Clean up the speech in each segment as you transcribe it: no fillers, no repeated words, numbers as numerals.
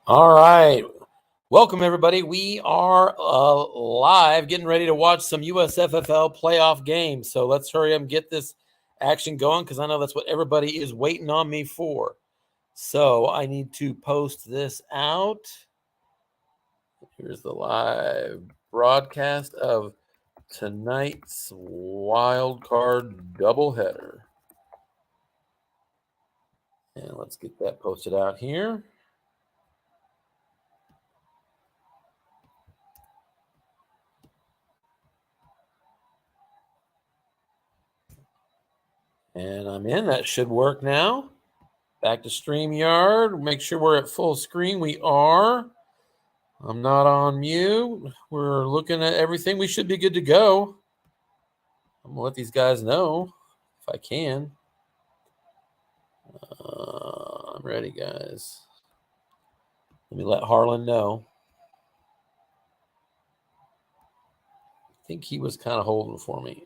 All right. Welcome, everybody. We are live, getting ready to watch some USFFL playoff games. So let's hurry up and get this action going because I know that's what everybody is waiting on me for. So I need to post this out. Here's the live broadcast of tonight's wild card doubleheader. And let's get that posted out here. And I'm in. That should work now. Back to StreamYard. Make sure we're at full screen. We are. I'm not on mute. We're looking at everything. We should be good to go. I'm going to let these guys know if I can. I'm ready, guys. Let me let Harlan know. I think he was kind of holding for me.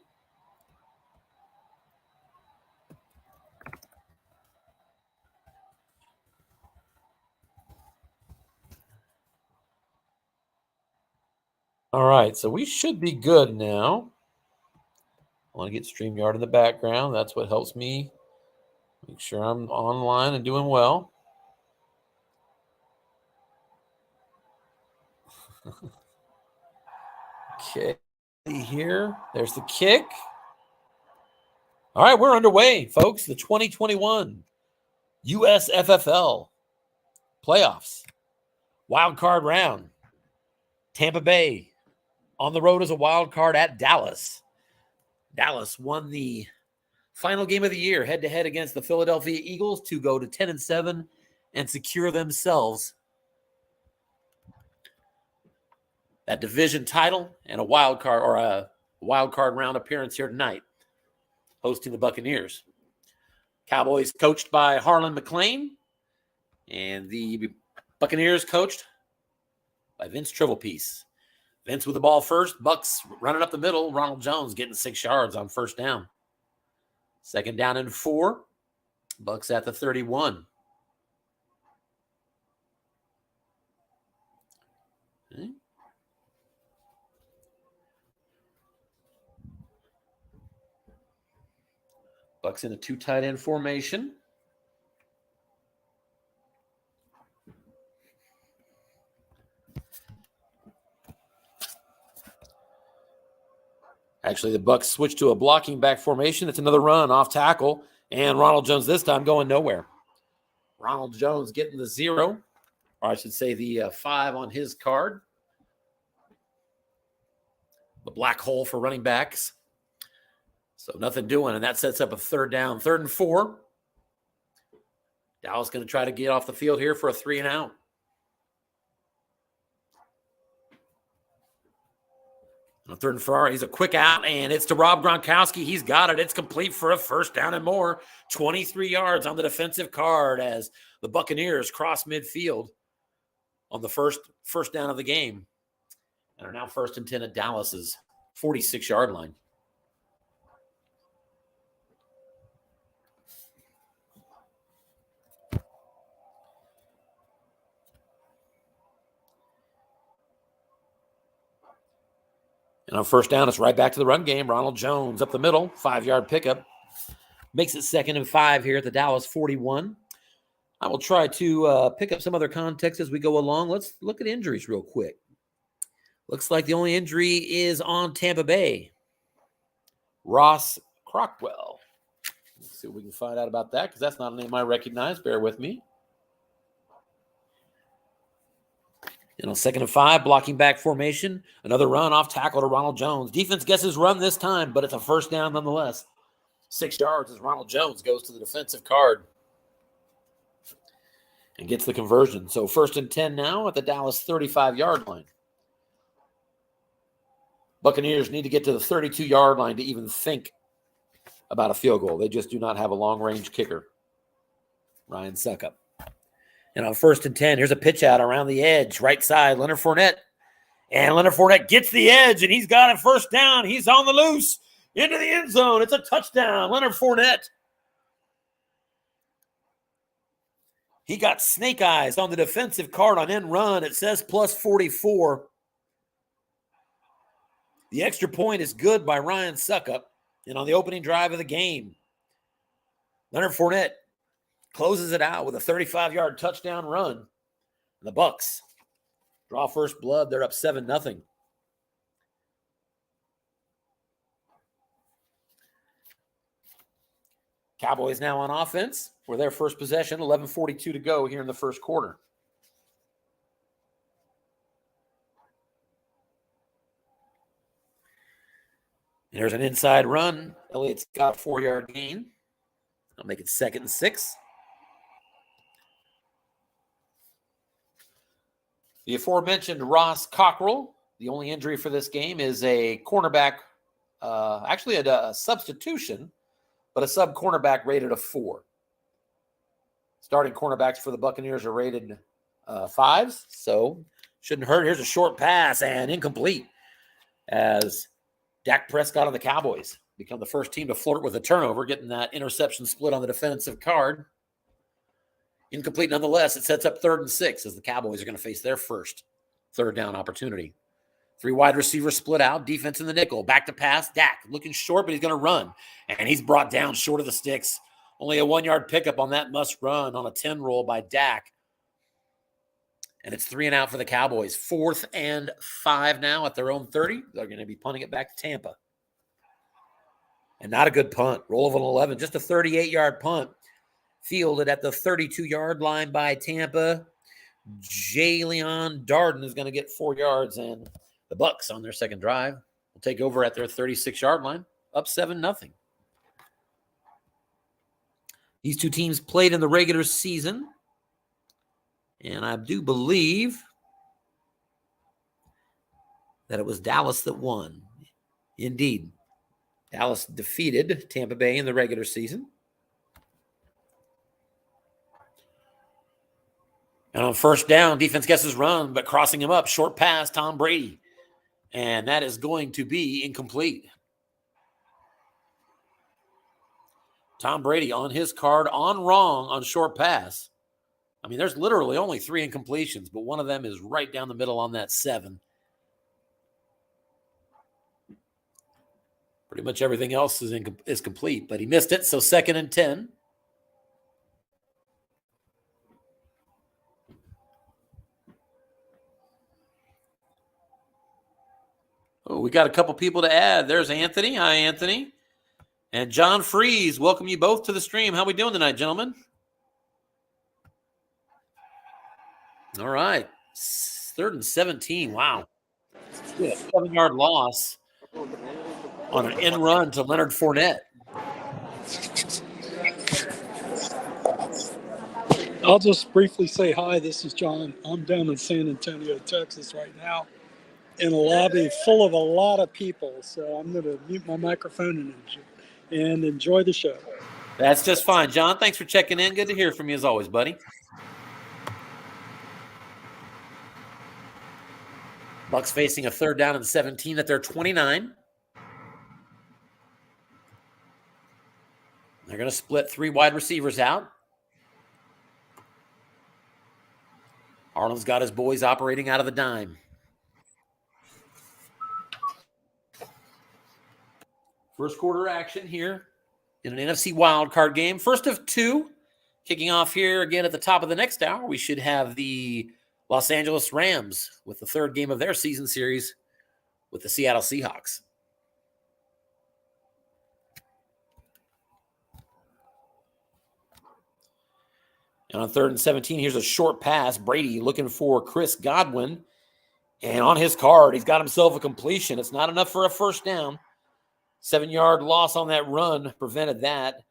All right, so we should be good now. I want to get StreamYard in the background. That's what helps me make sure I'm online and doing well. Okay, here. There's the kick. All right, we're underway, folks. The 2021 USFFL playoffs. Wild card round. Tampa Bay on the road as a wild card at Dallas. Dallas won the final game of the year head-to-head against the Philadelphia Eagles to go to 10-7 and secure themselves that division title and a wild card round appearance here tonight, hosting the Buccaneers. Cowboys coached by Harlan McClain, and the Buccaneers coached by Vince Trivelpiece. Vince with the ball first. Bucs running up the middle. Ronald Jones getting 6 yards on first down. Second down and 4. Bucs at the 31. Okay. Bucs in a 2 tight end formation. Actually, the Bucs switched to a blocking back formation. It's another run off tackle, and Ronald Jones this time going nowhere. Ronald Jones getting the 0, or I should say the 5 on his card. The black hole for running backs. So nothing doing, and that sets up a third down. 3rd and 4. Dallas going to try to get off the field here for a 3 and out. On 3rd and 4, he's a quick out, and it's to Rob Gronkowski. He's got it. It's complete for a first down and more. 23 yards on the defensive card as the Buccaneers cross midfield on the first down of the game. And are now 1st and 10 at Dallas's 46-yard line. And on first down, it's right back to the run game. Ronald Jones up the middle, 5-yard pickup. Makes it 2nd and 5 here at the Dallas 41. I will try to pick up some other context as we go along. Let's look at injuries real quick. Looks like the only injury is on Tampa Bay. Ross Crockwell. Let's see what we can find out about that because that's not a name I recognize. Bear with me. And on 2nd and 5, blocking back formation. Another run off tackle to Ronald Jones. Defense gets his run this time, but it's a first down nonetheless. 6 yards as Ronald Jones goes to the defensive card and gets the conversion. So 1st and 10 now at the Dallas 35-yard line. Buccaneers need to get to the 32-yard line to even think about a field goal. They just do not have a long-range kicker. Ryan Suckup. And on 1st and 10, here's a pitch out around the edge, right side, Leonard Fournette. And Leonard Fournette gets the edge, and he's got it first down. He's on the loose into the end zone. It's a touchdown, Leonard Fournette. He got snake eyes on the defensive card on end run. It says plus 44. The extra point is good by Ryan Suckup. And on the opening drive of the game, Leonard Fournette closes it out with a 35-yard touchdown run. And the Bucs draw first blood. They're up 7-0. Cowboys now on offense for their first possession, 11:42 to go here in the first quarter. There's an inside run. Elliott's got a 4-yard gain. I'll make it 2nd and 6. The aforementioned Ross Cockrell. The only injury for this game is a cornerback, actually a substitution, but a sub-cornerback rated a 4. Starting cornerbacks for the Buccaneers are rated 5s, so shouldn't hurt. Here's a short pass and incomplete as Dak Prescott on the Cowboys become the first team to flirt with a turnover, getting that interception split on the defensive card. Incomplete nonetheless. It sets up 3rd and 6 as the Cowboys are going to face their first 3rd down opportunity. 3 wide receivers split out, defense in the nickel. Back to pass, Dak looking short, but he's going to run. And he's brought down short of the sticks. Only a 1-yard pickup on that must run on a 10 roll by Dak. And it's 3 and out for the Cowboys. 4th and 5 now at their own 30. They're going to be punting it back to Tampa. And not a good punt. Roll of an 11, just a 38-yard punt. Fielded at the 32-yard line by Tampa. Jalen Darden is going to get 4 yards, and the Bucs on their second drive will take over at their 36-yard line, up 7-0. These two teams played in the regular season, and I do believe that it was Dallas that won. Indeed, Dallas defeated Tampa Bay in the regular season. And on first down, defense gets his run, but crossing him up, short pass, Tom Brady. And that is going to be incomplete. Tom Brady on his card, on wrong on short pass. I mean, there's literally only 3 incompletions, but one of them is right down the middle on that 7. Pretty much everything else is complete, but he missed it, so 2nd and 10. Oh, we got a couple people to add. There's Anthony. Hi, Anthony. And John Freeze. Welcome you both to the stream. How we doing tonight, gentlemen? All right. 3rd and 17. Wow. 7-yard loss on an end run to Leonard Fournette. I'll just briefly say hi. This is John. I'm down in San Antonio, Texas right now in a lobby full of a lot of people. So I'm going to mute my microphone and enjoy the show. That's just fine. John, thanks for checking in. Good to hear from you as always, buddy. Bucs facing a 3rd down and 17 at their 29. They're going to split 3 wide receivers out. Arnold's got his boys operating out of the dime. First quarter action here in an NFC wildcard game. First of 2. Kicking off here again at the top of the next hour, we should have the Los Angeles Rams with the 3rd game of their season series with the Seattle Seahawks. And on 3rd and 17, here's a short pass. Brady looking for Chris Godwin. And on his card, he's got himself a completion. It's not enough for a first down. 7-yard loss on that run prevented that.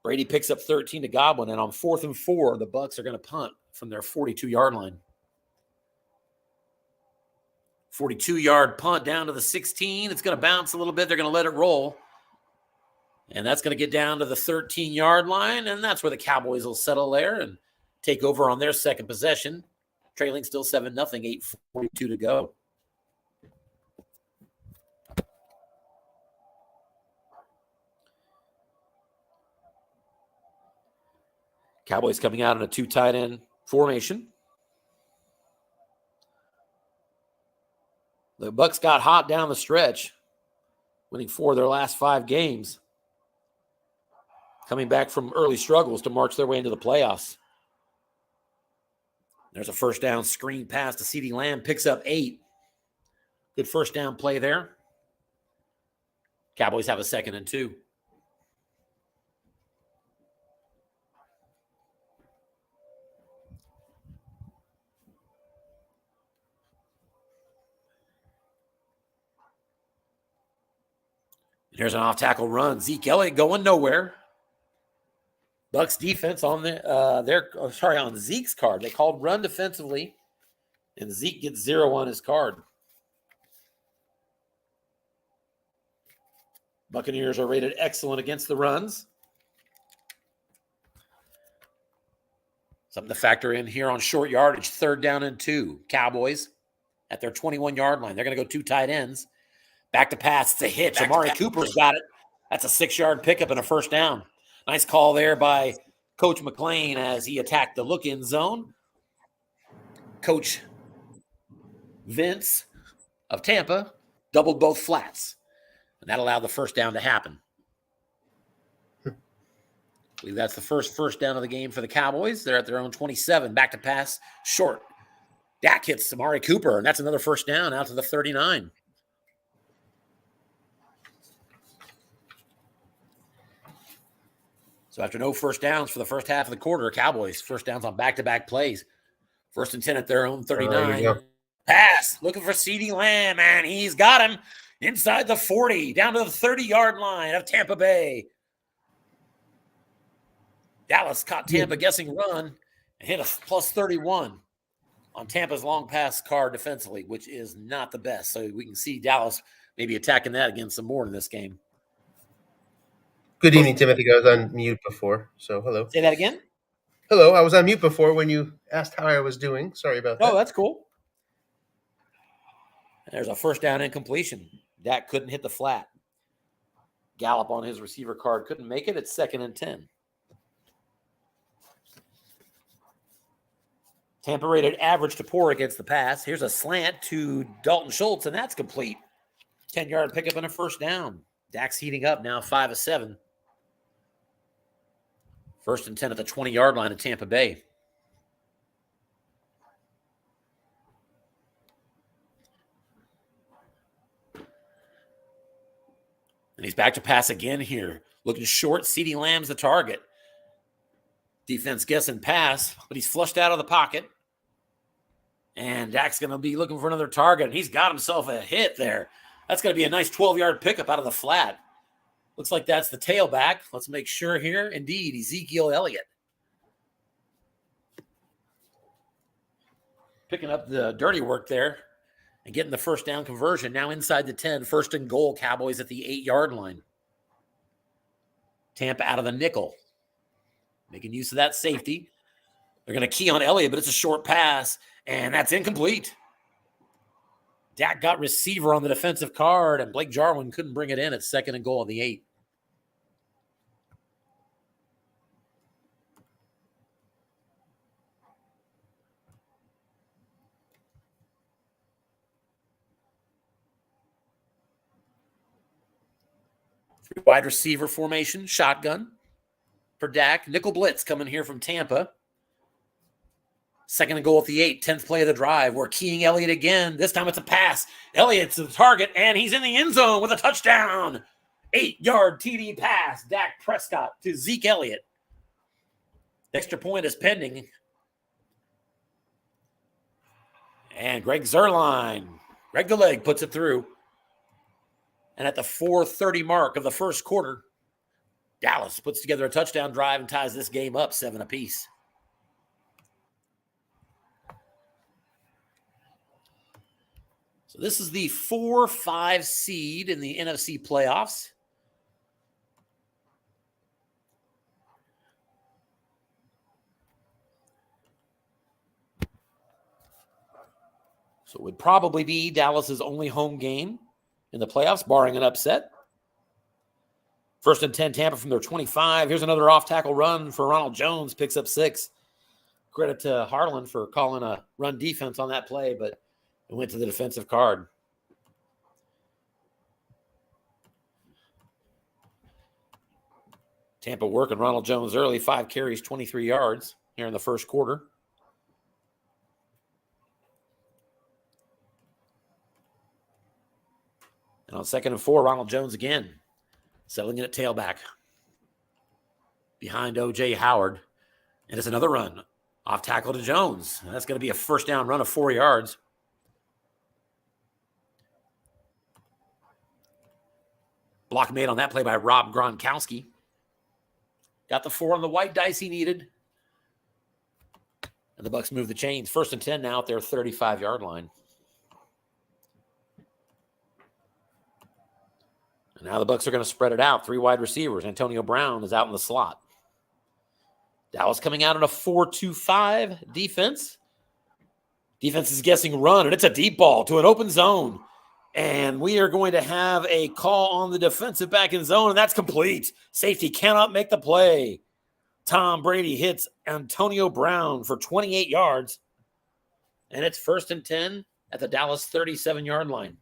Brady picks up 13 to Godwin. And on 4th and 4, the Bucs are going to punt from their 42-yard line. 42-yard punt down to the 16. It's going to bounce a little bit. They're going to let it roll. And that's going to get down to the 13-yard line, and that's where the Cowboys will settle there and take over on their second possession. Trailing still 7-0, 8:42 to go. Cowboys coming out in a 2 tight end formation. The Bucs got hot down the stretch, winning 4 of their last 5 games, coming back from early struggles to march their way into the playoffs. There's a first down screen pass to CeeDee Lamb, picks up 8. Good first down play there. Cowboys have a 2nd and 2. Here's an off-tackle run. Zeke Elliott going nowhere. Bucs defense on on Zeke's card. They called run defensively, and Zeke gets 0 on his card. Buccaneers are rated excellent against the runs. Something to factor in here on short yardage. 3rd down and 2. Cowboys at their 21-yard line. They're going to go 2 tight ends. Back to pass. It's a hitch. Amari Cooper's got it. That's a 6-yard pickup and a first down. Nice call there by Coach McClain as he attacked the look-in zone. Coach Vince of Tampa doubled both flats, and that allowed the first down to happen. I believe that's the first down of the game for the Cowboys. They're at their own 27. Back to pass. Short. Dak hits Amari Cooper, and that's another first down out to the 39. So after no first downs for the first half of the quarter, Cowboys first downs on back-to-back plays. 1st and 10 at their own 39. Pass, looking for CeeDee Lamb, and he's got him inside the 40, down to the 30-yard line of Tampa Bay. Dallas caught Tampa guessing run and hit a plus 31 on Tampa's long pass card defensively, which is not the best. So we can see Dallas maybe attacking that again some more in this game. Good evening, Timothy. I was on mute before, so hello. Say that again? Hello, I was on mute before when you asked how I was doing. Sorry about that. Oh, that's cool. There's a first down incompletion. Dak couldn't hit the flat. Gallup on his receiver card couldn't make it. It's 2nd and 10. Tampa rated average to poor against the pass. Here's a slant to Dalton Schultz, and that's complete. 10-yard pickup and a first down. Dak's heating up now, 5 of 7. 1st and 10 at the 20-yard line of Tampa Bay. And he's back to pass again here. Looking short. CeeDee Lamb's the target. Defense guessing pass, but he's flushed out of the pocket. And Dak's going to be looking for another target. And he's got himself a hit there. That's going to be a nice 12-yard pickup out of the flat. Looks like that's the tailback. Let's make sure here. Indeed, Ezekiel Elliott. Picking up the dirty work there and getting the first down conversion. Now inside the 10, 1st and goal, Cowboys at the 8-yard line. Tampa out of the nickel. Making use of that safety. They're going to key on Elliott, but it's a short pass, and that's incomplete. Dak got receiver on the defensive card, and Blake Jarwin couldn't bring it in at 2nd and goal on the 8. Wide receiver formation, shotgun for Dak. Nickel blitz coming here from Tampa. 2nd and goal at the 8, 10th play of the drive. We're keying Elliott again. This time it's a pass. Elliott's the target, and he's in the end zone with a touchdown. 8-yard TD pass. Dak Prescott to Zeke Elliott. Extra point is pending. And Greg Zuerlein, Greg the leg, puts it through. And at the 4:30 mark of the first quarter, Dallas puts together a touchdown drive and ties this game up 7 apiece. So this is the 4-5 seed in the NFC playoffs. So it would probably be Dallas's only home game in the playoffs, barring an upset. First and 10, Tampa from their 25. Here's another off-tackle run for Ronald Jones, picks up 6. Credit to Harlan for calling a run defense on that play, but it went to the defensive card. Tampa working Ronald Jones early, 5 carries, 23 yards here in the first quarter. And on 2nd and 4, Ronald Jones again, settling in at tailback behind O.J. Howard. And it's another run off tackle to Jones. And that's going to be a first down run of 4 yards. Block made on that play by Rob Gronkowski. Got the 4 on the white dice he needed. And the Bucs move the chains. 1st and 10 now at their 35-yard line. And now the Bucs are going to spread it out. 3 wide receivers. Antonio Brown is out in the slot. Dallas coming out in a 4-2-5 defense. Defense is guessing run, and it's a deep ball to an open zone. And we are going to have a call on the defensive back in zone, and that's complete. Safety cannot make the play. Tom Brady hits Antonio Brown for 28 yards. And it's 1st and 10 at the Dallas 37-yard line.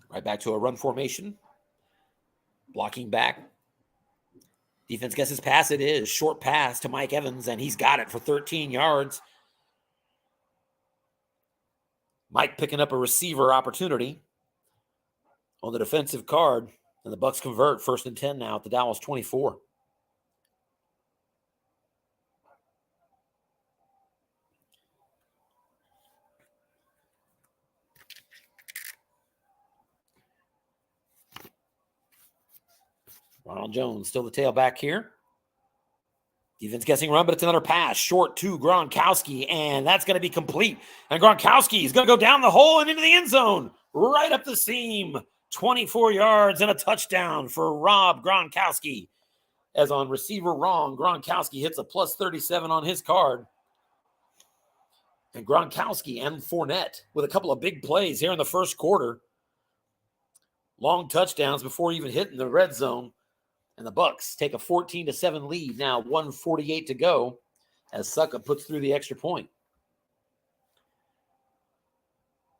Right back to a run formation. Blocking back. Defense guesses pass it is. Short pass to Mike Evans, and he's got it for 13 yards. Mike picking up a receiver opportunity on the defensive card, and the Bucs convert. 1st and 10 now at the Dallas 24. Ronald Jones still the tailback here. Defense guessing run, but it's another pass. Short to Gronkowski, and that's going to be complete. And Gronkowski is going to go down the hole and into the end zone. Right up the seam. 24 yards and a touchdown for Rob Gronkowski. As on receiver wrong, Gronkowski hits a plus 37 on his card. And Gronkowski and Fournette with a couple of big plays here in the first quarter. Long touchdowns before even hitting the red zone. And the Bucs take a 14-7 lead now, 1:48 to go, as Succa puts through the extra point.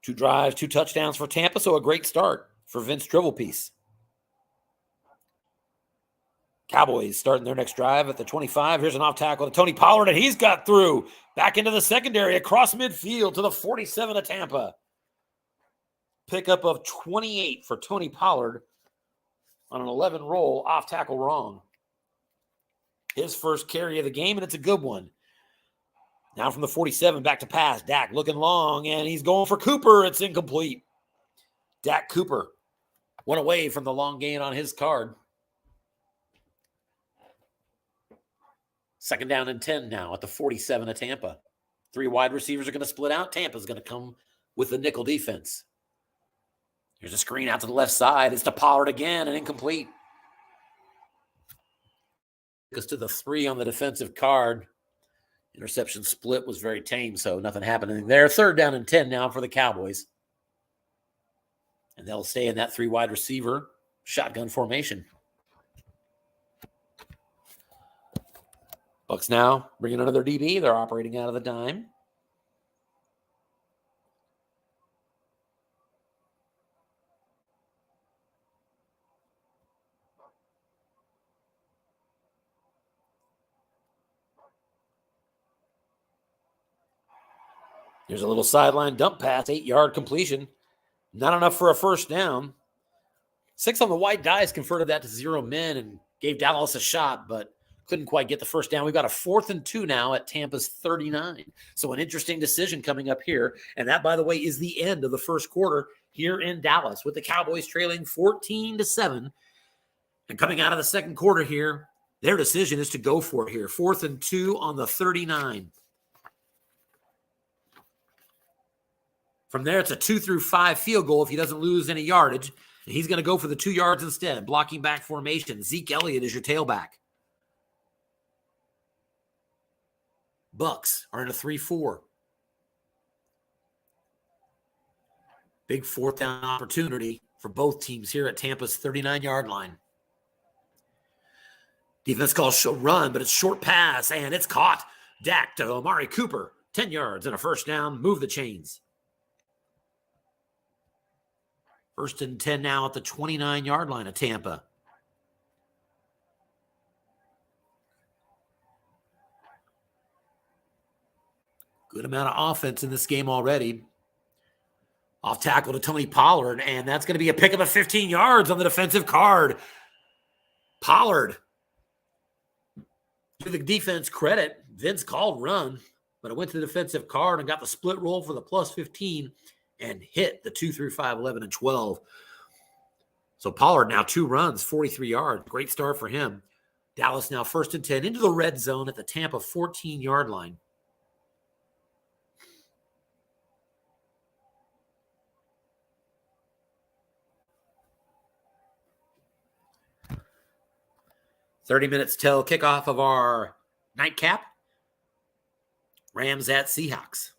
2 drives, 2 touchdowns for Tampa, so a great start for Vince Drivelpiece. Cowboys starting their next drive at the 25. Here's an off tackle to Tony Pollard, and he's got through. Back into the secondary, across midfield to the 47 of Tampa. Pickup of 28 for Tony Pollard on an 11 roll, off tackle wrong. His first carry of the game, and it's a good one. Now from the 47, back to pass. Dak looking long, and he's going for Cooper. It's incomplete. Dak Cooper went away from the long gain on his card. 2nd down and 10 now at the 47 of Tampa. 3 wide receivers are going to split out. Tampa's going to come with the nickel defense. Here's a screen out to the left side. It's to Pollard again and incomplete. Goes to the 3 on the defensive card. Interception split was very tame, so nothing happening there. 3rd down and 10 now for the Cowboys. And they'll stay in that 3 wide receiver shotgun formation. Bucs now bringing another DB. They're operating out of the dime. Here's a little sideline dump pass, 8-yard completion. Not enough for a first down. 6 on the white dice converted that to 0 men and gave Dallas a shot, but couldn't quite get the first down. We've got a 4th and 2 now at Tampa's 39. So an interesting decision coming up here. And that, by the way, is the end of the first quarter here in Dallas with the Cowboys trailing 14-7. And coming out of the second quarter here, their decision is to go for it here. 4th and 2 on the 39. From there, it's a 2-5 field goal if he doesn't lose any yardage. And he's going to go for the 2 yards instead. Blocking back formation. Zeke Elliott is your tailback. Bucs are in a 3-4. Big fourth down opportunity for both teams here at Tampa's 39-yard line. Defense calls run, but it's short pass, and it's caught. Dak to Amari Cooper, 10 yards and a first down. Move the chains. First and 10 now at the 29-yard line of Tampa. Good amount of offense in this game already. Off tackle to Tony Pollard, and that's going to be a pickup of 15 yards on the defensive card. Pollard. Give the defense credit. Vince called run, but it went to the defensive card and got the split roll for the plus 15 and hit the 2 through 5, 11, and 12. So Pollard now 2 runs, 43 yards. Great start for him. Dallas now first and 10 into the red zone at the Tampa 14-yard line. $30 till kickoff of our nightcap. Rams at Seahawks.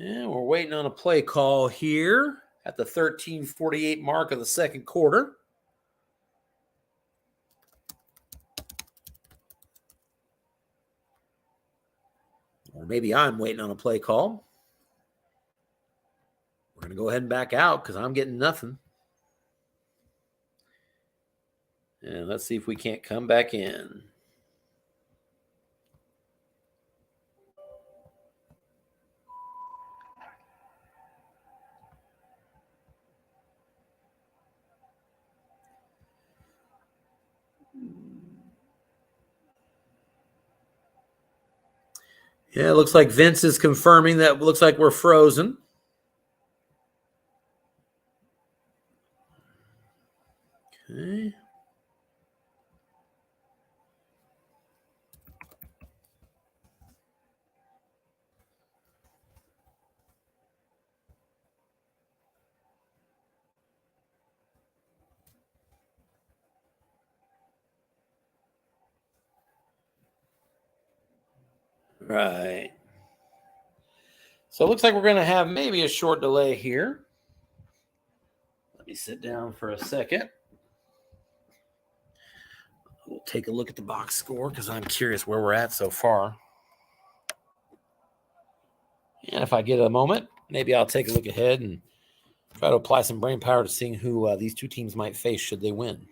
Yeah, we're waiting on a play call here at the 13:48 mark of the second quarter. Or maybe I'm waiting on a play call. We're going to go ahead and back out because I'm getting nothing. And let's see if we can't come back in. Yeah, it looks like Vince is confirming that. Looks like we're frozen. Okay. Right. So it looks like we're going to have maybe a short delay here. Let me sit down for a second. We'll take a look at the box score because I'm curious where we're at so far. And if I get a moment, maybe I'll take a look ahead and try to apply some brain power to seeing who these two teams might face should they win.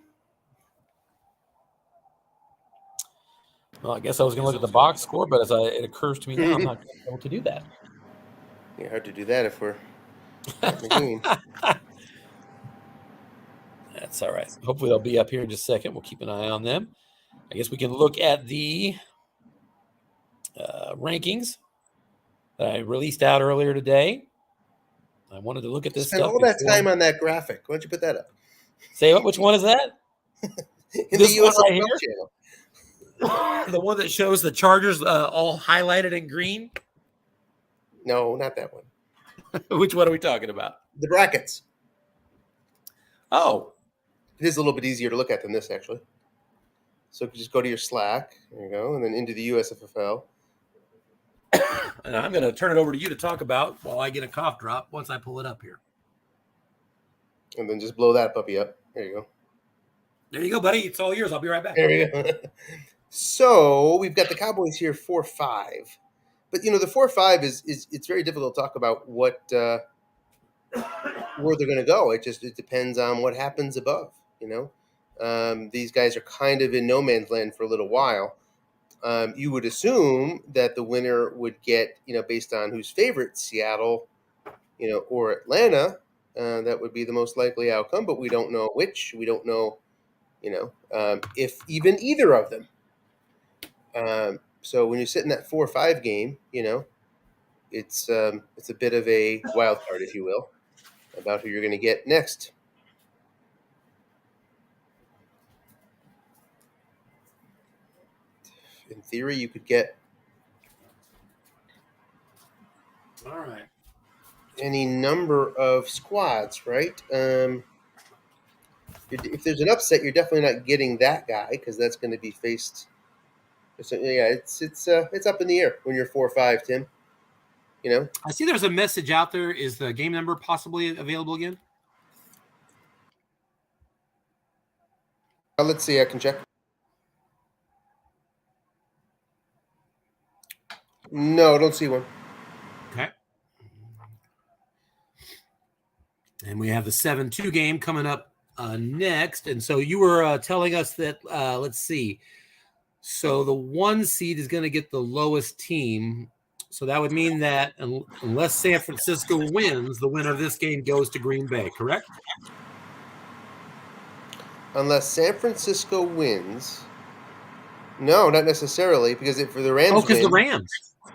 Well, I guess I was going to look at the box score, but it occurs to me now I'm not going to be able to do that. Yeah, hard to do that if we're at the game. That's all right. Hopefully they'll be up here in just a second. We'll keep an eye on them. I guess we can look at the rankings that I released out earlier today. I wanted to look at this Spend stuff. all that time on that graphic. Why don't you put that up? Say what? Which one is that? In This the one right USFFL here? channel. The one that shows the Chargers all highlighted in green? No, not that one. Which one are we talking about? The brackets. Oh. It is a little bit easier to look at than this, actually. So you just go to your Slack. There you go. And then into the USFFL. And I'm going to turn it over to you to talk about while I get a cough drop once I pull it up here. And then just blow that puppy up. There you go. There you go, buddy. It's all yours. I'll be right back. There we go. So we've got the Cowboys here 4-5. But, the 4-5 is it's very difficult to talk about what where they're going to go. It depends on what happens above, These guys are kind of in no man's land for a little while. You would assume that the winner would get, based on who's favorite, Seattle, or Atlanta. That would be the most likely outcome, but we don't know which. We don't know, if even either of them. So when you sit in that 4-5 game, it's a bit of a wild card, if you will, about who you're going to get next. in theory, you could get All right. any number of squads, right? If there's an upset, you're definitely not getting that guy because that's going to be faced. So, yeah, it's up in the air when you're 4-5, Tim. You know. I see there's a message out there. Is the game number possibly available again? Let's see. I can check. No, I don't see one. Okay. And we have the 7-2 game coming up next. And so you were telling us that, let's see. So the 1 seed is going to get the lowest team. So that would mean that unless San Francisco wins, the winner of this game goes to Green Bay, correct? Unless San Francisco wins. No, not necessarily, because for the Rams. Oh, because the Rams.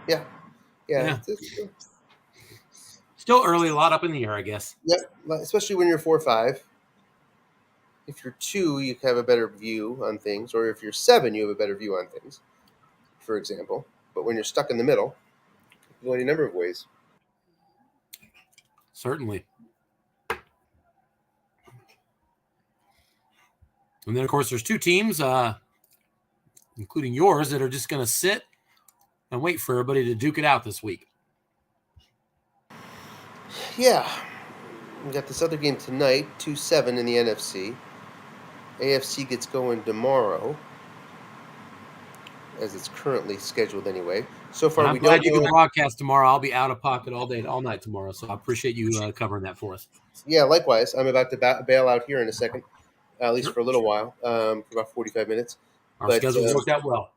Yeah. Still early, a lot up in the air, I guess. Yep, especially when you're 4-5. If you're 2, you have a better view on things, or if you're 7, you have a better view on things, for example. But when you're stuck in the middle, you can go any number of ways. Certainly. And then, of course, there's 2 teams, including yours, that are just going to sit and wait for everybody to duke it out this week. Yeah. We got this other game tonight, 2-7 in the NFC. AFC gets going tomorrow, as it's currently scheduled anyway. So far, I'm glad you can broadcast tomorrow. I'll be out of pocket all day, all night tomorrow, so I appreciate you covering that for us. Yeah, likewise. I'm about to bail out here in a second, at least for a little while, for about 45 minutes. Our schedule worked out well.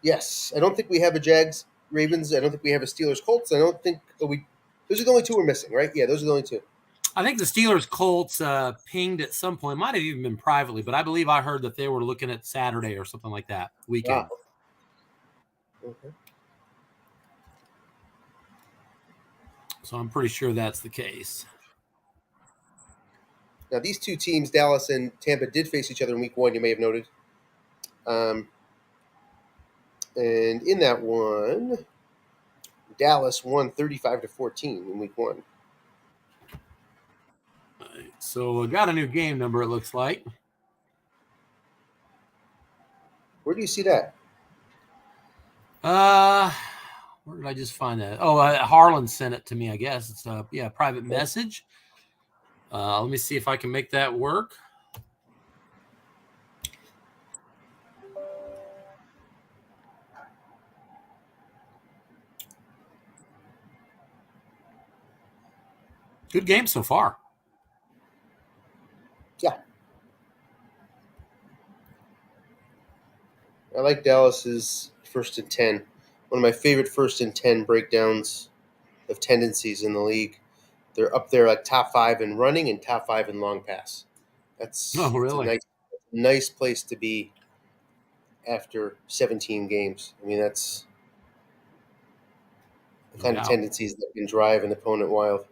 Yes. I don't think we have a Jags-Ravens. I don't think we have a Steelers-Colts. I don't think those are the only 2 we're missing, right? Yeah, those are the only 2. I think the Steelers-Colts pinged at some point. It might have even been privately, but I believe I heard that they were looking at Saturday or something like that, weekend. Wow. Okay. So I'm pretty sure that's the case. Now, these 2 teams, Dallas and Tampa, did face each other in Week 1, you may have noted. And in that one, Dallas won 35-14 in Week 1. Right, so we got a new game number, it looks like. Where do you see that? Where did I just find that? Oh, Harlan sent it to me, I guess. It's a private message. Let me see if I can make that work. Good game so far. Yeah. I like Dallas's 1st and 10. One of my favorite 1st and 10 breakdowns of tendencies in the league. They're up there like top 5 in running and top 5 in long pass. That's really a nice place to be after 17 games. I mean, that's the kind of tendencies that can drive an opponent wild.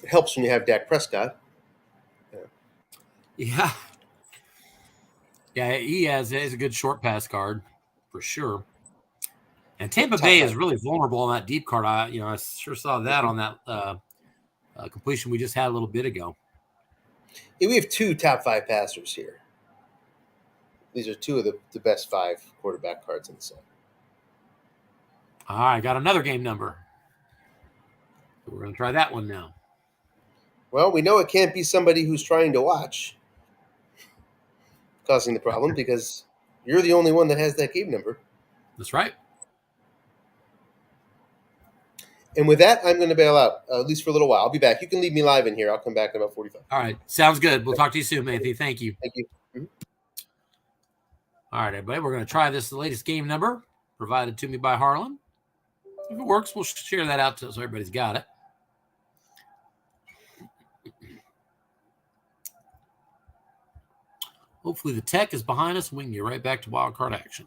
It helps when you have Dak Prescott. Yeah. Yeah, he has a good short pass card for sure. And Tampa Bay is really vulnerable on that deep card. I sure saw that on that completion we just had a little bit ago. Yeah, we have 2 top 5 passers here. These are 2 of the best 5 quarterback cards in the set. All right, got another game number. So we're going to try that one now. Well, we know it can't be somebody who's trying to watch causing the problem because you're the only one that has that game number. That's right. And with that, I'm going to bail out, at least for a little while. I'll be back. You can leave me live in here. I'll come back in about 45. All right. Sounds good. We'll talk to you soon, Anthony. Thank you. Thank you. Mm-hmm. All right, everybody. We're going to try the latest game number provided to me by Harlan. If it works, we'll share that out so everybody's got it. Hopefully the tech is behind us and we can get right back to wild card action.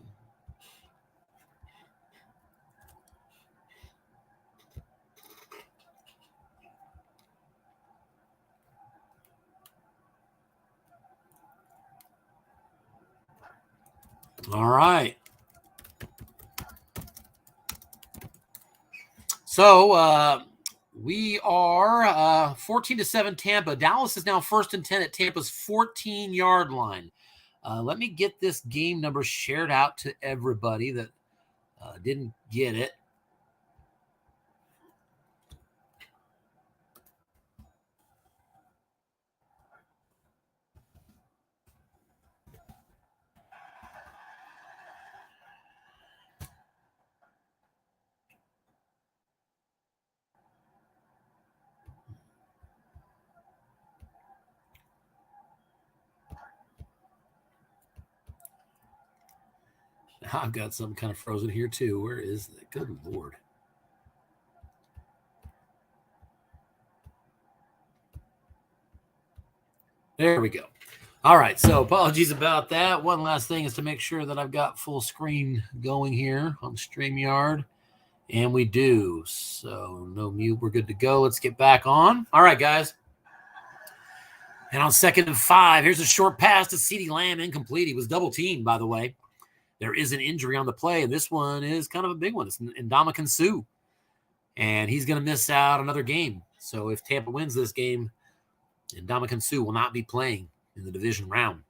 All right. So we are 14-7 Tampa. Dallas is now 1st and 10 at Tampa's 14-yard line. Let me get this game number shared out to everybody that didn't get it. I've got some kind of frozen here too. Where is it? Good Lord. There we go. All right, so apologies about that. One last thing is to make sure that I've got full screen going here on StreamYard. And we do. So no mute. We're good to go. Let's get back on. All right, guys. And on 2nd and 5, here's a short pass to CeeDee Lamb, incomplete. He was double teamed, by the way. There is an injury on the play, and this one is kind of a big one. It's Ndamukong Suh, and he's going to miss out another game. So if Tampa wins this game, Ndamukong Suh will not be playing in the division round.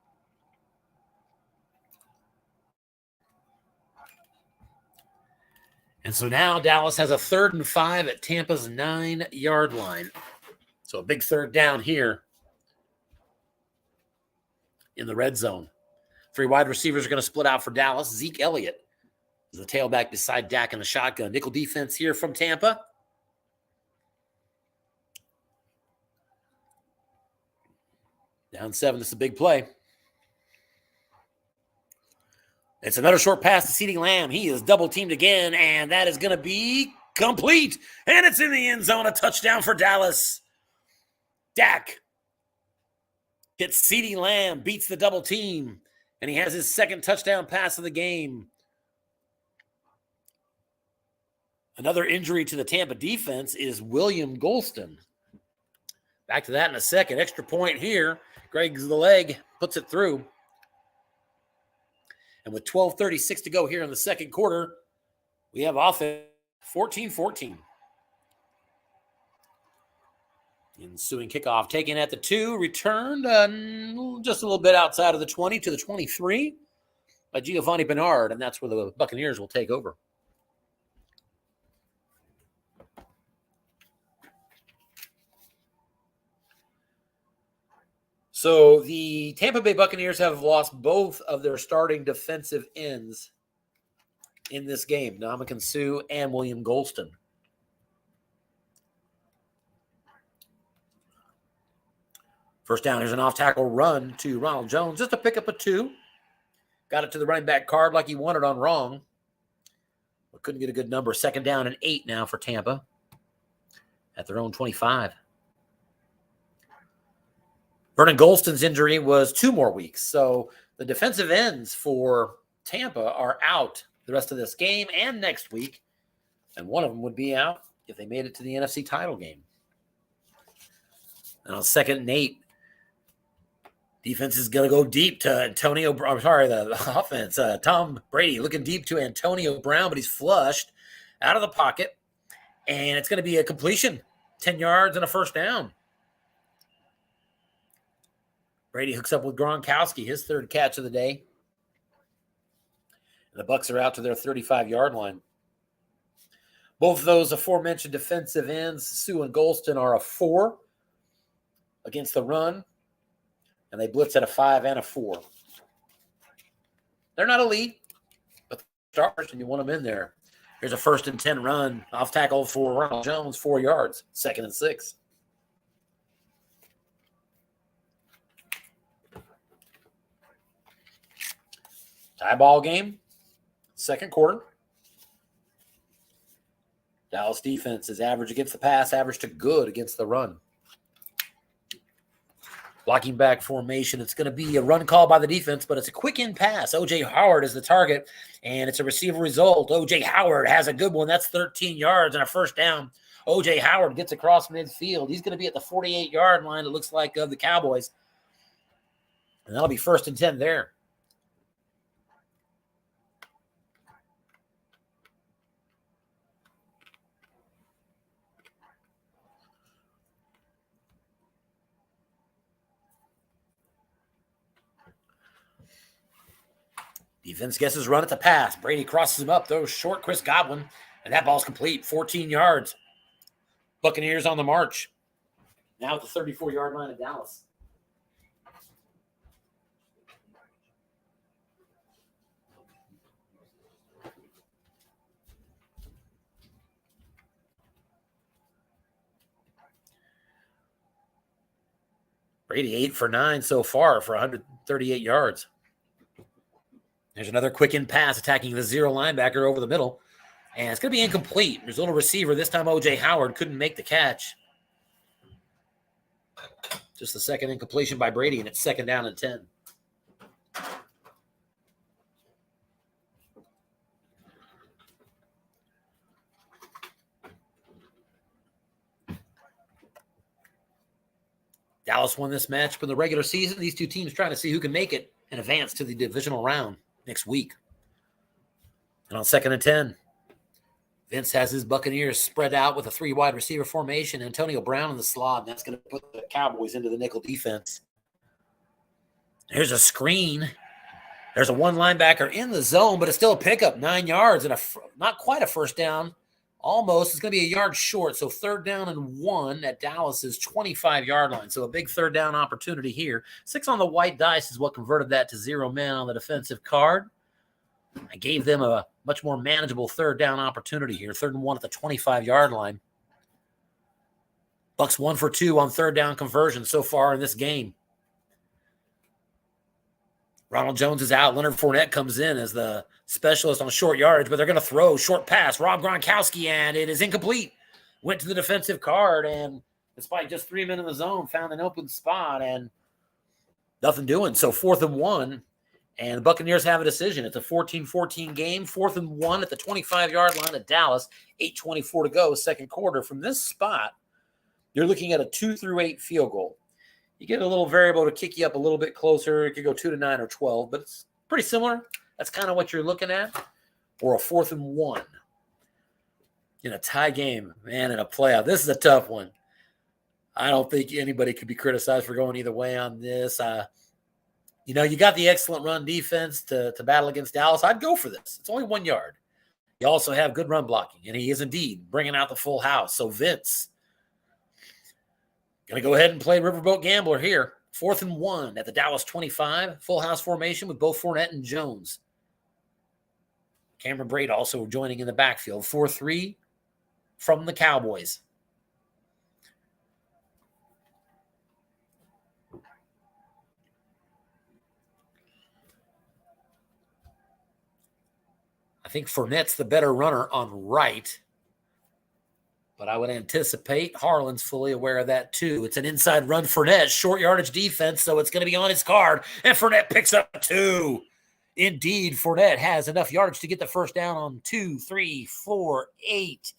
And so now Dallas has a 3rd and 5 at Tampa's 9-yard line. So a big third down here in the red zone. 3 wide receivers are going to split out for Dallas. Zeke Elliott is the tailback beside Dak in the shotgun. Nickel defense here from Tampa. Down 7. This is a big play. It's another short pass to CeeDee Lamb. He is double teamed again, and that is going to be complete. And it's in the end zone. A touchdown for Dallas. Dak hits CeeDee Lamb, beats the double team, and he has his 2nd touchdown pass of the game. Another injury to the Tampa defense is William Golston. Back to that in a second. Extra point here. Greg's the leg, puts it through. And with 12:36 to go here in the second quarter, we have offense 14-14. Ensuing kickoff taken at the 2, returned just a little bit outside of the 20 to the 23 by Giovanni Bernard, and that's where the Buccaneers will take over. So the Tampa Bay Buccaneers have lost both of their starting defensive ends in this game, Ndamukong Suh and William Golston. First down, here's an off-tackle run to Ronald Jones just to pick up a 2. Got it to the running back card like he wanted on wrong. But couldn't get a good number. 2nd down and 8 now for Tampa at their own 25. Vernon Golston's injury was 2 more weeks. So the defensive ends for Tampa are out the rest of this game and next week. And one of them would be out if they made it to the NFC title game. And on 2nd and 8, defense is going to go deep to the offense. Tom Brady looking deep to Antonio Brown, but he's flushed out of the pocket. And it's going to be a completion, 10 yards and a first down. Brady hooks up with Gronkowski, his 3rd catch of the day. And the Bucs are out to their 35-yard line. Both of those aforementioned defensive ends, Suh and Golston, are a 4 against the run. And they blitz at a 5 and a 4. They're not elite, but they're stars, and you want them in there. Here's a 1st and 10 run, off tackle for Ronald Jones, 4 yards, 2nd and 6. Tie ball game, second quarter. Dallas defense is average against the pass, average to good against the run. Blocking back formation. It's going to be a run call by the defense, but it's a quick in pass. O.J. Howard is the target, and it's a receiver result. O.J. Howard has a good one. That's 13 yards and a first down. O.J. Howard gets across midfield. He's going to be at the 48-yard line, it looks like, of the Cowboys. And that'll be 1st and 10 there. Defense guesses run at the pass. Brady crosses him up, throws short, Chris Godwin, and that ball's complete, 14 yards. Buccaneers on the march. Now at the 34-yard line of Dallas. Brady 8 for 9 so far for 138 yards. There's another quick in pass attacking the zero linebacker over the middle. And it's going to be incomplete. There's a little receiver. This time O.J. Howard couldn't make the catch. Just the second incompletion by Brady, and it's 2nd down and 10. Dallas won this match in the regular season. These two teams trying to see who can make it and advance to the divisional round next week. And on 2nd and 10, Vince has his Buccaneers spread out with a 3 wide receiver formation. Antonio Brown in the slot, and that's going to put the Cowboys into the nickel defense. Here's a screen. There's a 1 linebacker in the zone, but it's still a pickup, 9 yards, and not quite a first down. Almost. It's going to be a yard short, so 3rd down and 1 at Dallas's 25-yard line. So a big 3rd down opportunity here. 6 on the white dice is what converted that to 0 men on the defensive card. I gave them a much more manageable 3rd down opportunity here. 3rd and 1 at the 25-yard line. Bucs 1 for 2 on 3rd down conversion so far in this game. Ronald Jones is out. Leonard Fournette comes in as the specialist on short yardage, but they're going to throw short pass. Rob Gronkowski, and it is incomplete. Went to the defensive card, and despite just 3 men in the zone, found an open spot, and nothing doing. So 4th and 1, and the Buccaneers have a decision. It's a 14-14 game. 4th and 1 at the 25-yard line of Dallas. 8:24 to go, 2nd quarter. From this spot, you're looking at a 2-8 field goal. You get a little variable to kick you up a little bit closer. It could go 2 to 9 or 12, but it's pretty similar. That's kind of what you're looking at. Or a 4th and 1 in a tie game, man, in a playoff. This is a tough one. I don't think anybody could be criticized for going either way on this. You got the excellent run defense to battle against Dallas. I'd go for this. It's only 1 yard. You also have good run blocking, and he is indeed bringing out the full house. So Vince going to go ahead and play Riverboat Gambler here. 4th and 1 at the Dallas 25. Full house formation with both Fournette and Jones. Cameron Braid also joining in the backfield. 4-3 from the Cowboys. I think Fournette's the better runner on right. But I would anticipate Harlan's fully aware of that too. It's an inside run Fournette, short yardage defense, so it's going to be on his card. And Fournette picks up 2. Indeed, Fournette has enough yardage to get the first down on 2, 3, 4, 8,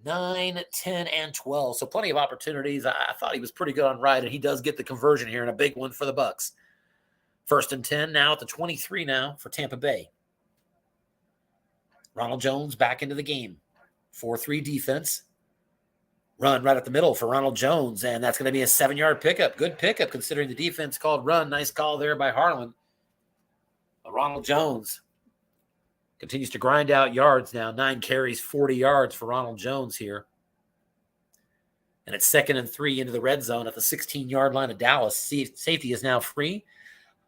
9, 10, and 12. So plenty of opportunities. I thought he was pretty good on right, and he does get the conversion here, and a big one for the Bucs. 1st and 10 now at the 23 now for Tampa Bay. Ronald Jones back into the game. 4-3 defense. Run right up the middle for Ronald Jones, and that's going to be a 7-yard pickup. Good pickup considering the defense called run. Nice call there by Harlan. Ronald Jones continues to grind out yards now. 9 carries, 40 yards for Ronald Jones here. And it's 2nd and 3 into the red zone at the 16-yard line of Dallas. Safety is now free.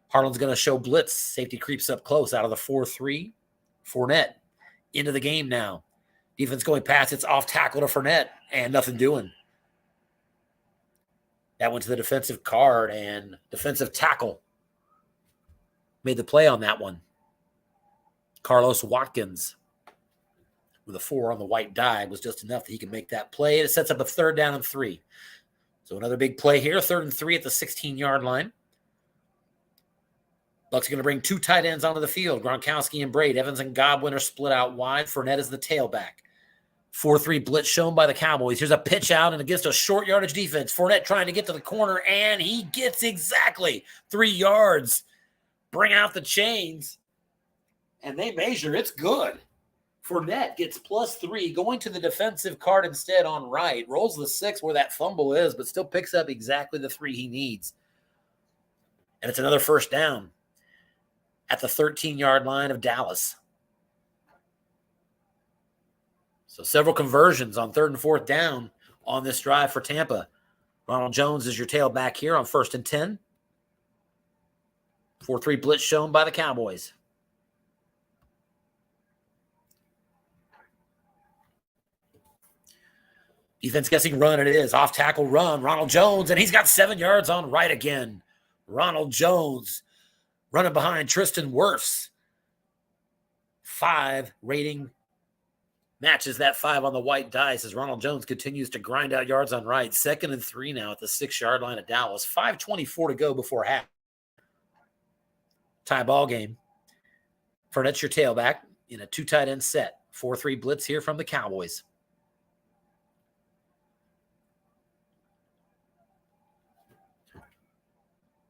Harlan's going to show blitz. Safety creeps up close out of the 4-3. Fournette into the game now. Defense going past. It's off tackle to Fournette, and nothing doing. That went to the defensive card, and defensive tackle made the play on that one. Carlos Watkins with a 4 on the white die was just enough that he can make that play. It sets up a 3rd down and 3. So another big play here, 3rd and 3 at the 16-yard line. Bucs are going to bring 2 tight ends onto the field. Gronkowski and Braid. Evans and Godwin are split out wide. Fournette is the tailback. 4-3 blitz shown by the Cowboys. Here's a pitch out and against a short yardage defense. Fournette trying to get to the corner, and he gets exactly 3 yards. Bring out the chains, and they measure. It's good. Fournette gets +3, going to the defensive card instead on right. Rolls the 6 where that fumble is, but still picks up exactly the 3 he needs. And it's another first down. at the 13-yard line of Dallas. So several conversions on 3rd and 4th down on this drive for Tampa. Ronald Jones is your tailback here on 1st and 10. 4-3 blitz shown by the Cowboys. Defense guessing run, and it is. Off tackle run, Ronald Jones, and he's got 7 yards on right again. Ronald Jones running behind Tristan Wirfs. 5 rating matches that 5 on the white dice as Ronald Jones continues to grind out yards on right. 2nd and 3 now at the 6-yard line of Dallas. 5:24 to go before half. Tie ball game. Fournette's your tailback in a 2 tight end set. 4-3 blitz here from the Cowboys.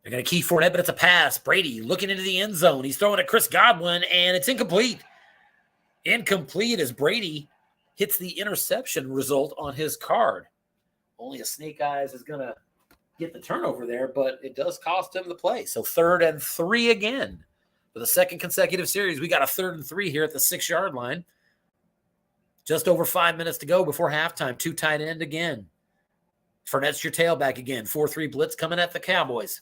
They're going to key Fournette, but it's a pass. Brady looking into the end zone. He's throwing at Chris Godwin, and it's incomplete. Incomplete as Brady hits the interception result on his card. Only a Snake Eyes is going to get the turnover there, but it does cost him the play. So 3rd and 3 again. For the 2nd consecutive series, we got a 3rd and 3 here at the 6-yard line. Just over 5 minutes to go before halftime. 2 tight end again. Fournette's your tailback again. 4-3 blitz coming at the Cowboys.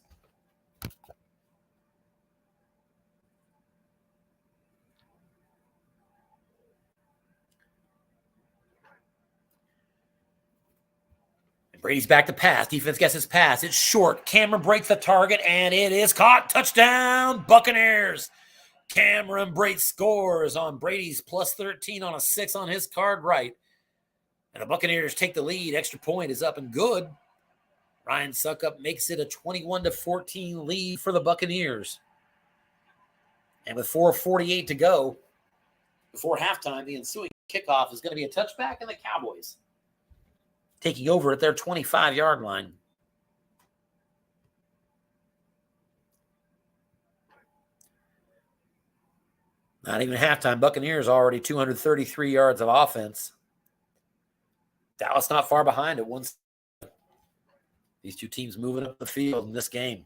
Brady's back to pass. Defense guesses pass. It's short. Cameron breaks the target, and it is caught. Touchdown, Buccaneers. Cameron Brate scores on Brady's plus 13 on a 6 on his card right. And the Buccaneers take the lead. Extra point is up and good. Ryan Suckup makes it a 21-14 lead for the Buccaneers. And with 4:48 to go before halftime, the ensuing kickoff is going to be a touchback in the Cowboys, taking over at their 25-yard line. Not even halftime. Buccaneers already 233 yards of offense. Dallas not far behind at 1. These two teams moving up the field in this game.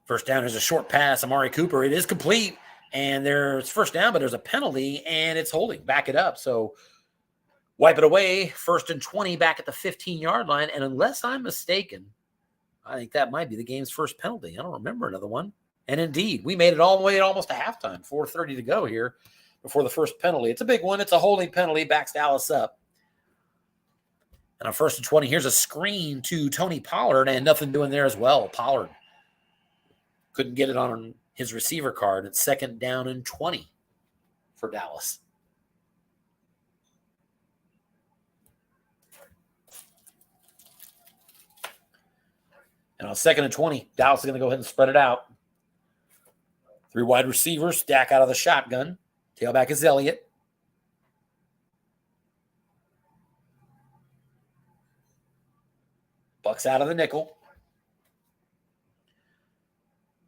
First down is a short pass. Amari Cooper. It is complete. And there's first down, but there's a penalty, and it's holding. Back it up. So wipe it away. 1st and 20 back at the 15-yard line. And unless I'm mistaken, I think that might be the game's first penalty. I don't remember another one. And indeed, we made it all the way almost to halftime. 4:30 to go here before the first penalty. It's a big one. It's a holding penalty. Backs Dallas up. And on 1st and 20, here's a screen to Tony Pollard, and nothing doing there as well. Pollard couldn't get it on his receiver card. It's 2nd down and 20 for Dallas. And on 2nd and 20, Dallas is going to go ahead and spread it out. 3 wide receivers, Dak out of the shotgun. Tailback is Elliott. Bucs out of the nickel.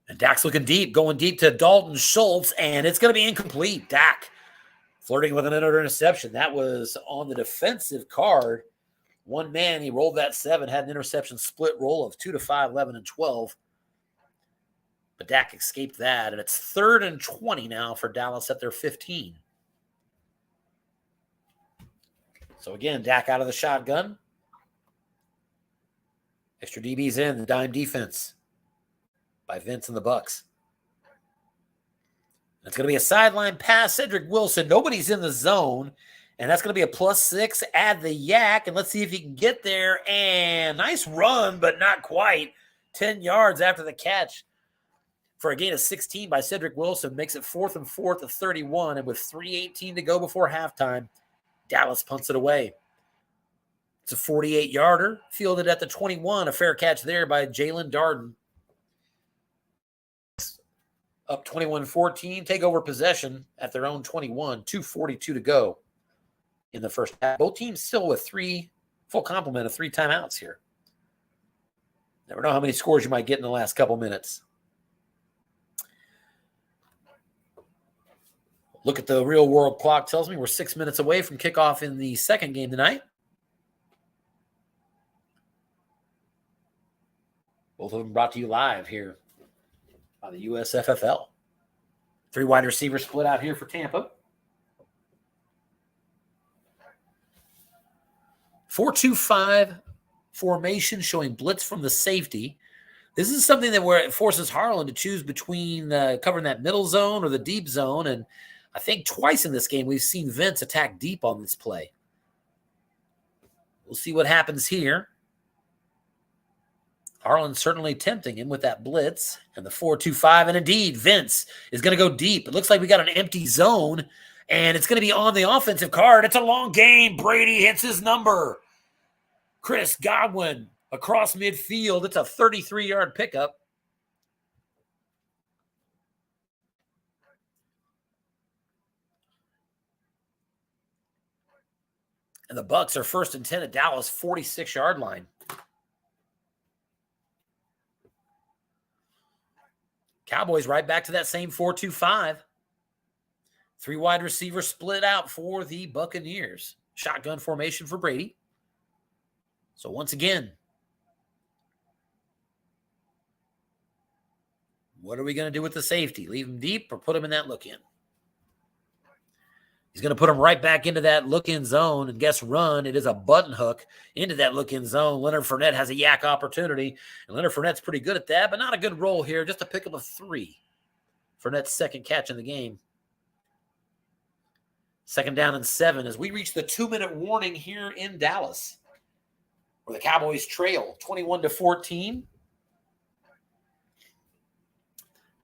And Dak's looking deep, going deep to Dalton Schultz, and it's going to be incomplete. Dak flirting with another interception. That was on the defensive card. One man, he rolled that 7, had an interception split roll of 2 to 5, 11, and 12. But Dak escaped that, and it's 3rd and 20 now for Dallas at their 15. So again, Dak out of the shotgun. Extra DBs in, the dime defense by Vince and the Bucs. It's going to be a sideline pass. Cedric Wilson, nobody's in the zone. And that's going to be a +6. Add the yak, and let's see if he can get there. And nice run, but not quite. 10 yards after the catch for a gain of 16 by Cedric Wilson. Makes it 4th and 4 to 31. And with 3:18 to go before halftime, Dallas punts it away. It's a 48-yarder, fielded at the 21. A fair catch there by Jalen Darden. Up 21-14, take over possession at their own 21. 2:42 to go in the first half. Both teams still with full complement of 3 timeouts here. Never know how many scores you might get in the last couple minutes. Look at the real world clock. Tells me we're 6 minutes away from kickoff in the second game tonight. Both of them brought to you live here on the USFFL. 3 wide receivers split out here for Tampa. 4-2-5 formation showing blitz from the safety. This is something that where it forces Harlan to choose between covering that middle zone or the deep zone. And I think twice in this game we've seen Vince attack deep on this play. We'll see what happens here. Harlan certainly tempting him with that blitz and the 4-2-5. And indeed, Vince is going to go deep. It looks like we got an empty zone, and it's going to be on the offensive card. It's a long game. Brady hits his number. Chris Godwin across midfield. It's a 33-yard pickup. And the Bucs are 1st and 10 at Dallas, 46-yard line. Cowboys right back to that same 4-2-5. 3 wide receivers split out for the Buccaneers. Shotgun formation for Brady. So once again, what are we going to do with the safety? Leave him deep or put him in that look-in? He's going to put him right back into that look-in zone, and guess run. It is a button hook into that look-in zone. Leonard Fournette has a yak opportunity, and Leonard Fournette's pretty good at that, but not a good roll here. Just a pickup of 3. Fournette's second catch in the game. 2nd down and 7 as we reach the 2-minute warning here in Dallas, where the Cowboys trail 21-14.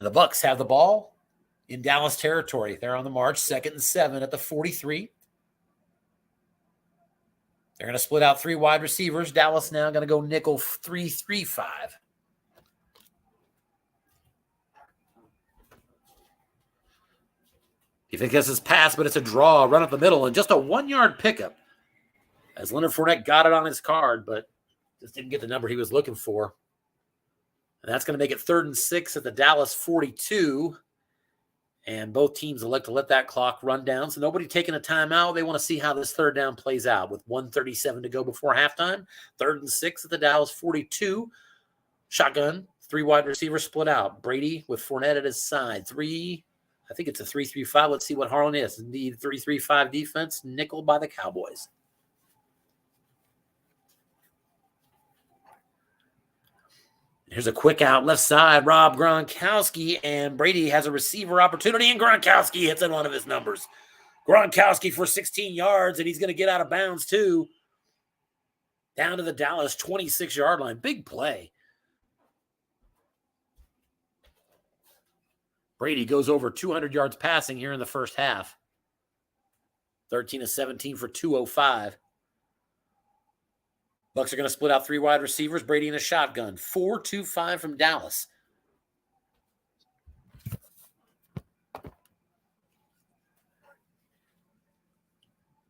The Bucs have the ball in Dallas territory. They're on the march, 2nd and 7 at the 43. They're going to split out 3 wide receivers. Dallas now going to go nickel 3-3-5. You think this is pass, but it's a draw, run up the middle, and just a 1-yard pickup as Leonard Fournette got it on his card, but just didn't get the number he was looking for. And that's going to make it 3rd and 6 at the Dallas 42. And both teams elect to let that clock run down. So nobody taking a timeout. They want to see how this 3rd down plays out with 1:37 to go before halftime. 3rd and 6 at the Dallas 42. Shotgun, 3 wide receivers split out. Brady with Fournette at his side. I think it's a 3-3-5. Let's see what Harlan is. Indeed, 3-3-5 defense, nickel by the Cowboys. Here's a quick out left side. Rob Gronkowski, and Brady has a receiver opportunity, and Gronkowski hits in one of his numbers. Gronkowski for 16 yards, and he's going to get out of bounds too. Down to the Dallas 26-yard line. Big play. Brady goes over 200 yards passing here in the first half. 13-17 for 205. Bucs are going to split out 3 wide receivers. Brady in a shotgun. 4-2-5 from Dallas.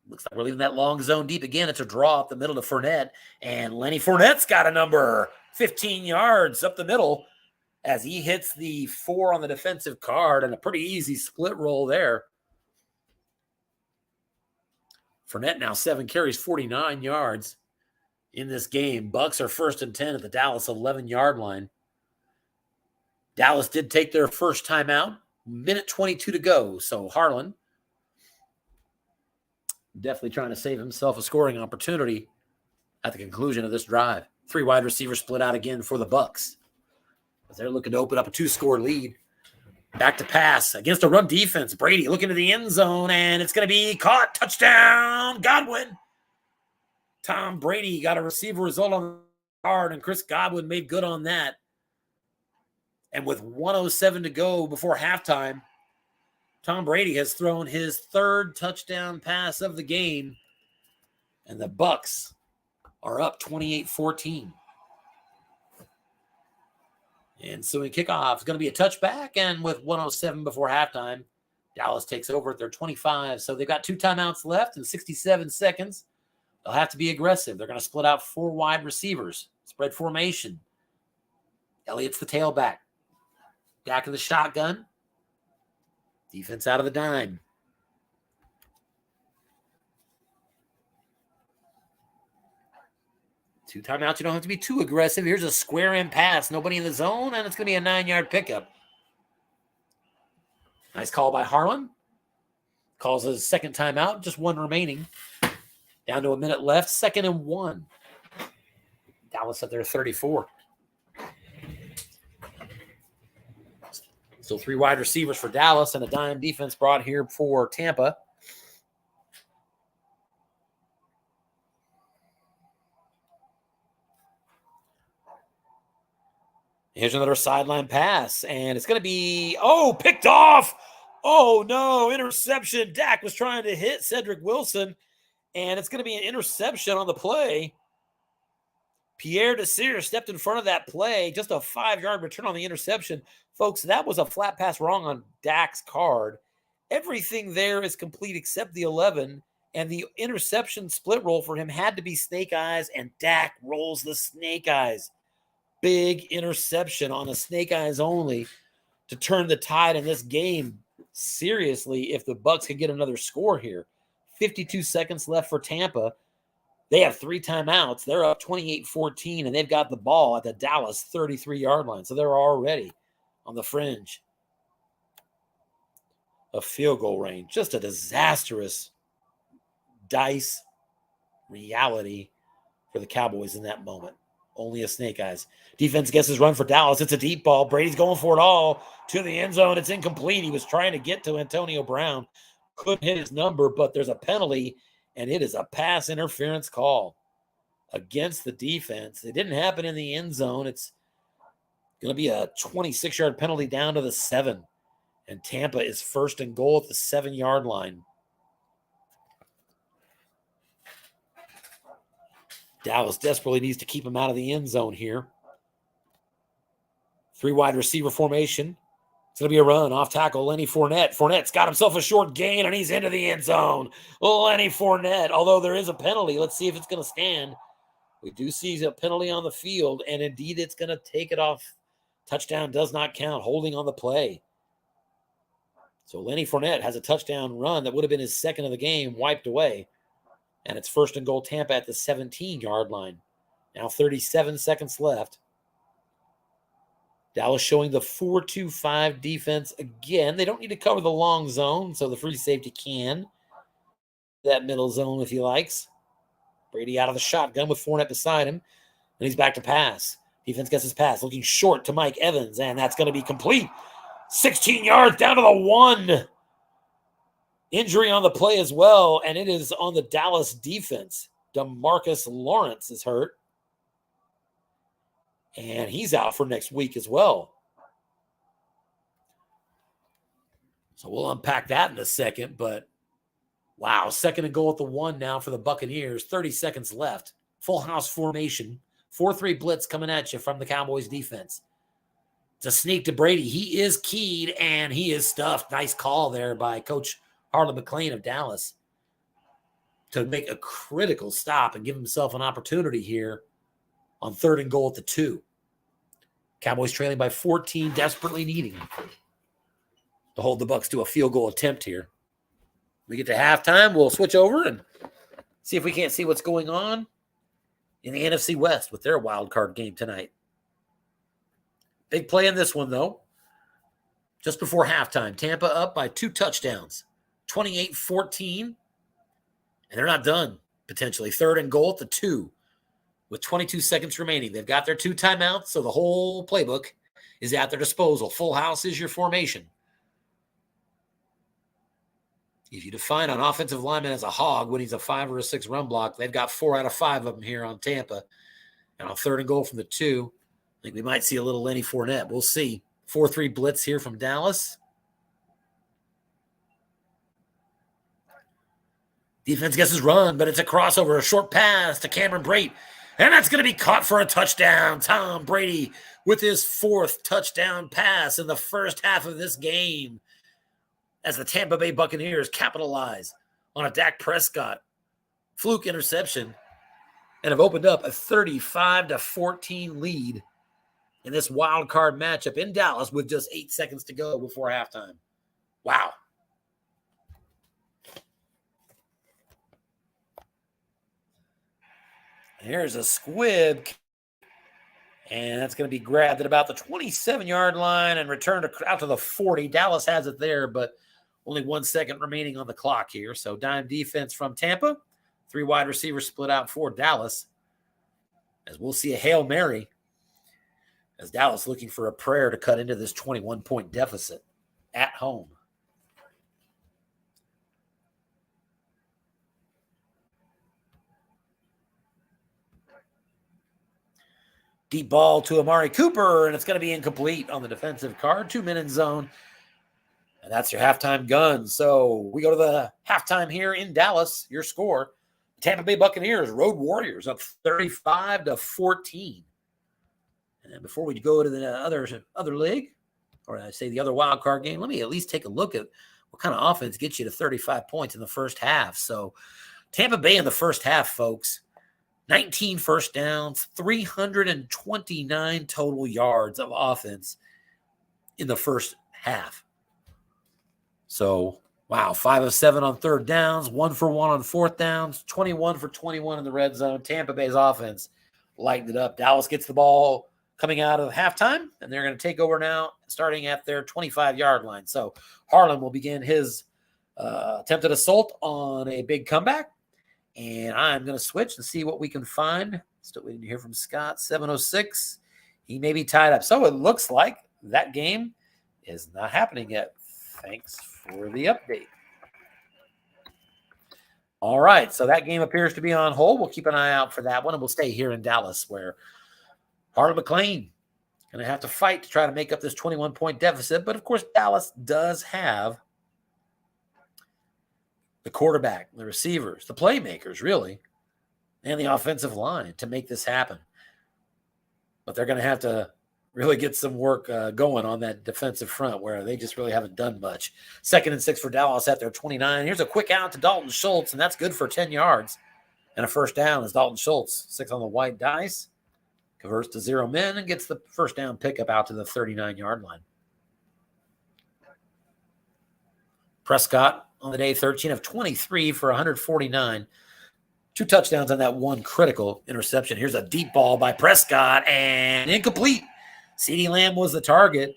Looks like we're leaving that long zone deep again. It's a draw up the middle to Fournette. And Lenny Fournette's got a number. 15 yards up the middle as he hits the 4 on the defensive card, and a pretty easy split roll there. Fournette now 7 carries, 49 yards in this game. Bucs are 1st and 10 at the Dallas 11-yard line. Dallas did take their first timeout. Minute 22 to go. So Harlan definitely trying to save himself a scoring opportunity at the conclusion of this drive. 3 wide receivers split out again for the Bucs, as they're looking to open up a 2-score lead. Back to pass against a run defense. Brady looking to the end zone, and it's going to be caught. Touchdown, Godwin. Tom Brady got a receiver result on the card, and Chris Godwin made good on that. And with 1:07 to go before halftime, Tom Brady has thrown his 3rd touchdown pass of the game, and the Bucs are up 28-14. And so in kickoff, it's going to be a touchback, and with 1:07 before halftime, Dallas takes over at their 25. So they've got 2 timeouts left in 67 seconds. They'll have to be aggressive. They're going to split out 4 wide receivers. Spread formation. Elliott's the tailback. Back of the shotgun. Defense out of the dime. 2 timeouts. You don't have to be too aggressive. Here's a square in pass. Nobody in the zone, and it's going to be a 9-yard pickup. Nice call by Harlan. Calls his second timeout, just one remaining. Down to a minute left, 2nd and 1. Dallas at their 34. So 3 wide receivers for Dallas and a dime defense brought here for Tampa. Here's another sideline pass, and it's going to be, picked off. Oh, no, interception. Dak was trying to hit Cedric Wilson, and it's going to be an interception on the play. Pierre Desir stepped in front of that play, just a 5-yard return on the interception. Folks, that was a flat pass wrong on Dak's card. Everything there is complete except the 11, and the interception split roll for him had to be snake eyes, and Dak rolls the snake eyes. Big interception on a snake eyes only to turn the tide in this game. Seriously, if the Bucs could get another score here. 52 seconds left for Tampa. They have 3 timeouts. They're up 28-14, and they've got the ball at the Dallas 33-yard line. So they're already on the fringe of field goal range. Just a disastrous dice reality for the Cowboys in that moment. Only a snake eyes. Defense guesses run for Dallas. It's a deep ball. Brady's going for it all to the end zone. It's incomplete. He was trying to get to Antonio Brown. Couldn't hit his number, but there's a penalty, and it is a pass interference call against the defense. It didn't happen in the end zone. It's going to be a 26-yard penalty down to the 7, and Tampa is 1st and goal at the 7-yard line. Dallas desperately needs to keep him out of the end zone here. 3 wide receiver formation. It's going to be a run off tackle. Lenny Fournette. Fournette's got himself a short gain, and he's into the end zone. Lenny Fournette, although there is a penalty. Let's see if it's going to stand. We do see a penalty on the field, and indeed it's going to take it off. Touchdown does not count. Holding on the play. So Lenny Fournette has a touchdown run that would have been his 2nd of the game, wiped away. And it's 1st and goal Tampa at the 17-yard line. Now 37 seconds left. Dallas showing the 4-2-5 defense again. They don't need to cover the long zone, so the free safety can. That middle zone if he likes. Brady out of the shotgun with Fournette beside him. And he's back to pass. Defense gets his pass. Looking short to Mike Evans, and that's going to be complete. 16 yards down to the 1. Injury on the play as well, and it is on the Dallas defense. DeMarcus Lawrence is hurt, and he's out for next week as well. So we'll unpack that in a second, but wow, 2nd and goal at the 1 now for the Buccaneers. 30 seconds left. Full house formation. 4-3 blitz coming at you from the Cowboys defense. It's a sneak to Brady. He is keyed, and he is stuffed. Nice call there by Coach Harlan McClain of Dallas to make a critical stop and give himself an opportunity here on 3rd and goal at the 2. Cowboys trailing by 14, desperately needing to hold the Bucs to a field goal attempt here. We get to halftime, we'll switch over and see if we can't see what's going on in the NFC West with their wild card game tonight. Big play in this one, though. Just before halftime, Tampa up by 2 touchdowns. 28-14, and they're not done, potentially. 3rd and goal at the 2 with 22 seconds remaining. They've got their 2 timeouts, so the whole playbook is at their disposal. Full house is your formation. If you define an offensive lineman as a hog when he's a 5 or a 6 run block, they've got 4 out of 5 of them here on Tampa. And on 3rd and goal from the 2, I think we might see a little Lenny Fournette. We'll see. 4-3 blitz here from Dallas. Defense guesses run, but it's a crossover, a short pass to Cameron Brate. And that's going to be caught for a touchdown. Tom Brady with his 4th touchdown pass in the first half of this game as the Tampa Bay Buccaneers capitalize on a Dak Prescott fluke interception and have opened up a 35-14 lead in this wild card matchup in Dallas with just 8 seconds to go before halftime. Wow. Here's a squib. And that's going to be grabbed at about the 27-yard line and returned out to the 40. Dallas has it there, but only 1 second remaining on the clock here. So dime defense from Tampa. 3 wide receivers split out for Dallas. As we'll see a Hail Mary as Dallas looking for a prayer to cut into this 21-point deficit at home. Deep ball to Amari Cooper, and it's going to be incomplete on the defensive card. 2-minute zone, and that's your halftime gun. So we go to the halftime here in Dallas. Your score, Tampa Bay Buccaneers, Road Warriors up 35-14. And before we go to the other league, or I say the other wild card game, let me at least take a look at what kind of offense gets you to 35 points in the first half. So Tampa Bay in the first half, folks, 19 first downs, 329 total yards of offense in the first half. So, wow, 5 of 7 on third downs, 1 for 1 on fourth downs, 21 for 21 in the red zone. Tampa Bay's offense lightened it up. Dallas gets the ball coming out of halftime, and they're going to take over now, starting at their 25-yard line. So Harlan will begin his attempted assault on a big comeback. And I'm going to switch and see what we can find. Still waiting to hear from Scott. 7:06. He may be tied up. So it looks like that game is not happening yet. Thanks for the update. All right. So that game appears to be on hold. We'll keep an eye out for that one. And we'll stay here in Dallas where Harlan McClain going to have to fight to try to make up this 21-point deficit. But, of course, Dallas does have the quarterback, the receivers, the playmakers, really, and the offensive line to make this happen. But they're going to have to really get some work going on that defensive front where they just really haven't done much. 2nd and 6 for Dallas at their 29. Here's a quick out to Dalton Schultz, and that's good for 10 yards. And a first down is Dalton Schultz, 6 on the white dice, converts to 0 men and gets the first down pickup out to the 39-yard line. Prescott on the day, 13 of 23 for 149. 2 touchdowns on that 1 critical interception. Here's a deep ball by Prescott and incomplete. CeeDee Lamb was the target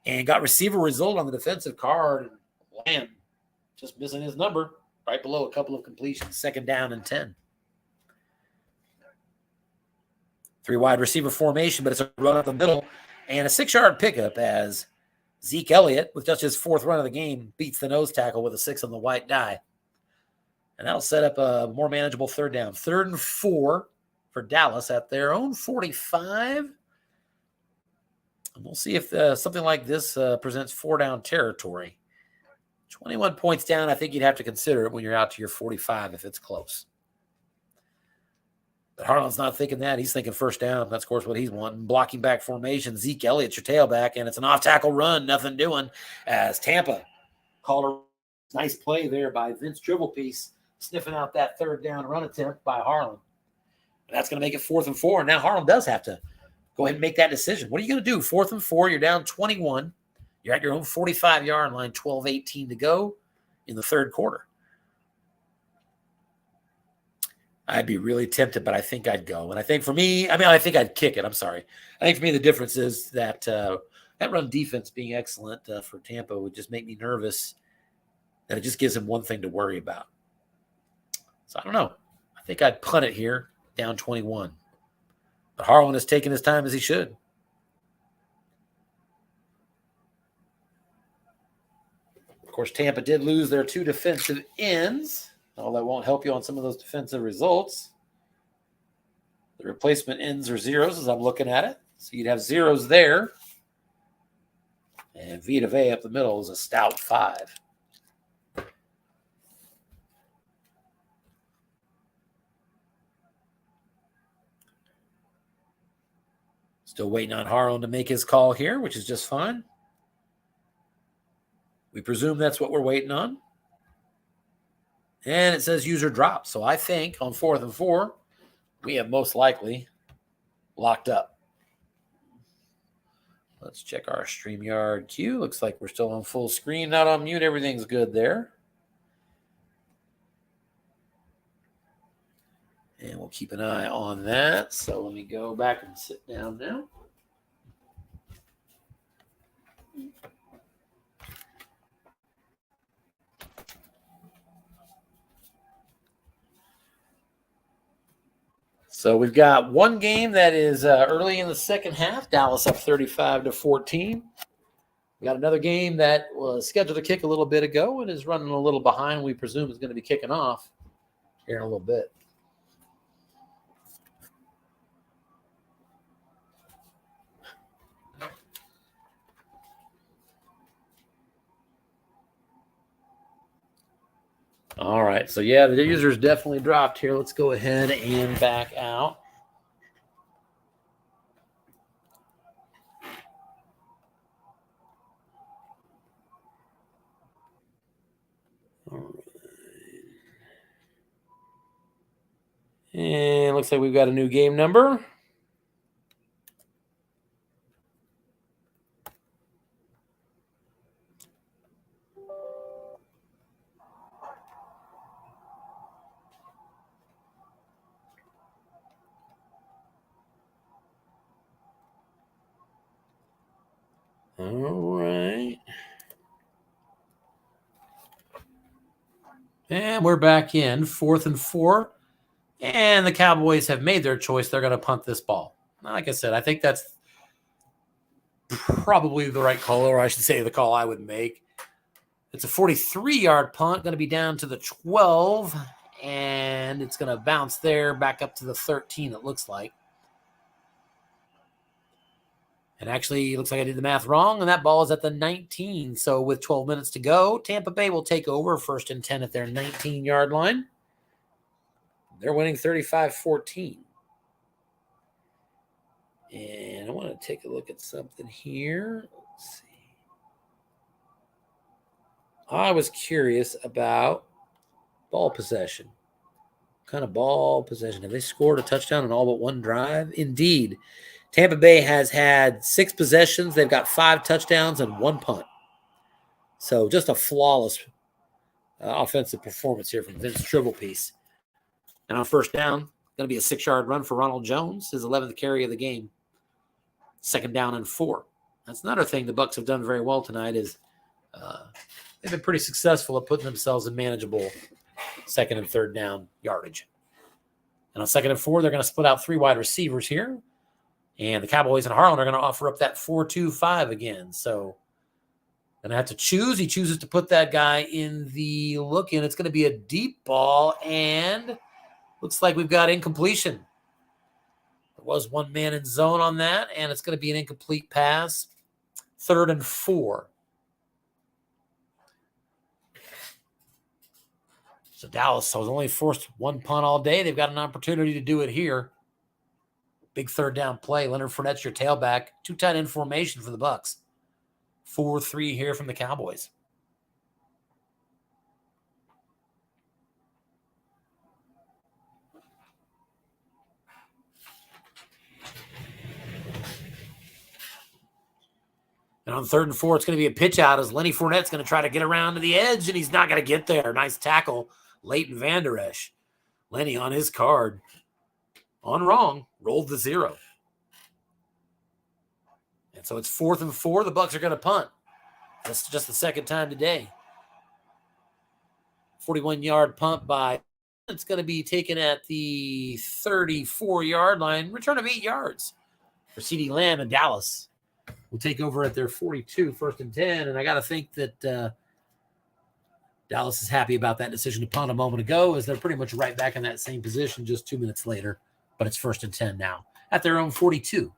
and got receiver result on the defensive card. Lamb just missing his number right below a couple of completions. 2nd down and 10. 3 wide receiver formation, but it's a run up the middle and a 6-yard pickup as Zeke Elliott, with just his 4th run of the game, beats the nose tackle with a 6 on the white die. And that'll set up a more manageable 3rd down. 3rd and 4 for Dallas at their own 45. And we'll see if something like this presents 4-down territory. 21 points down, I think you'd have to consider it when you're out to your 45 if it's close. But Harlan's not thinking that. He's thinking first down. That's, of course, what he's wanting. Blocking back formation. Zeke Elliott's your tailback, and it's an off-tackle run. Nothing doing as Tampa called a nice play there by Vince Dribblepiece, sniffing out that 3rd down run attempt by Harlan. And that's going to make it 4th and 4. Now Harlan does have to go ahead and make that decision. What are you going to do? 4th and 4. You're down 21. You're at your own 45-yard line, 12:18 to go in the 3rd quarter. I'd be really tempted, but I think I'd go. And I think for me, I think I'd kick it. I'm sorry. I think for me, the difference is that that run defense being excellent for Tampa would just make me nervous that it just gives him one thing to worry about. So I don't know. I think I'd punt it here, down 21. But Harlan has taken his time as he should. Of course, Tampa did lose their 2 defensive ends. All that won't help you on some of those defensive results. The replacement ends are zeros as I'm looking at it. So you'd have zeros there. And Vita Vea up the middle is a stout 5. Still waiting on Harlan to make his call here, which is just fine. We presume that's what we're waiting on. And it says user drop. So I think on 4th and 4, we have most likely locked up. Let's check our StreamYard queue. Looks like we're still on full screen, not on mute. Everything's good there. And we'll keep an eye on that. So let me go back and sit down now. So we've got one game that is early in the second half. Dallas up 35-14. We got another game that was scheduled to kick a little bit ago and is running a little behind. We presume is going to be kicking off here in a little bit. All right, so yeah, the users definitely dropped here. Let's go ahead and back out. All right. And looks like we've got a new game number. All right. And we're back in 4th and 4. And the Cowboys have made their choice. They're going to punt this ball. Like I said, I think that's probably the right call, or I should say the call I would make. It's a 43-yard punt, going to be down to the 12, and it's going to bounce there back up to the 13, it looks like. And actually, it looks like I did the math wrong, and that ball is at the 19. So with 12 minutes to go, Tampa Bay will take over 1st and 10 at their 19-yard line. They're winning 35-14. And I want to take a look at something here. Let's see. I was curious about ball possession. What kind of ball possession? Have they scored a touchdown on all but one drive? Indeed. Tampa Bay has had 6 possessions. They've got 5 touchdowns and 1 punt. So just a flawless offensive performance here from Vince Tribblepiece. And on 1st down, going to be a 6-yard run for Ronald Jones, his 11th carry of the game. 2nd down and 4. That's another thing the Bucs have done very well tonight is they've been pretty successful at putting themselves in manageable 2nd and 3rd down yardage. And on 2nd and 4, they're going to split out 3 wide receivers here. And the Cowboys and Harlan are going to offer up that 4-2-5 again. So going to have to choose. He chooses to put that guy in the look in. It's going to be a deep ball, and looks like we've got incompletion. There was 1 man in zone on that, and it's going to be an incomplete pass. 3rd and 4. So Dallas has only forced 1 punt all day. They've got an opportunity to do it here. Big 3rd down play. Leonard Fournette's your tailback. 2 tight end formation for the Bucs. 4-3 here from the Cowboys. And on 3rd and 4, it's going to be a pitch out as Lenny Fournette's going to try to get around to the edge, and he's not going to get there. Nice tackle, Leighton Vander Esch. Lenny on his card. On wrong, rolled the 0. And so it's 4th and 4. The Bucs are going to punt. That's just the 2nd time today. 41-yard punt by. It's going to be taken at the 34-yard line. Return of 8 yards for CeeDee Lamb and Dallas. Will take over at their 42, 1st and 10. And I got to think that Dallas is happy about that decision to punt a moment ago, as they're pretty much right back in that same position just 2 minutes later. But it's 1st and 10 now at their own 42.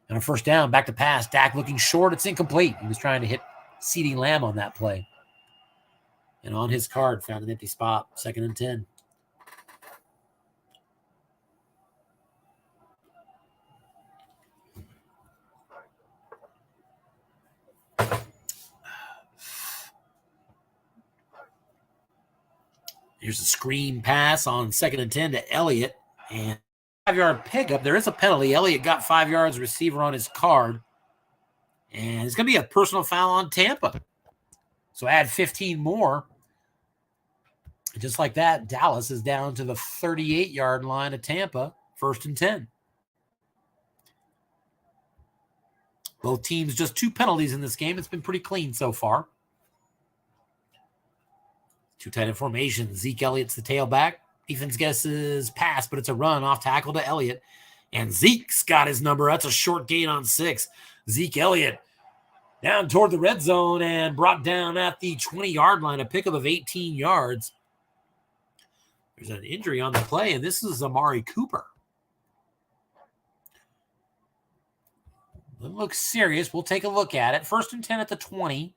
And on 1st down, back to pass. Dak looking short. It's incomplete. He was trying to hit CeeDee Lamb on that play. And on his card, found an empty spot. 2nd and 10. Here's a screen pass on 2nd and 10 to Elliott. And 5-yard pickup. There is a penalty. Elliott got 5 yards, receiver on his card. And it's going to be a personal foul on Tampa. So add 15 more. Just like that, Dallas is down to the 38-yard line of Tampa, 1st and 10. Both teams just 2 penalties in this game. It's been pretty clean so far. 2 tight end formation. Zeke Elliott's the tailback. Defense guesses pass, but it's a run off tackle to Elliott. And Zeke's got his number. That's a short gain on 6. Zeke Elliott down toward the red zone and brought down at the 20-yard line, a pickup of 18 yards. There's an injury on the play, and this is Amari Cooper. It looks serious. We'll take a look at it. 1st and 10 at the 20.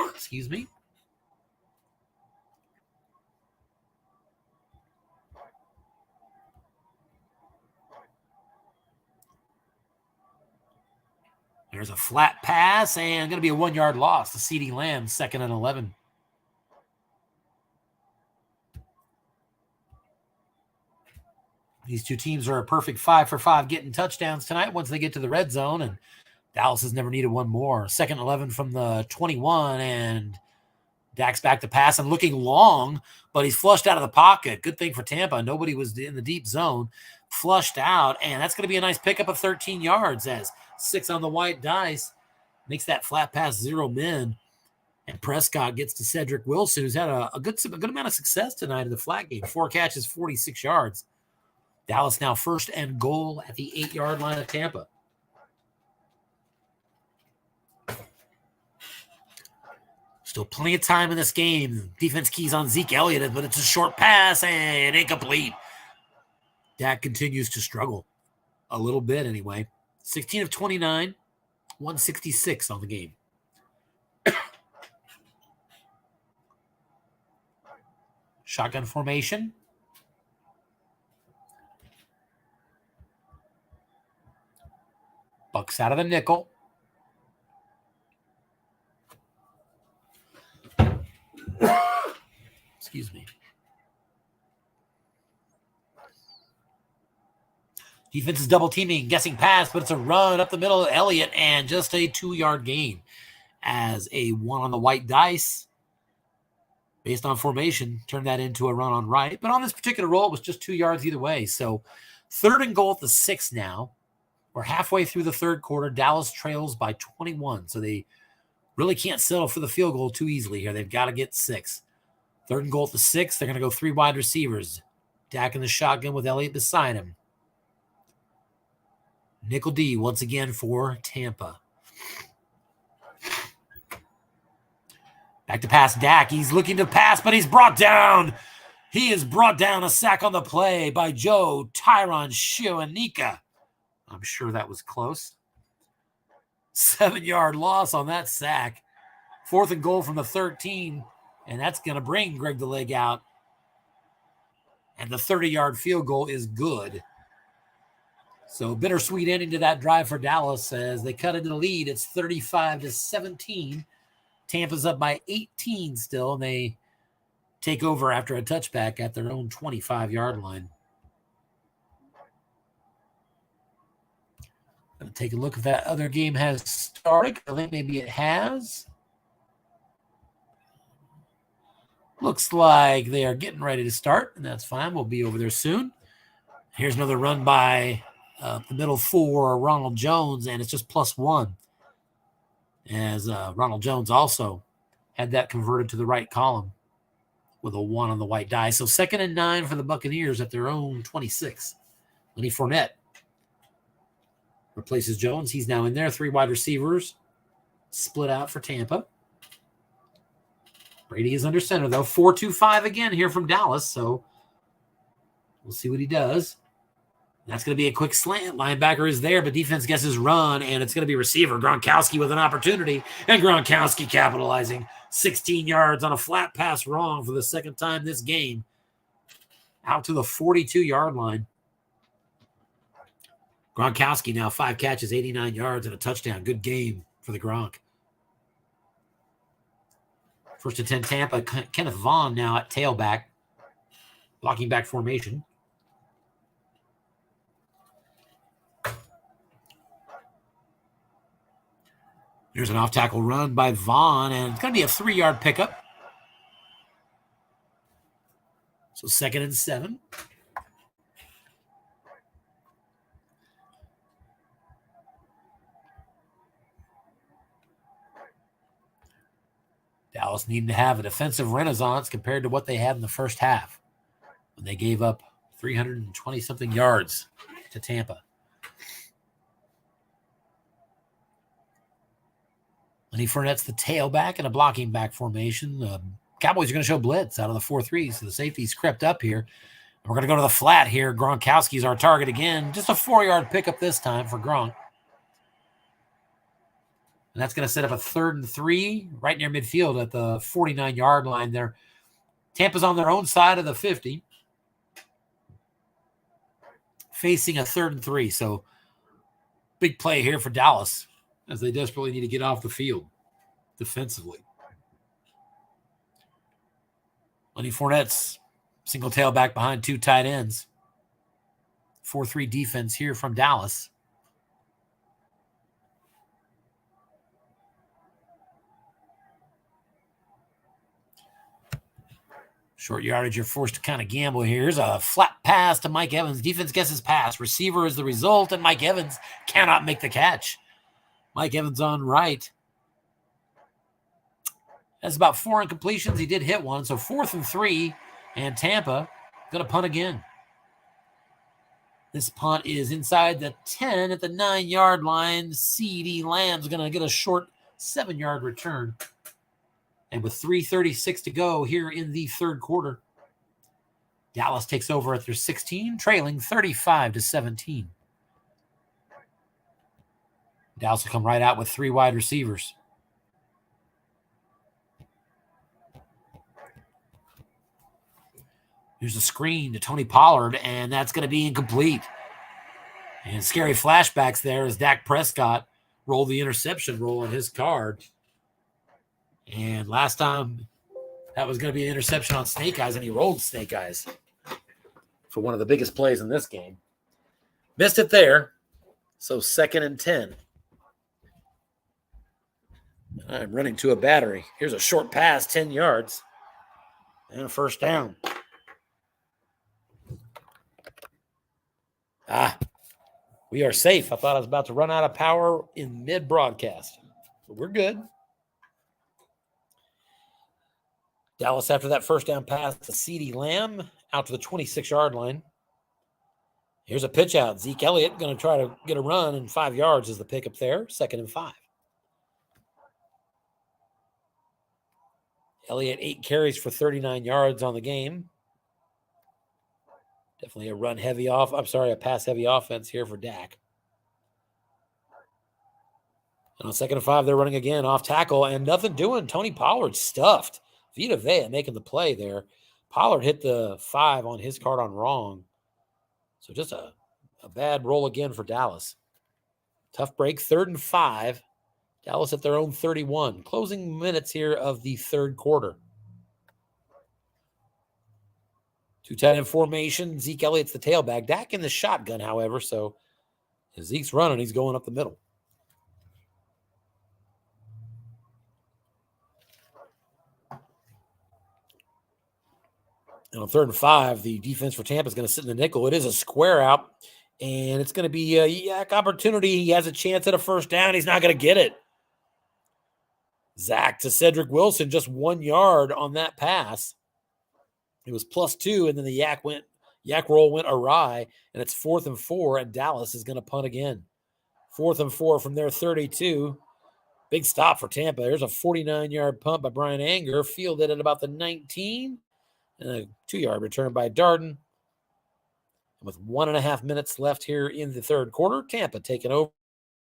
Excuse me. There's a flat pass and going to be a 1-yard loss to CeeDee Lamb, 2nd and 11. These two teams are a perfect 5 for 5 getting touchdowns tonight once they get to the red zone, and Dallas has never needed one more. 2nd and 11 from the 21, and Dak's back to pass and looking long, but he's flushed out of the pocket. Good thing for Tampa. Nobody was in the deep zone. Flushed out, and that's going to be a nice pickup of 13 yards as 6 on the white dice makes that flat pass 0 min. And Prescott gets to Cedric Wilson, who's had a good amount of success tonight in the flat game. 4 catches, 46 yards. Dallas now 1st and goal at the 8-yard line of Tampa. Still plenty of time in this game. Defense keys on Zeke Elliott, but it's a short pass and incomplete. Dak continues to struggle a little bit anyway. 16 of 29, 166 on the game. Shotgun formation. Bucs out of the nickel. Excuse me. Defense is double teaming, guessing pass, but it's a run up the middle of Elliott and just a 2-yard gain as a 1 on the white dice. Based on formation, turned that into a run on right. But on this particular roll, it was just 2 yards either way. So 3rd and goal at the 6 now. We're halfway through the 3rd quarter. Dallas trails by 21. So they really can't settle for the field goal too easily here. They've got to get 6. 3rd and goal at the 6. They're going to go 3 wide receivers. Dak in the shotgun with Elliott beside him. Nickel D once again for Tampa. Back to pass Dak. He's looking to pass, but he's brought down. He is brought down. A sack on the play by Joe Tyron Shionika. I'm sure that was close. 7-yard loss on that sack. 4th and goal from the 13, and that's going to bring Greg the Leg out. And the 30-yard field goal is good. So bittersweet ending to that drive for Dallas as they cut into the lead. It's 35-17. Tampa's up by 18 still, and they take over after a touchback at their own 25-yard line. Going to take a look if that other game has started. I think maybe it has. Looks like they are getting ready to start, and that's fine. We'll be over there soon. Here's another run by the middle for Ronald Jones, and it's just +1. As Ronald Jones also had that converted to the right column with a 1 on the white die. So 2nd and 9 for the Buccaneers at their own 26. Lenny Fournette replaces Jones. He's now in there. 3 wide receivers split out for Tampa. Brady is under center, though. 4-2-5 again here from Dallas, so we'll see what he does. That's going to be a quick slant. Linebacker is there, but defense guesses run, and it's going to be receiver Gronkowski with an opportunity, and Gronkowski capitalizing. 16 yards on a flat pass wrong for the 2nd time this game. Out to the 42-yard line. Gronkowski now 5 catches, 89 yards, and a touchdown. Good game for the Gronk. 1st and 10 Tampa. Kenneth Vaughn now at tailback. Blocking back formation. Here's an off-tackle run by Vaughn, and it's going to be a 3-yard pickup. So 2nd and 7. Dallas needing to have a defensive renaissance compared to what they had in the first half when they gave up 320-something yards to Tampa. Lenny Fournette's the tailback in a blocking back formation. The Cowboys are going to show blitz out of the 4-3, so the safety's crept up here. We're going to go to the flat here. Gronkowski's our target again. Just a 4-yard pickup this time for Gronk. And that's going to set up a 3rd and 3 right near midfield at the 49-yard line there. Tampa's on their own side of the 50, facing a 3rd and 3. So big play here for Dallas as they desperately need to get off the field defensively. Lenny Fournette's single tailback behind 2 tight ends. 4-3 defense here from Dallas. Short yardage, you're forced to kind of gamble here. Here's a flat pass to Mike Evans. Defense guesses pass. Receiver is the result, and Mike Evans cannot make the catch. Mike Evans on right. That's about 4 incompletions. He did hit one, so 4th and 3, and Tampa going to punt again. This punt is inside the 10 at the 9-yard line. CeeDee Lamb's going to get a short 7-yard return. And with 3:36 to go here in the 3rd quarter, Dallas takes over at their 16, trailing 35-17. Dallas will come right out with 3 wide receivers. Here's a screen to Tony Pollard, and that's going to be incomplete. And scary flashbacks there as Dak Prescott rolled the interception roll on his card. And last time that was going to be an interception on Snake Eyes, and he rolled Snake Eyes for one of the biggest plays in this game. Missed it there, so 2nd and 10. I'm running to a battery. Here's a short pass, 10 yards, and a 1st down. We are safe. I thought I was about to run out of power in mid-broadcast, but we're good. Dallas, after that 1st down pass to CeeDee Lamb, out to the 26-yard line. Here's a pitch out. Zeke Elliott going to try to get a run, and 5 yards is the pickup there, 2nd and 5. Elliott, 8 carries for 39 yards on the game. Definitely a pass-heavy offense here for Dak. And on 2nd and 5, they're running again off tackle, and nothing doing. Tony Pollard stuffed. Vita Vea making the play there. Pollard hit the 5 on his card on wrong. So just a bad roll again for Dallas. Tough break, 3rd and 5. Dallas at their own 31. Closing minutes here of the 3rd quarter. 2 tight end formation. Zeke Elliott's the tailback. Dak in the shotgun, however. So as Zeke's running, he's going up the middle. And on 3rd and 5, the defense for Tampa is going to sit in the nickel. It is a square out, and it's going to be a yak opportunity. He has a chance at a 1st down. He's not going to get it. Zach to Cedric Wilson, just 1 yard on that pass. It was +2, and then the yak roll went awry, and it's 4th and 4, and Dallas is going to punt again. 4th and 4 from their 32. Big stop for Tampa. There's a 49-yard punt by Brian Anger, fielded at about the 19. And a 2-yard return by Darden. And with 1.5 minutes left here in the 3rd quarter, Tampa taking over.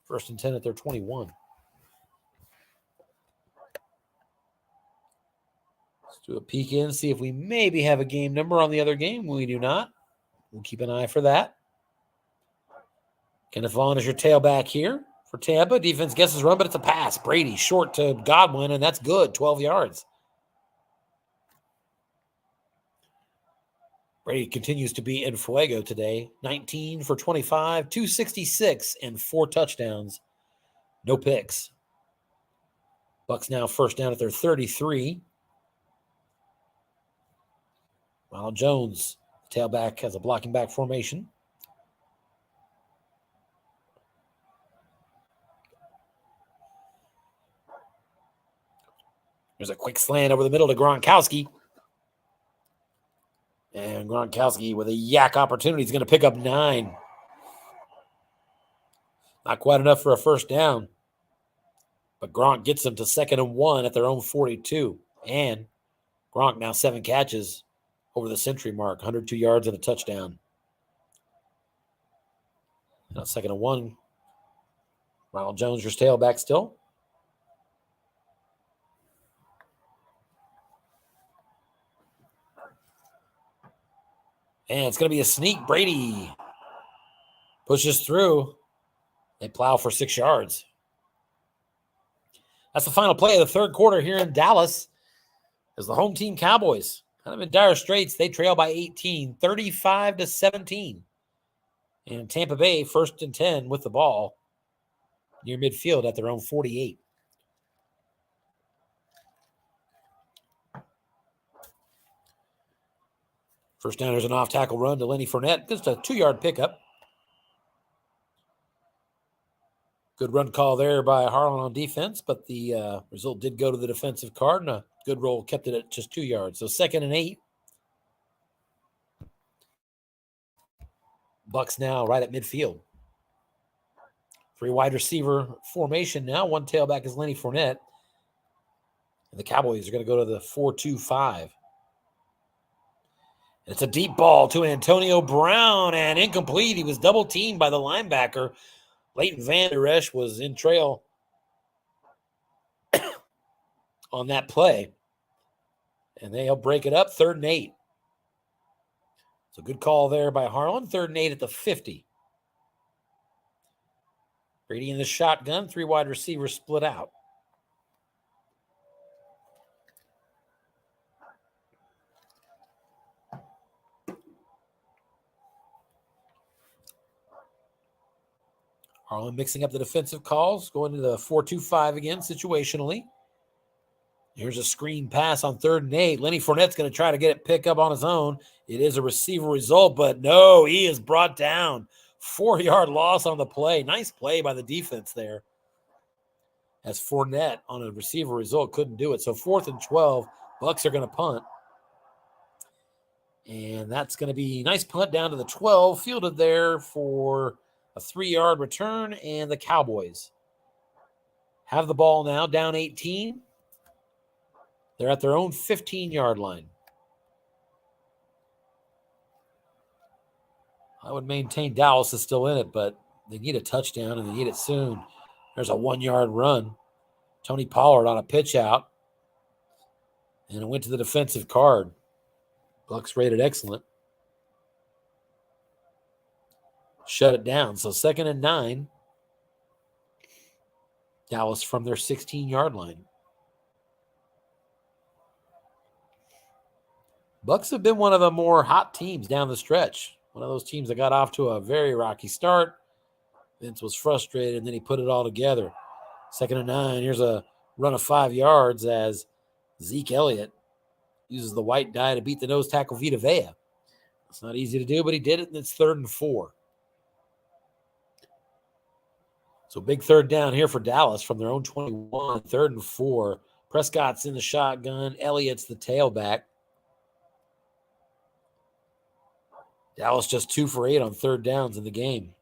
1st and 10 at their 21. Let's do a peek in, see if we maybe have a game number on the other game. We do not. We'll keep an eye for that. Kenneth Vaughn is your tailback here for Tampa. Defense guesses run, but it's a pass. Brady short to Godwin, and that's good, 12 yards. Brady continues to be in fuego today. 19 for 25, 266, and 4 touchdowns. No picks. Bucs now 1st down at their 33. Ronald Jones, tailback, has a blocking back formation. There's a quick slant over the middle to Gronkowski. And Gronkowski with a yak opportunity is going to pick up 9. Not quite enough for a first down. But Gronk gets them to 2nd and 1 at their own 42. And Gronk now 7 catches over the century mark, 102 yards and a touchdown. Now 2nd and 1. Ronald Jones, your tailback still. And it's going to be a sneak. Brady pushes through. They plow for 6 yards. That's the final play of the third quarter here in Dallas as the home team Cowboys, kind of in dire straits. They trail by 18, 35-17. And Tampa Bay, 1st and 10 with the ball near midfield at their own 48. First down, there's an off-tackle run to Lenny Fournette. Just a 2-yard pickup. Good run call there by Harlan on defense, but the result did go to the defensive card, and a good roll kept it at just 2 yards. So 2nd and 8. Bucs now right at midfield. 3 wide receiver formation now. 1 tailback is Lenny Fournette. And the Cowboys are going to go to the 4-2-5. It's a deep ball to Antonio Brown and incomplete. He was double teamed by the linebacker. Leighton Vander Esch was in trail on that play. And they'll break it up, 3rd and 8. So good call there by Harlan. 3rd and 8 at the 50. Brady in the shotgun. 3 wide receivers split out. Harlan mixing up the defensive calls, going to the 4-2-5 again situationally. Here's a screen pass on 3rd and 8. Lenny Fournette's going to try to get it pick up on his own. It is a receiver result, but no, he is brought down. 4-yard loss on the play. Nice play by the defense there. As Fournette on a receiver result couldn't do it. So 4th and 12, Bucs are going to punt. And that's going to be a nice punt down to the 12, fielded there for a 3-yard return, and the Cowboys have the ball now, down 18. They're at their own 15-yard line. I would maintain Dallas is still in it, but they need a touchdown, and they need it soon. There's a 1-yard run. Tony Pollard on a pitch out, and it went to the defensive card. Bucs rated excellent. Shut it down. So 2nd and 9. Dallas from their 16-yard line. Bucs have been one of the more hot teams down the stretch. One of those teams that got off to a very rocky start. Vince was frustrated, and then he put it all together. 2nd and 9. Here's a run of 5 yards as Zeke Elliott uses the white die to beat the nose tackle Vita Vea. It's not easy to do, but he did it, and it's 3rd and 4. So big 3rd down here for Dallas from their own 21, 3rd and 4. Prescott's in the shotgun. Elliott's the tailback. Dallas just 2 for 8 on 3rd downs in the game.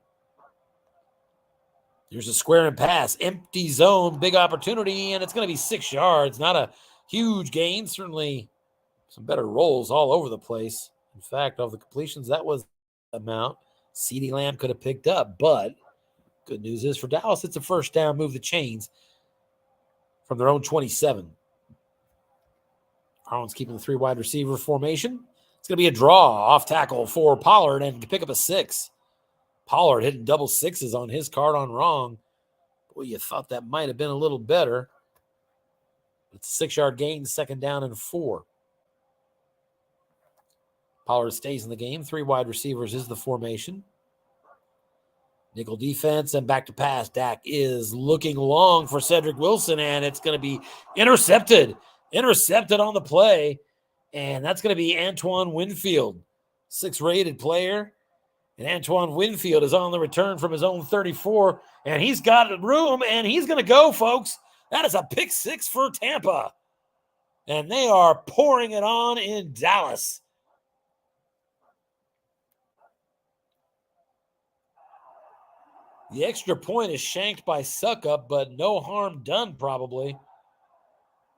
Here's a square and pass. Empty zone, big opportunity, and it's going to be 6 yards. Not a huge gain. Certainly some better rolls all over the place. In fact, of the completions, that was the amount CeeDee Lamb could have picked up, but good news is for Dallas, it's a first down, move the chains from their own 27. Harlan's keeping the 3 wide receiver formation. It's going to be a draw off tackle for Pollard and pick up a 6. Pollard hitting double 6s on his card on wrong. Boy, you thought that might have been a little better. It's a 6-yard gain, 2nd down and 4. Pollard stays in the game. 3 wide receivers is the formation. Nickel defense and back to pass. Dak is looking long for Cedric Wilson, and it's going to be intercepted. Intercepted on the play. And that's going to be Antoine Winfield, 6-rated player. And Antoine Winfield is on the return from his own 34. And he's got room, and he's going to go, folks. That is a pick 6 for Tampa. And they are pouring it on in Dallas. The extra point is shanked by Suckup, but no harm done probably,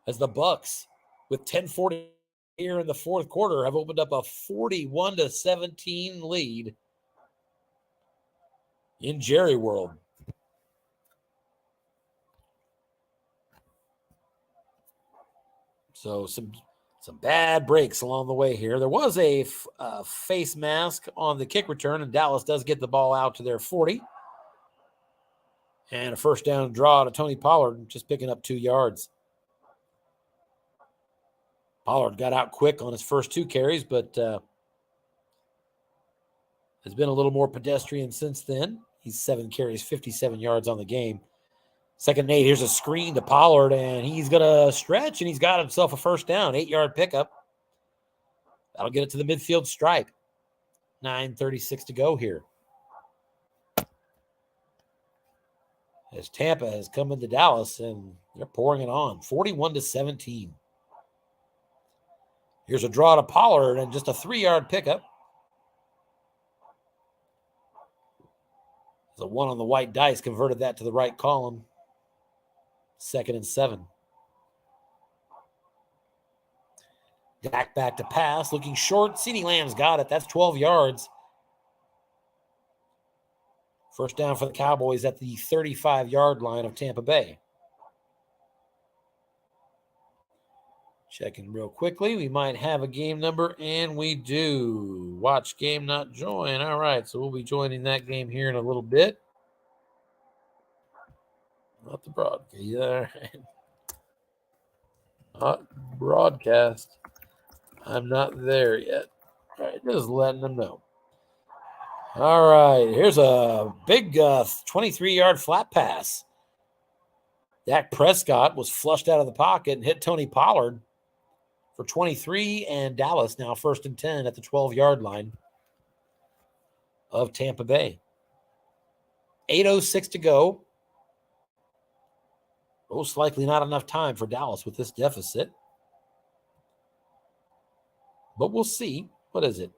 as the Bucs, with 10:40 here in the fourth quarter, have opened up a 41-17 lead in Jerry World. So some bad breaks along the way here. There was a face mask on the kick return, and Dallas does get the ball out to their 40. And a first down draw to Tony Pollard, just picking up 2 yards. Pollard got out quick on his first 2 carries, but has been a little more pedestrian since then. He's 7 carries, 57 yards on the game. Second and 8, here's a screen to Pollard, and he's going to stretch, and he's got himself a first down, 8-yard pickup. That'll get it to the midfield stripe. 9:36 to go here. As Tampa has come into Dallas, and they're pouring it on, 41-17. Here's a draw to Pollard, and just a 3-yard pickup. The one on the white dice converted that to the right column. 2nd and 7. Dak back to pass, looking short. CeeDee Lamb's got it. That's 12 yards. First down for the Cowboys at the 35-yard line of Tampa Bay. Checking real quickly. We might have a game number, and we do. Watch game, not join. All right, so we'll be joining that game here in a little bit. Not the broadcast. Yeah. Not broadcast. I'm not there yet. All right, just letting them know. All right, here's a big 23-yard flat pass. Dak Prescott was flushed out of the pocket and hit Tony Pollard for 23, and Dallas now 1st and 10 at the 12-yard line of Tampa Bay. 8:06 to go. Most likely not enough time for Dallas with this deficit. But we'll see. What is it?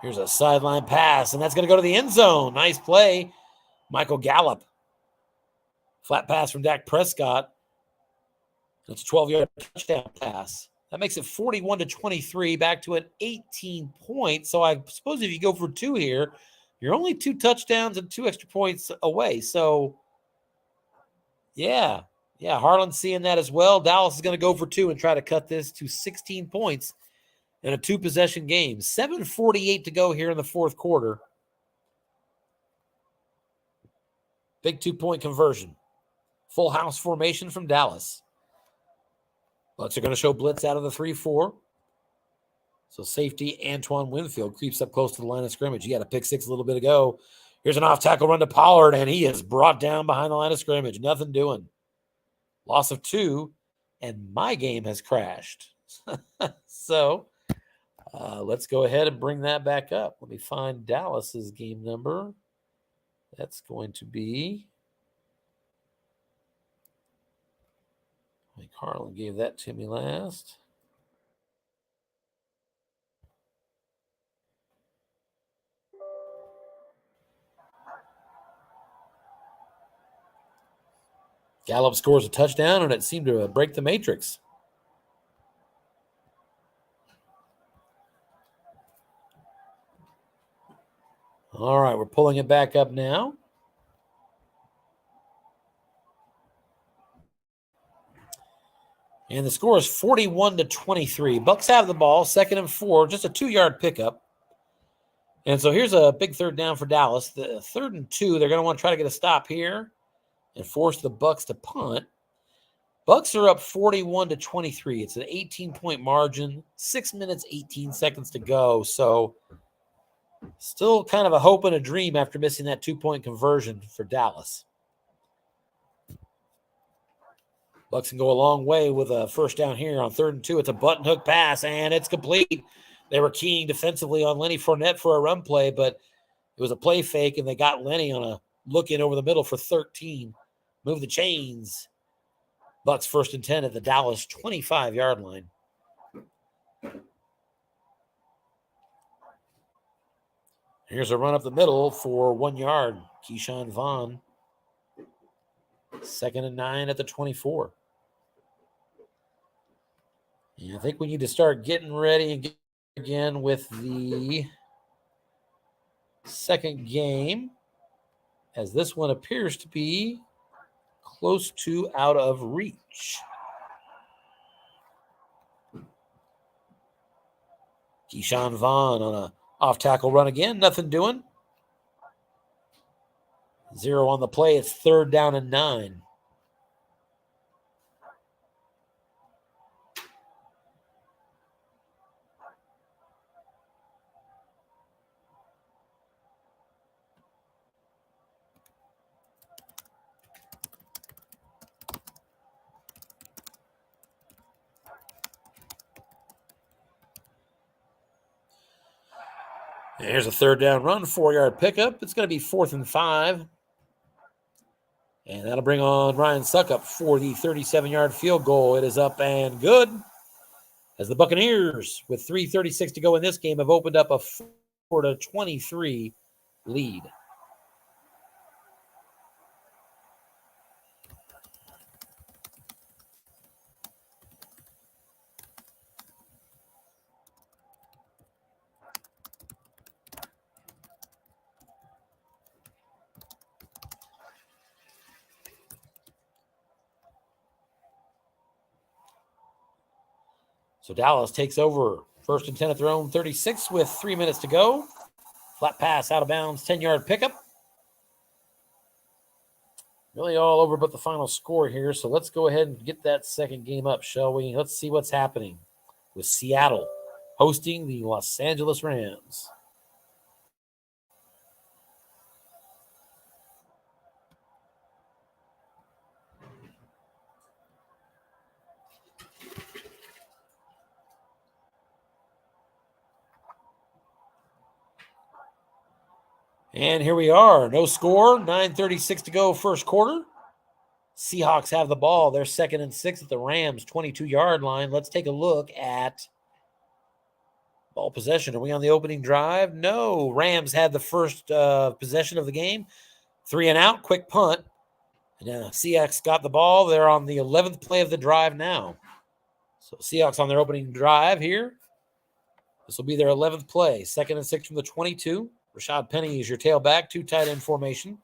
Here's a sideline pass, and that's going to go to the end zone. Nice play. Michael Gallup. Flat pass from Dak Prescott. That's a 12-yard touchdown pass. That makes it 41-23, back to an 18-point. So I suppose if you go for 2 here, you're only 2 touchdowns and 2 extra points away. So, yeah, Harlan's seeing that as well. Dallas is going to go for 2 and try to cut this to 16 points in a 2-possession game. 7:48 to go here in the fourth quarter. Big 2-point conversion. Full house formation from Dallas. Bucs are going to show blitz out of the 3-4. So safety Antoine Winfield creeps up close to the line of scrimmage. He had a pick 6 a little bit ago. Here's an off-tackle run to Pollard, and he is brought down behind the line of scrimmage. Nothing doing. Loss of 2, and my game has crashed. So let's go ahead and bring that back up. Let me find Dallas's game number. That's going to be... I think Harlan gave that to me last. Gallup scores a touchdown, and it seemed to break the matrix. All right, we're pulling it back up now. And the score is 41-23. Bucs have the ball, 2nd and 4, just a 2-yard pickup. And so here's a big 3rd down for Dallas. The 3rd and 2, they're going to want to try to get a stop here and force the Bucs to punt. Bucs are up 41-23. It's an 18-point margin, 6 minutes, 18 seconds to go. So still kind of a hope and a dream after missing that 2-point conversion for Dallas. Bucs can go a long way with a first down here on 3rd and 2. It's a button hook pass, and it's complete. They were keying defensively on Lenny Fournette for a run play, but it was a play fake, and they got Lenny on a look-in over the middle for 13. Move the chains. Bucs 1st and 10 at the Dallas 25-yard line. Here's a run up the middle for 1 yard. Keyshawn Vaughn. 2nd and 9 at the 24. And I think we need to start getting ready and get again with the second game, as this one appears to be close to out of reach. Keyshawn Vaughn on a off-tackle run again. Nothing doing. 0 on the play. It's 3rd down and 9. Here's a 3rd down run, 4-yard pickup. It's going to be 4th and 5. And that'll bring on Ryan Suckup for the 37-yard field goal. It is up and good, as the Buccaneers, with 3:36 to go in this game, have opened up a 4-23 lead. So Dallas takes over 1st and 10 at their own 36 with 3 minutes to go. Flat pass out of bounds, 10-yard pickup. Really all over but the final score here. So let's go ahead and get that second game up, shall we? Let's see what's happening with Seattle hosting the Los Angeles Rams. And here we are. No score. 9:36 to go, first quarter. Seahawks have the ball. They're 2nd and 6 at the Rams' 22-yard line. Let's take a look at ball possession. Are we on the opening drive? No. Rams had the first possession of the game. 3 and out, quick punt. And Seahawks got the ball. They're on the 11th play of the drive now. So Seahawks on their opening drive here. This will be their 11th play. 2nd and 6 from the 22. Rashad Penny is your tailback, 2 tight end formation.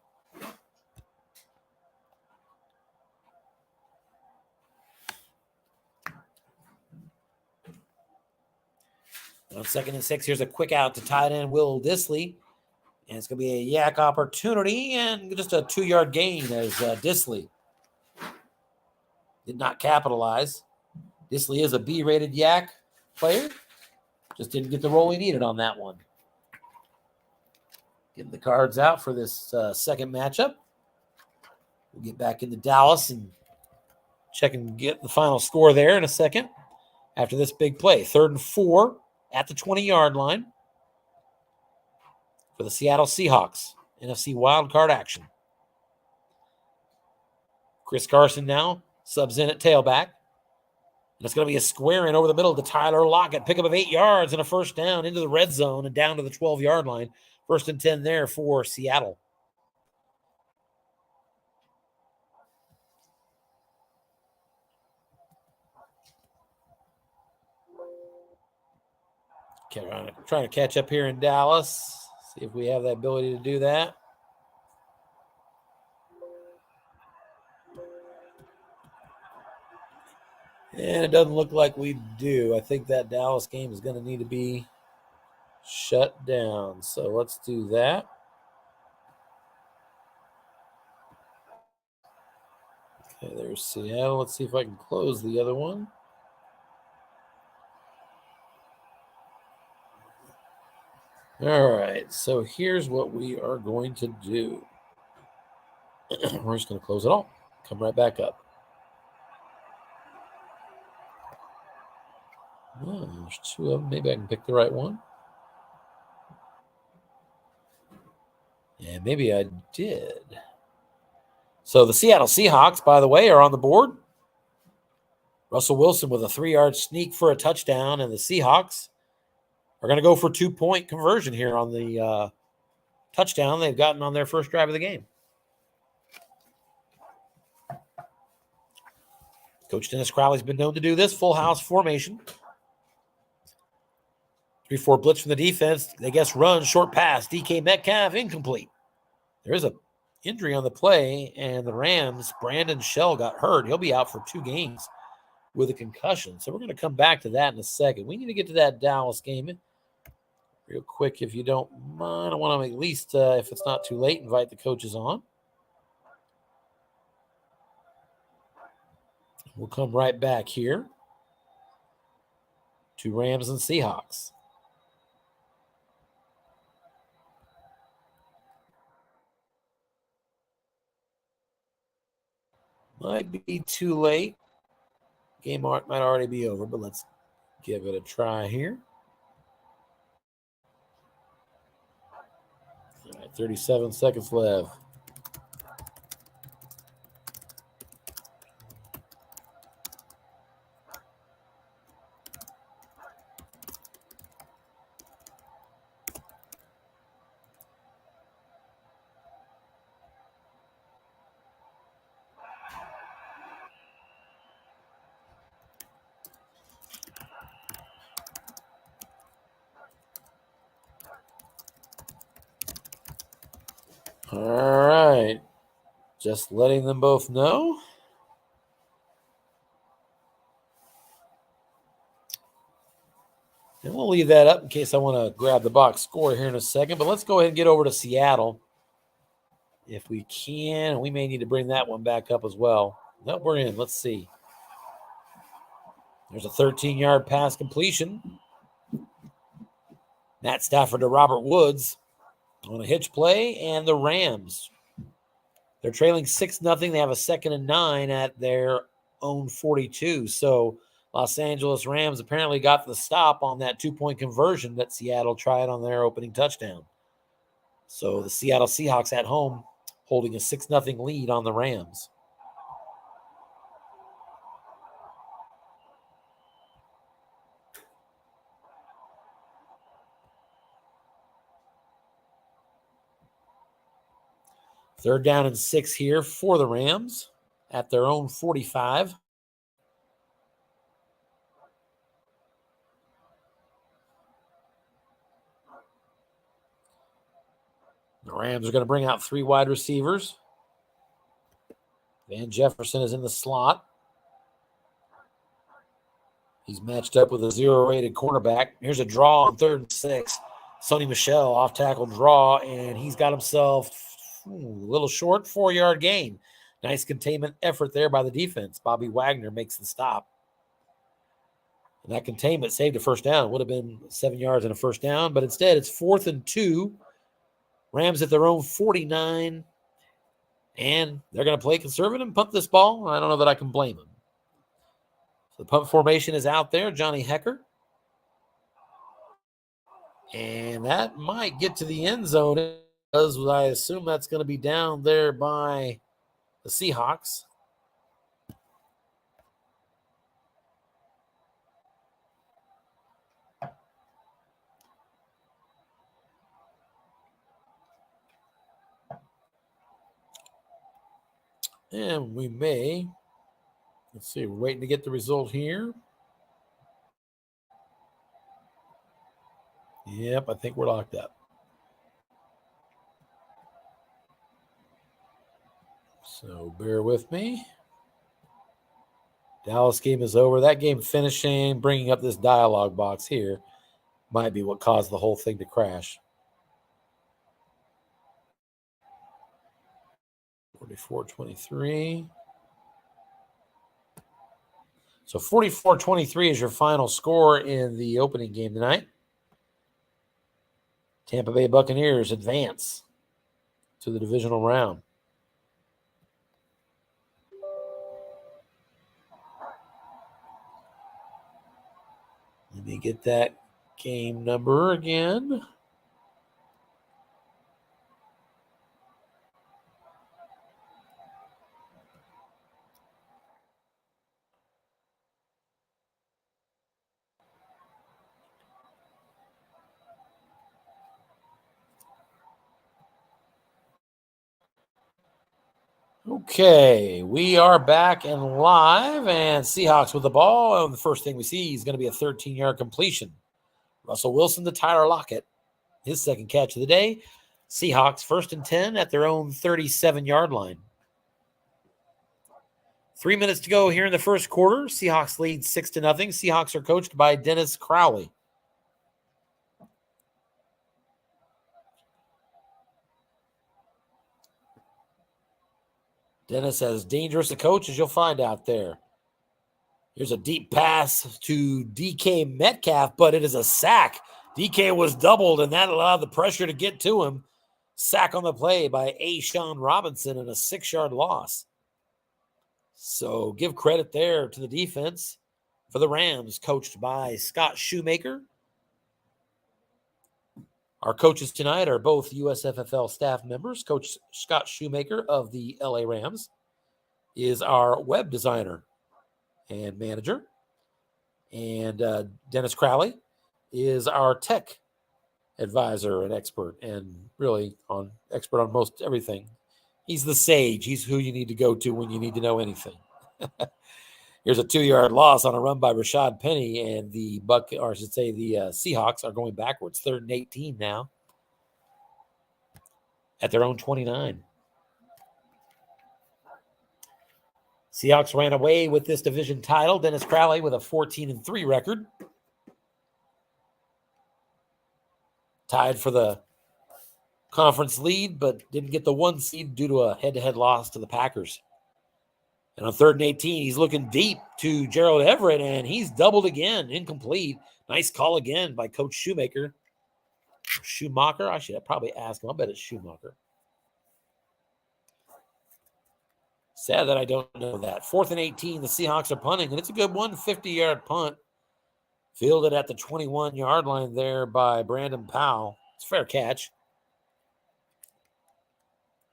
On 2nd and 6, here's a quick out to tight end Will Dissly. And it's going to be a yak opportunity and just a 2-yard gain as Dissly did not capitalize. Dissly is a B-rated yak player. Just didn't get the role he needed on that one. Getting the cards out for this second matchup. We'll get back into Dallas and check and get the final score there in a second after this big play. 3rd and 4 at the 20-yard line for the Seattle Seahawks. NFC wildcard action. Chris Carson now subs in at tailback. And it's going to be a square in over the middle to Tyler Lockett. Pickup of 8 yards and a first down into the red zone and down to the 12-yard line. 1st and 10 there for Seattle. Okay, trying to catch up here in Dallas. See if we have the ability to do that. And it doesn't look like we do. I think that Dallas game is going to need to be shut down. So let's do that. Okay, there's Seattle. Let's see if I can close the other one. All right, so here's what we are going to do. We're just going to close it all. Come right back up. Oh, there's two of them. Maybe I can pick the right one. Yeah, maybe I did. So the Seattle Seahawks, by the way, are on the board. Russell Wilson with a 3-yard sneak for a touchdown, and the Seahawks are going to go for 2-point conversion here on the touchdown they've gotten on their first drive of the game. Coach Dennis Crowley's been known to do this full house formation. 3-4 blitz from the defense. They guess run, short pass. DK Metcalf, incomplete. There is a injury on the play, and the Rams, Brandon Shell got hurt. He'll be out for 2 games with a concussion. So we're going to come back to that in a second. We need to get to that Dallas game real quick, if you don't mind. I want to at least, if it's not too late, invite the coaches on. We'll come right back here to Rams and Seahawks. Might be too late. Game might already be over, but let's give it a try here. All right, 37 seconds left. All right. Just letting them both know. And we'll leave that up in case I want to grab the box score here in a second. But let's go ahead and get over to Seattle if we can. We may need to bring that one back up as well. No, we're in. Let's see. There's a 13-yard pass completion. Matt Stafford to Robert Woods on a hitch play, and the Rams. They're trailing 6-0. They have a 2nd and 9 at their own 42. So Los Angeles Rams apparently got the stop on that 2-point conversion that Seattle tried on their opening touchdown. So the Seattle Seahawks at home holding a 6-0 lead on the Rams. Third down and 6 here for the Rams at their own 45. The Rams are going to bring out 3 wide receivers. Van Jefferson is in the slot. He's matched up with a 0-rated cornerback. Here's a draw on 3rd and 6. Sonny Michel off tackle draw, and he's got himself a little short, 4-yard gain. Nice containment effort there by the defense. Bobby Wagner makes the stop. And that containment saved a first down. It would have been 7 yards and a first down, but instead it's 4th and 2. Rams at their own 49, and they're going to play conservative and punt this ball. I don't know that I can blame them. So the punt formation is out there, Johnny Hecker. And that might get to the end zone, because I assume that's going to be down there by the Seahawks. And we may, let's see, we're waiting to get the result here. Yep, I think we're locked up. So bear with me. Dallas game is over. That game finishing, bringing up this dialogue box here might be what caused the whole thing to crash. 44-23. So 44-23 is your final score in the opening game tonight. Tampa Bay Buccaneers advance to the divisional round. me get that game number again. Okay, we are back and live, and Seahawks with the ball. And the first thing we see is going to be a 13-yard completion. Russell Wilson to Tyler Lockett, his second catch of the day. Seahawks 1st and 10 at their own 37-yard line. 3 minutes to go here in the first quarter. Seahawks lead 6-0. Seahawks are coached by Dennis Crowley. Dennis as dangerous a coach as you'll find out there. Here's a deep pass to DK Metcalf, but it is a sack. DK was doubled, and that allowed the pressure to get to him. Sack on the play by A'Shawn Robinson and a 6-yard loss. So give credit there to the defense for the Rams, coached by Scott Shoemaker. Our coaches tonight are both USFFL staff members. Coach Scott Shoemaker of the LA Rams is our web designer and manager. And Dennis Crowley is our tech advisor and expert, and really expert on most everything. He's the sage. He's who you need to go to when you need to know anything. Here's a 2-yard loss on a run by Rashad Penny, and the Seahawks are going backwards. 3rd and 18 now at their own 29. Seahawks ran away with this division title. Dennis Crowley with a 14-3 record. Tied for the conference lead, but didn't get the 1 seed due to a head-to-head loss to the Packers. And on 3rd and 18, he's looking deep to Gerald Everett, and he's doubled again, incomplete. Nice call again by Coach Shoemaker. Schumacher? I should probably ask him. I'll bet it's Schumacher. Sad that I don't know that. 4th and 18, the Seahawks are punting, and it's a good one, 50-yard punt. Fielded at the 21-yard line there by Brandon Powell. It's a fair catch.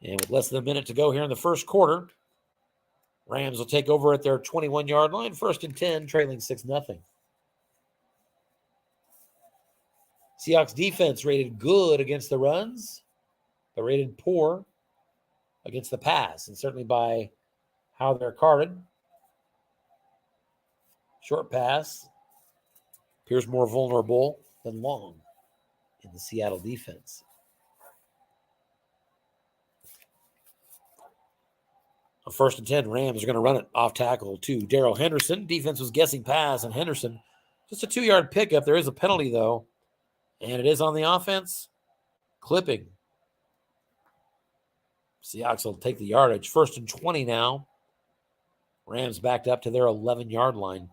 And with less than a minute to go here in the first quarter, Rams will take over at their 21-yard line, 1st and 10, trailing 6-0. Seahawks defense rated good against the runs, but rated poor against the pass, and certainly by how they're carded. Short pass appears more vulnerable than long in the Seattle defense. On 1st and 10, Rams are going to run it off tackle to Darrell Henderson. Defense was guessing pass, and Henderson, just a 2-yard pickup. There is a penalty, though, and it is on the offense. Clipping. Seahawks will take the yardage. 1st and 20 now. Rams backed up to their 11-yard line.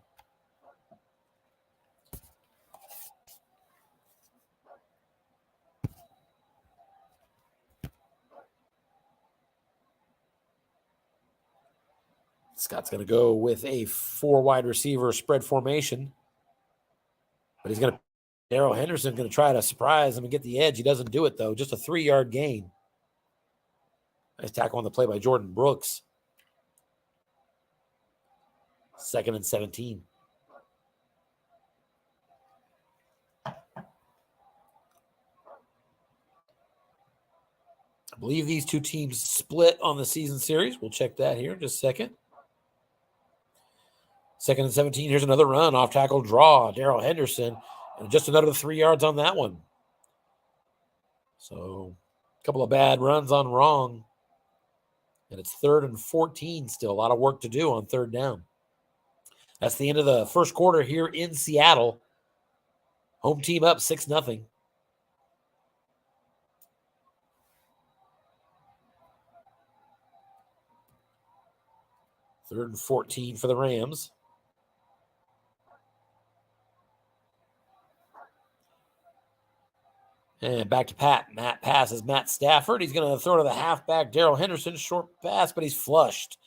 Scott's going to go with a 4-wide receiver spread formation. But Darrell Henderson going to try to surprise him and get the edge. He doesn't do it, though. Just a 3-yard gain. Nice tackle on the play by Jordan Brooks. 2nd and 17. I believe these two teams split on the season series. We'll check that here in just a second. 2nd and 17. Here's another run. Off tackle draw. Darrell Henderson. And just another 3 yards on that one. So a couple of bad runs on wrong. And it's 3rd and 14 still. A lot of work to do on 3rd down. That's the end of the first quarter here in Seattle. Home team up 6-0. 3rd and 14 for the Rams. And back to Pat. Matt passes Matt Stafford. He's going to throw to the halfback, Darrell Henderson. Short pass, but he's flushed.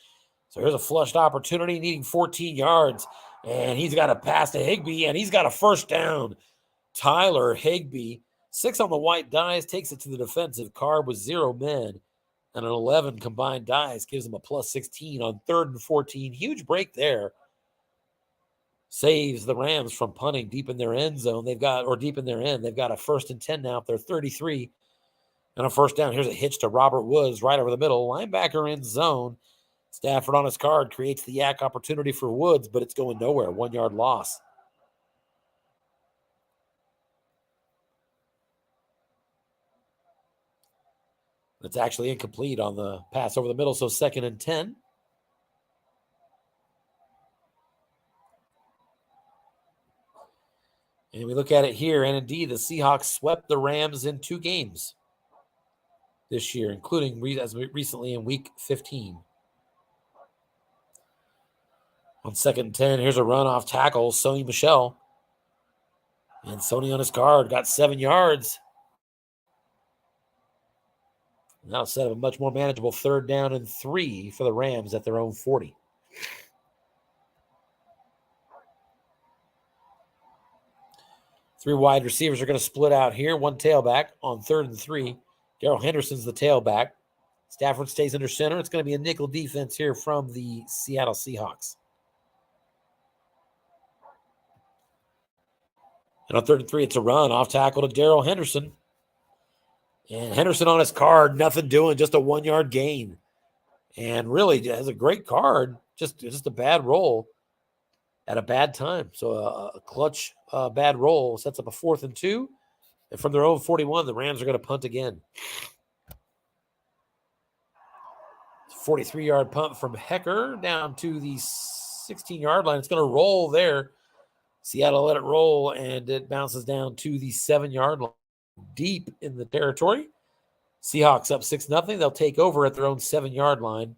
So here's a flushed opportunity, needing 14 yards. And he's got a pass to Higbee, and he's got a first down. Tyler Higbee, 6 on the white dice, takes it to the defensive card with 0 men. And an 11 combined dice gives him a plus 16 on 3rd and 14. Huge break there. Saves the Rams from punting deep in their end zone. Deep in their end. They've got a 1st and 10 now. They're 33 and a first down. Here's a hitch to Robert Woods right over the middle. Linebacker in zone. Stafford on his card creates the yak opportunity for Woods, but it's going nowhere. 1-yard loss. It's actually incomplete on the pass over the middle, so 2nd and 10. And we look at it here, and indeed, the Seahawks swept the Rams in 2 games this year, including as recently in Week 15. On 2nd and 10, here's a run off tackle, Sony Michel. And Sony on his card got 7 yards. Now set up a much more manageable 3rd down and 3 for the Rams at their own 40. Three wide receivers are going to split out here. 1 tailback on 3rd and 3. Darrell Henderson's the tailback. Stafford stays under center. It's going to be a nickel defense here from the Seattle Seahawks. And on 3rd and 3, it's a run off tackle to Darrell Henderson. And Henderson on his card, nothing doing, just a 1-yard gain. And really has a great card, just a bad roll at a bad time. So a clutch bad roll sets up a 4th and 2. And from their own 41, the Rams are going to punt again. 43-yard punt from Hecker down to the 16-yard line. It's going to roll there. Seattle let it roll, and it bounces down to the 7-yard line, deep in the territory. Seahawks up 6-0. They'll take over at their own 7-yard line.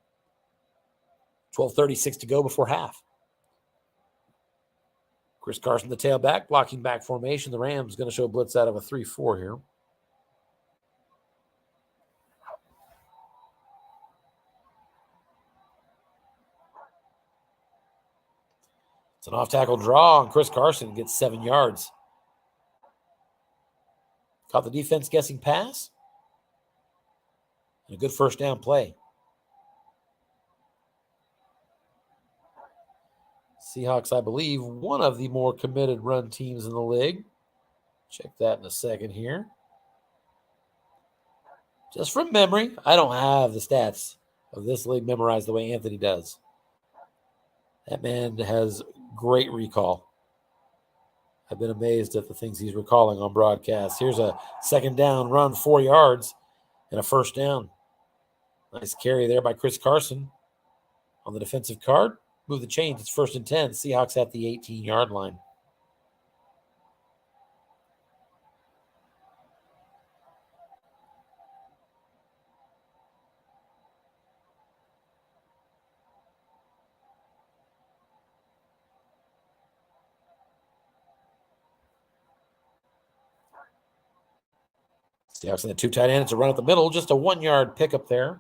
12:36 to go before half. Chris Carson, the tailback, blocking back formation. The Rams going to show blitz out of a 3-4 here. It's an off-tackle draw, and Chris Carson gets 7 yards. Caught the defense guessing pass. And a good first down play. Seahawks, I believe, one of the more committed run teams in the league. Check that in a second here. Just from memory, I don't have the stats of this league memorized the way Anthony does. That man has great recall. I've been amazed at the things he's recalling on broadcast. Here's a 2nd down run, 4 yards, and a first down. Nice carry there by Chris Carson on the defensive card. Move the chains. It's 1st and 10. Seahawks at the 18-yard line. Seahawks in the 2 tight end. It's a run up the middle. Just a 1-yard pickup there.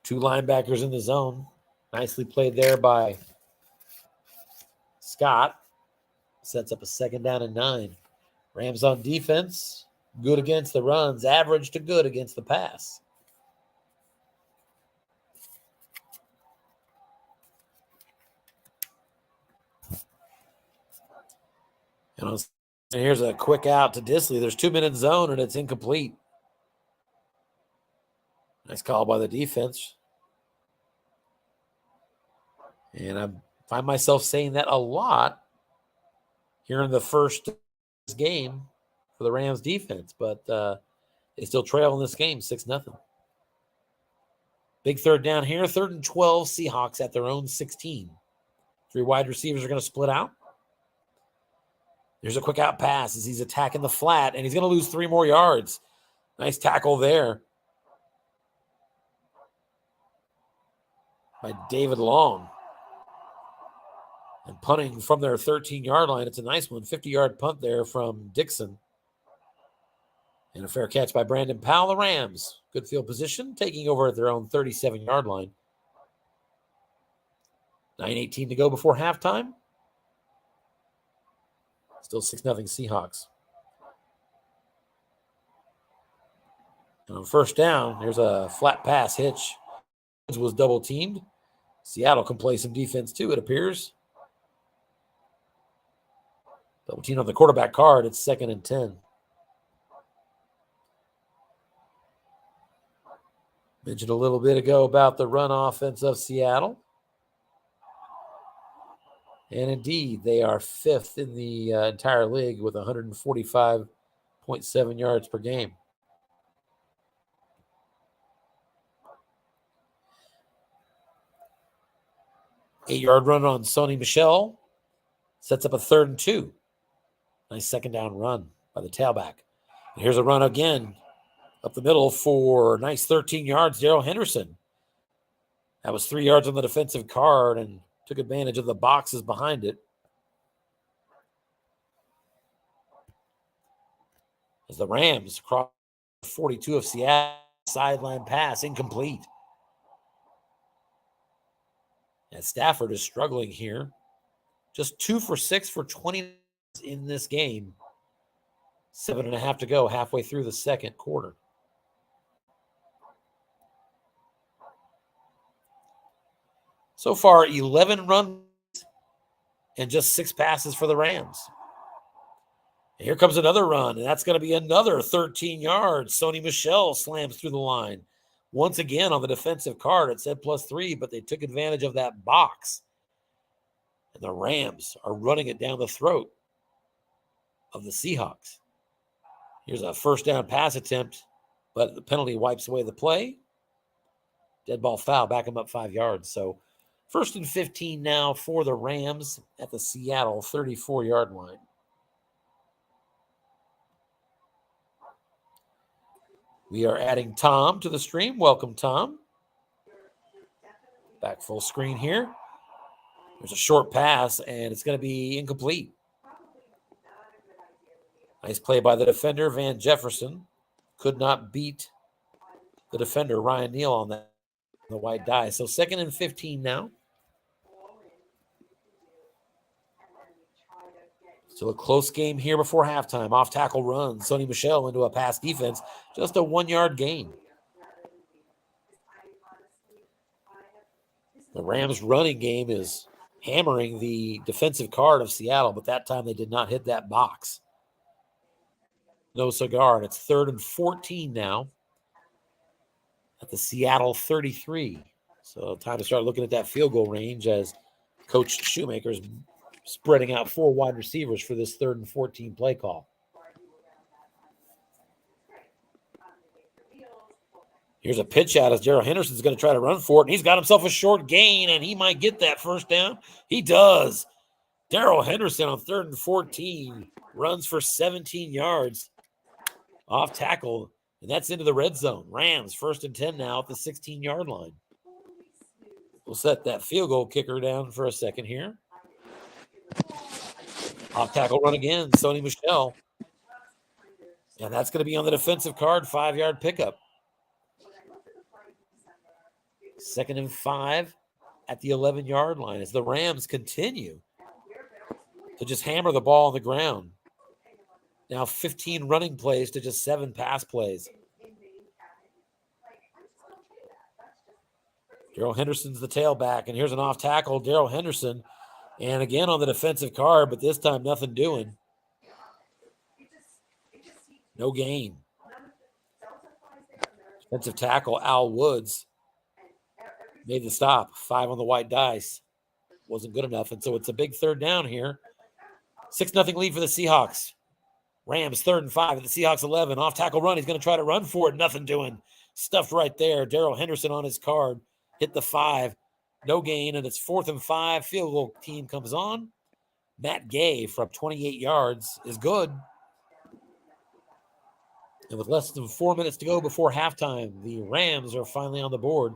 2 linebackers in the zone. Nicely played there by Scott. Sets up a 2nd down and 9. Rams on defense. Good against the runs. Average to good against the pass. And here's a quick out to Disley. There's 2 men in zone, and it's incomplete. Nice call by the defense. And I find myself saying that a lot here in the first game for the Rams defense, but they still trail in this game 6-0. Big 3rd down here, 3rd and 12, Seahawks at their own 16. 3 wide receivers are going to split out. There's a quick out pass as he's attacking the flat, and he's going to lose 3 more yards. Nice tackle there by David Long. And punting from their 13-yard line, it's a nice one. 50-yard punt there from Dixon. And a fair catch by Brandon Powell. The Rams, good field position, taking over at their own 37-yard line. 9:18 to go before halftime. Still 6-0 Seahawks. And on first down, there's a flat pass hitch. Was double teamed. Seattle can play some defense too, it appears. Double team on the quarterback card. It's 2nd and 10. Mentioned a little bit ago about the run offense of Seattle. And indeed, they are 5th in the entire league with 145.7 yards per game. Eight-yard run on Sony Michel sets up a 3rd and 2. Nice second down run by the tailback. And here's a run again up the middle for nice 13 yards, Darrell Henderson. That was 3 yards on the defensive card and took advantage of the boxes behind it. As the Rams cross 42 of Seattle, sideline pass incomplete. And Stafford is struggling here. Just 2 for 6 for 20 in this game. 7.5 to go, halfway through the second quarter. So far, 11 runs and just 6 passes for the Rams. And here comes another run, and that's going to be another 13 yards. Sony Michel slams through the line. Once again on the defensive card, it said +3, but they took advantage of that box. And the Rams are running it down the throat of the Seahawks. Here's a first down pass attempt, but the penalty wipes away the play. Dead ball foul, back them up 5 yards. So 1st and 15 now for the Rams at the Seattle 34-yard line. We are adding Tom to the stream. Welcome, Tom. Back full screen here. There's a short pass, and it's going to be incomplete. Nice play by the defender, Van Jefferson. Could not beat the defender, Ryan Neal, on that the white die. So 2nd and 15 now. Still a close game here before halftime. Off tackle run. Sony Michel into a pass defense. Just a 1-yard gain. The Rams running game is hammering the defensive card of Seattle, but that time they did not hit that box. No cigar, and it's 3rd and 14 now at the Seattle 33. So time to start looking at that field goal range as Coach Shoemaker's spreading out 4 wide receivers for this 3rd and 14 play call. Here's a pitch out as Darrell Henderson's going to try to run for it, and he's got himself a short gain, and he might get that first down. He does. Darrell Henderson on 3rd and 14 runs for 17 yards off tackle, and that's into the red zone. Rams 1st and 10 now at the 16-yard line. We'll set that field goal kicker down for a second here. Off tackle run again, Sony Michel. And that's going to be on the defensive card, 5-yard pickup. 2nd and 5 at the 11-yard line as the Rams continue to just hammer the ball on the ground. Now 15 running plays to just 7 pass plays. Darrell Henderson's the tailback, and here's an off tackle. Darrell Henderson, and again on the defensive card, but this time nothing doing. No gain. Defensive tackle Al Woods made the stop. 5 on the white dice. Wasn't good enough, and so it's a big 3rd down here. 6-0 lead for the Seahawks. Rams 3rd and 5 at the Seahawks 11. Off tackle run. He's going to try to run for it. Nothing doing. Stuffed right there. Darrell Henderson on his card. Hit the 5. No gain, and it's 4th and 5. Field goal team comes on. Matt Gay from 28 yards is good. And with less than 4 minutes to go before halftime, the Rams are finally on the board.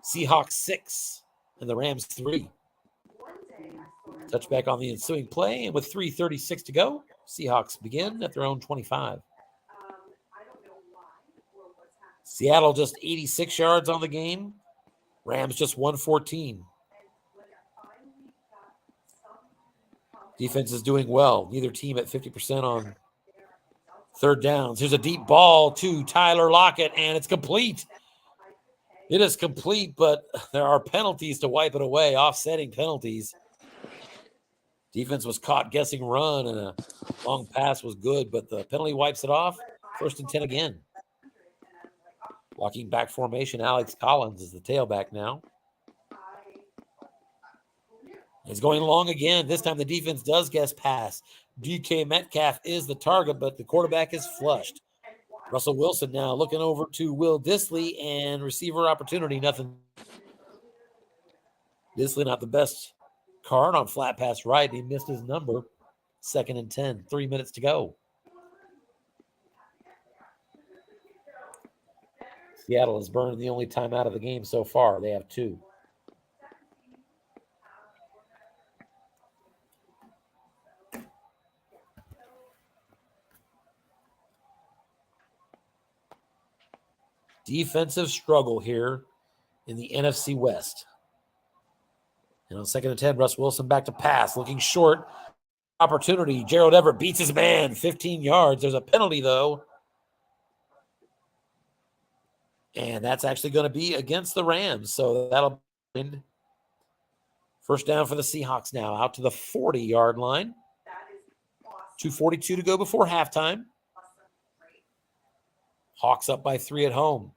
Seahawks 6 and the Rams 3. Touchback on the ensuing play, and with 3:36 to go, Seahawks begin at their own 25. Seattle just 86 yards on the game. Rams just 114. Defense is doing well. Neither team at 50% on third downs. Here's a deep ball to Tyler Lockett, and it's complete. It is complete, but there are penalties to wipe it away, offsetting penalties. Defense was caught guessing run, and a long pass was good, but the penalty wipes it off. 1st and 10 again. Walking back formation, Alex Collins is the tailback now. He's going long again. This time the defense does guess pass. DK Metcalf is the target, but the quarterback is flushed. Russell Wilson now looking over to Will Dissly, and receiver opportunity, nothing. Dissly not the best card on flat pass right. He missed his number. 2nd and 10, 3 minutes to go. Seattle has burned the only time out of the game so far. They have 2. Defensive struggle here in the NFC West. And on 2nd and 10, Russ Wilson back to pass, looking short. Opportunity. Gerald Everett beats his man, 15 yards. There's a penalty, though. And that's actually going to be against the Rams. So that'll end. 1st down for the Seahawks now, out to the 40-yard line. 2:42 to go before halftime. Hawks up by 3 at home.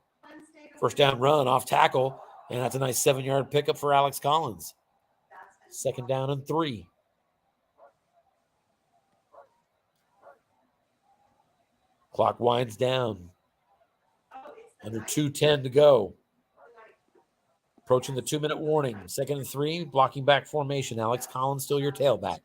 1st down run off tackle, and that's a nice 7-yard pickup for Alex Collins. 2nd down and 3. Clock winds down. Under 2:10 to go. Approaching the 2-minute warning. 2nd and 3, blocking back formation. Alex Collins still your tailback.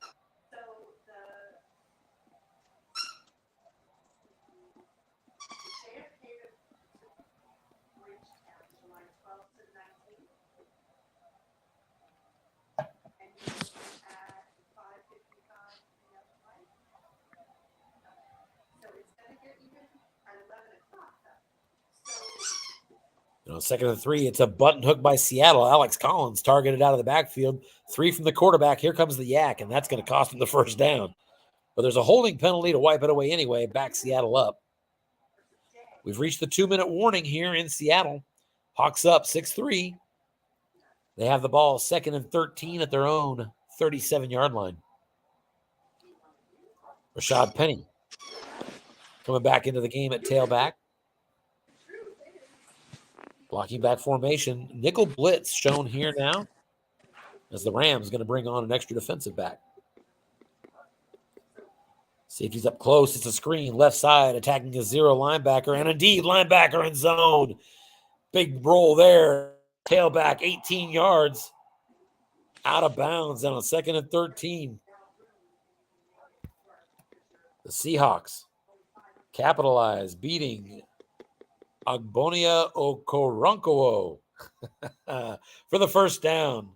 On 2nd and 3, it's a button hook by Seattle. Alex Collins targeted out of the backfield. 3 from the quarterback. Here comes the yak, and that's going to cost him the 1st down. But there's a holding penalty to wipe it away anyway. Back Seattle up. We've reached the 2-minute warning here in Seattle. Hawks up 6-3. They have the ball 2nd and 13 at their own 37-yard line. Rashad Penny coming back into the game at tailback. Blocking back formation. Nickel blitz shown here now as the Rams going to bring on an extra defensive back. Safety's up close. It's a screen. Left side attacking a 0 linebacker. And indeed, linebacker in zone. Big roll there. Tailback 18 yards. Out of bounds and on 2nd and 13. The Seahawks capitalize, beating Agbonia Okoronkwo for the 1st down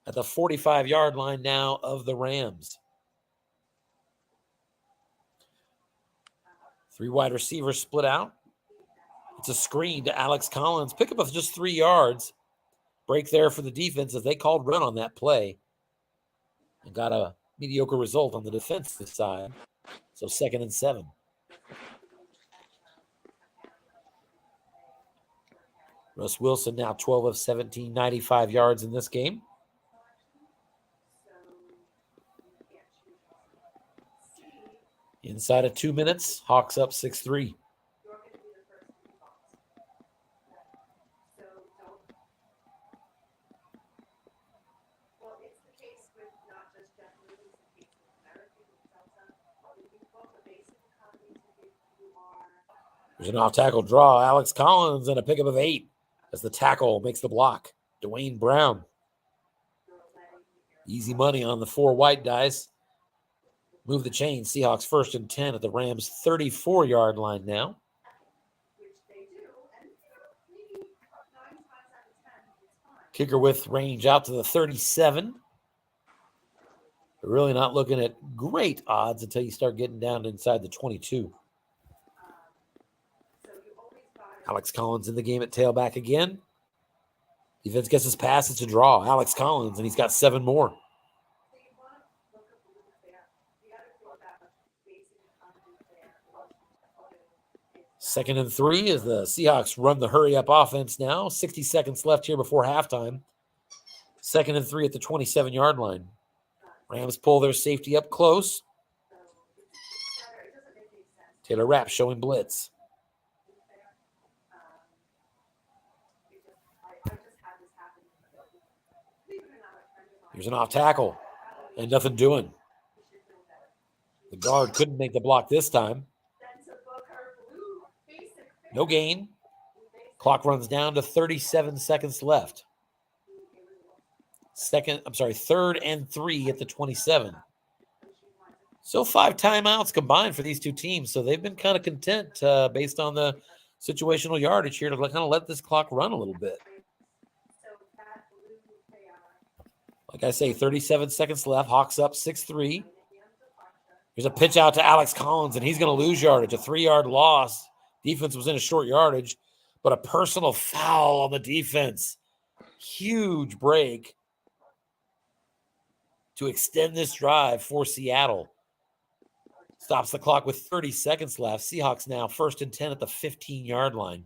at the 45-yard line now of the Rams. 3 wide receivers split out. It's a screen to Alex Collins. Pickup of just 3 yards. Break there for the defense as they called run on that play and got a mediocre result on the defensive side. So 2nd and 7. Russ Wilson now 12 of 17, 95 yards in this game. Inside of 2 minutes, Hawks up 6-3. There's an off-tackle draw. Alex Collins and a pickup of 8 as the tackle makes the block. Dwayne Brown. Easy money on the 4 white dice. Move the chain. Seahawks 1st and 10 at the Rams' 34-yard line now. Kicker with range out to the 37. They're really not looking at great odds until you start getting down to inside the 22. Alex Collins in the game at tailback again. Defense gets his pass. It's a draw. Alex Collins, and he's got 7 more. 2nd and 3 as the Seahawks run the hurry-up offense now. 60 seconds left here before halftime. 2nd and 3 at the 27-yard line. Rams pull their safety up close. Taylor Rapp showing blitz. Here's an off tackle and nothing doing. The guard couldn't make the block this time. No gain. Clock runs down to 37 seconds left. 3rd and 3 at the 27. So 5 timeouts combined for these two teams. So they've been kind of content based on the situational yardage here to kind of let this clock run a little bit. Like I say, 37 seconds left. Hawks up 6-3. Here's a pitch out to Alex Collins, and he's going to lose yardage. A 3-yard loss. Defense was in a short yardage, but a personal foul on the defense. Huge break to extend this drive for Seattle. Stops the clock with 30 seconds left. Seahawks now 1st and 10 at the 15-yard line.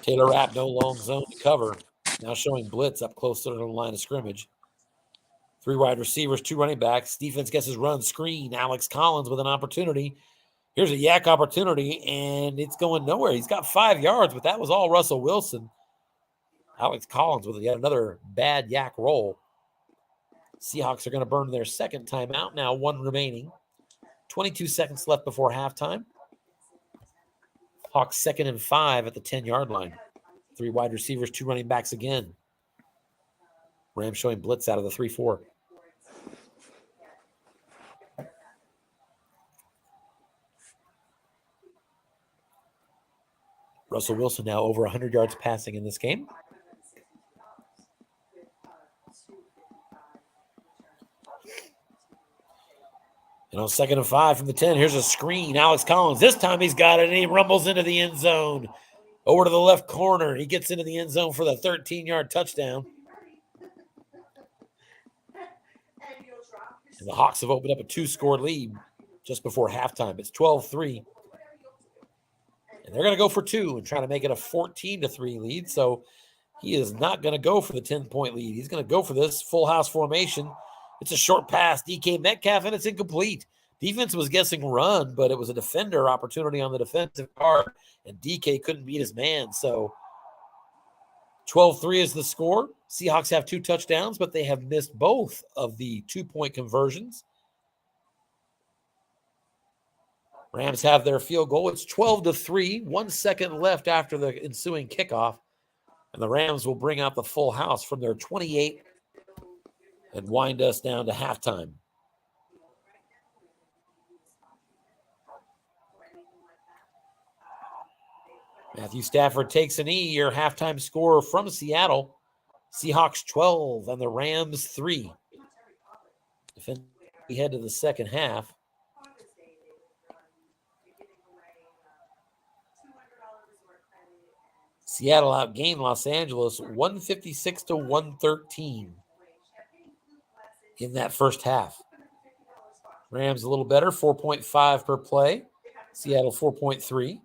Taylor Rapp no long zone to cover. Now showing blitz up close to the line of scrimmage. 3 wide receivers, 2 running backs. Defense gets his run screen. Alex Collins with an opportunity. Here's a yak opportunity, and it's going nowhere. He's got 5 yards, but that was all Russell Wilson. Alex Collins with yet another bad yak roll. Seahawks are going to burn their 2nd timeout. Now 1 remaining. 22 seconds left before halftime. Hawks 2nd and 5 at the 10-yard line. 3 wide receivers, 2 running backs again. Rams showing blitz out of the 3-4. Russell Wilson now over 100 yards passing in this game. And on 2nd and 5 from the 10, here's a screen. Alex Collins, this time he's got it, and he rumbles into the end zone. Over to the left corner. He gets into the end zone for the 13-yard touchdown. And the Hawks have opened up a 2-score lead just before halftime. It's 12-3. And they're going to go for 2 and try to make it a 14-3 lead. So he is not going to go for the 10-point lead. He's going to go for this full house formation. It's a short pass, DK Metcalf, and it's incomplete. Defense was guessing run, but it was a defender opportunity on the defensive guard, and DK couldn't beat his man. So 12-3 is the score. Seahawks have 2 touchdowns, but they have missed both of the 2-point conversions. Rams have their field goal. It's 12-3, 1 second left after the ensuing kickoff, and the Rams will bring out the full house from their 28 and wind us down to halftime. Matthew Stafford takes a knee. Your halftime score from Seattle. Seahawks 12 and the Rams 3. We head to the second half. Seattle outgained Los Angeles 156-113 in that first half. Rams a little better, 4.5 per play. Seattle 4.3.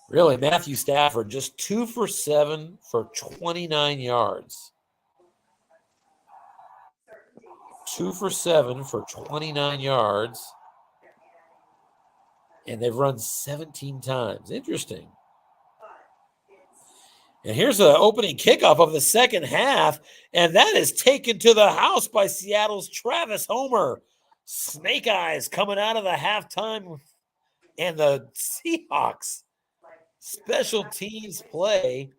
Really, Matthew Stafford just 2 for 7 for 29 yards. 2 for 7 for 29 yards. And they've run 17 times. Interesting. And here's the opening kickoff of the second half, and that is taken to the house by Seattle's Travis Homer. Snake eyes coming out of the halftime, and the Seahawks special teams play.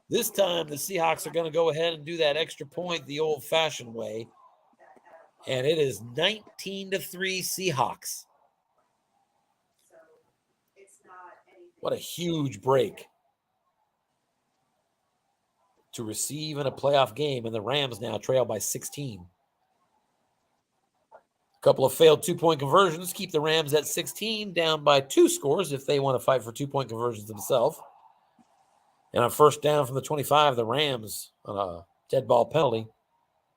This time, the Seahawks are going to go ahead and do that extra point the old-fashioned way, and it is 19-3 Seahawks. What a huge break to receive in a playoff game, and the Rams now trail by 16. A couple of failed 2-point conversions keep the Rams at 16, down by 2 scores if they want to fight for 2-point conversions themselves. And on first down from the 25, the Rams on a Dead ball penalty.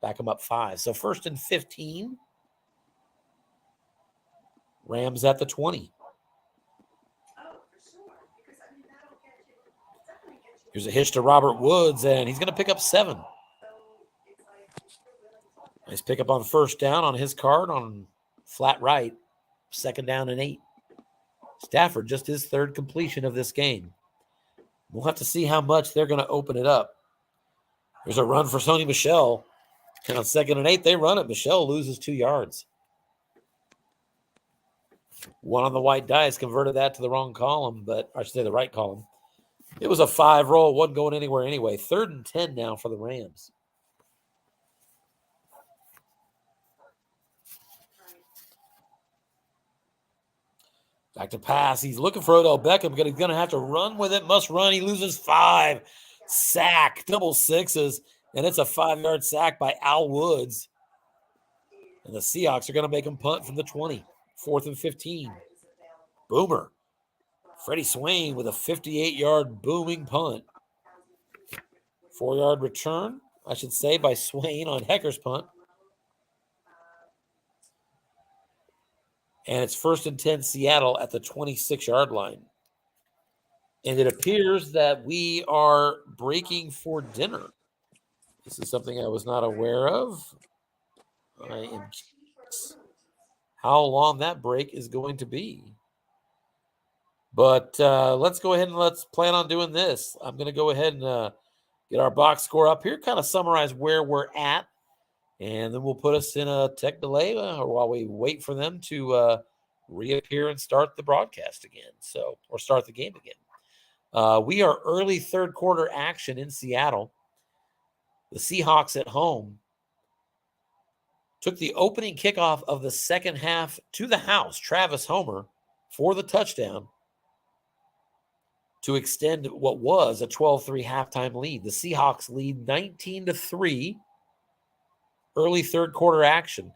Back them up 5. So 1st and 15. Rams at the 20. Here's a hitch to Robert Woods, and he's going to pick up 7. Nice pickup on 1st down on his card on flat right. 2nd down and 8. Stafford, just his 3rd completion of this game. We'll have to see how much they're going to open it up. There's a run for Sony Michel. And on 2nd and 8, they run it. Michel loses 2 yards. 1 on the white dice, converted that to the wrong column, but I should say the right column. It was a 5 roll, wasn't going anywhere anyway. 3rd and 10 now for the Rams. Back to pass. He's looking for Odell Beckham, but he's going to have to run with it. Must run. He loses 5. Sack. Double 6s. And it's a 5-yard sack by Al Woods. And the Seahawks are going to make him punt from the 20. 4th and 15. Boomer. Freddie Swain with a 58-yard booming punt. 4-yard return, I should say, by Swain on Hecker's punt. And it's 1st and 10 Seattle at the 26-yard line. And it appears that we are breaking for dinner. This is something I was not aware of. I am curious how long that break is going to be. But let's go ahead and let's plan on doing this. I'm going to go ahead and get our box score up here, kind of summarize where we're at, and then we'll put us in a tech delay while we wait for them to reappear and start the broadcast again, or start the game again. We are early 3rd quarter action in Seattle. The Seahawks at home took the opening kickoff of the 2nd half to the house, Travis Homer, for the touchdown to extend what was a 12-3 halftime lead. The Seahawks lead 19-3, early 3rd quarter action.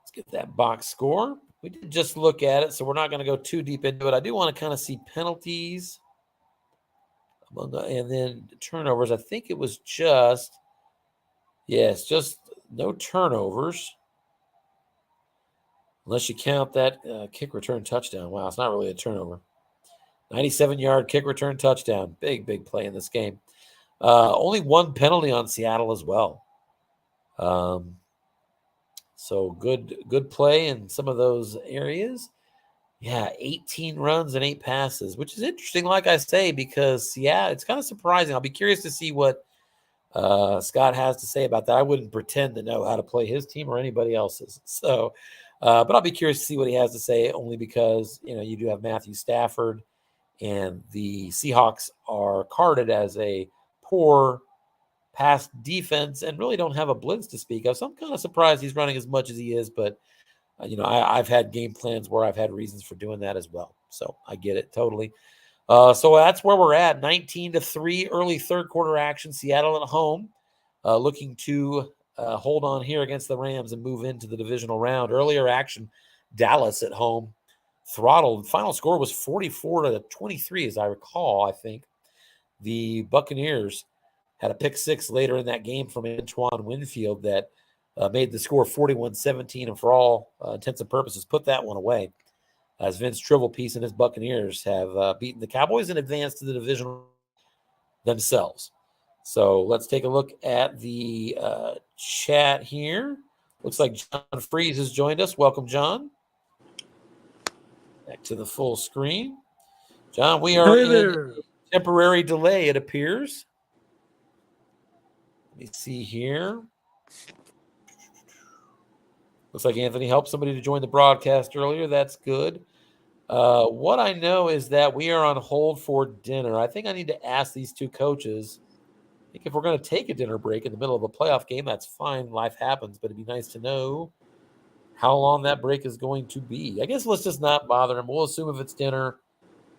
Let's get that box score. We did just look at it, so we're not going to go too deep into it. I do want to kind of see penalties and then turnovers. I think it was just no turnovers. Unless you count that kick return touchdown. Wow, it's not really a turnover. 97-yard kick return touchdown. Big play in this game. Only 1 penalty on Seattle as well. So good play in some of those areas. Yeah, 18 runs and 8 passes, which is interesting, like I say, because, it's kind of surprising. I'll be curious to see what Scott has to say about that. I wouldn't pretend to know how to play his team or anybody else's. So, but I'll be curious to see what he has to say, only because, you do have Matthew Stafford, and the Seahawks are carded as a poor pass defense and really don't have a blitz to speak of. So I'm kind of surprised he's running as much as he is, but I've had game plans where I've had reasons for doing that as well. So I get it totally. So that's where we're at. 19-3, early 3rd quarter action. Seattle at home, looking to hold on here against the Rams and move into the divisional round. Earlier action, Dallas at home, throttled. Final score was 44-23, as I recall. I think the Buccaneers had a pick 6 later in that game from Antoine Winfield that made the score 41-17, and for all intents and purposes put that one away, as Vince Trivialpiece and his Buccaneers have beaten the Cowboys and advanced to the division themselves. So let's take a look at the chat here. Looks like John Freeze has joined us. Welcome, John. Back to the full screen. John, we are in temporary delay, it appears. Let me see here. Looks like Anthony helped somebody to join the broadcast earlier. That's good. What I know is that we are on hold for dinner. I think I need to ask these two coaches. I think if we're going to take a dinner break in the middle of a playoff game, that's fine. Life happens, but it'd be nice to know how long that break is going to be. I guess let's just not bother them. We'll assume if it's dinner,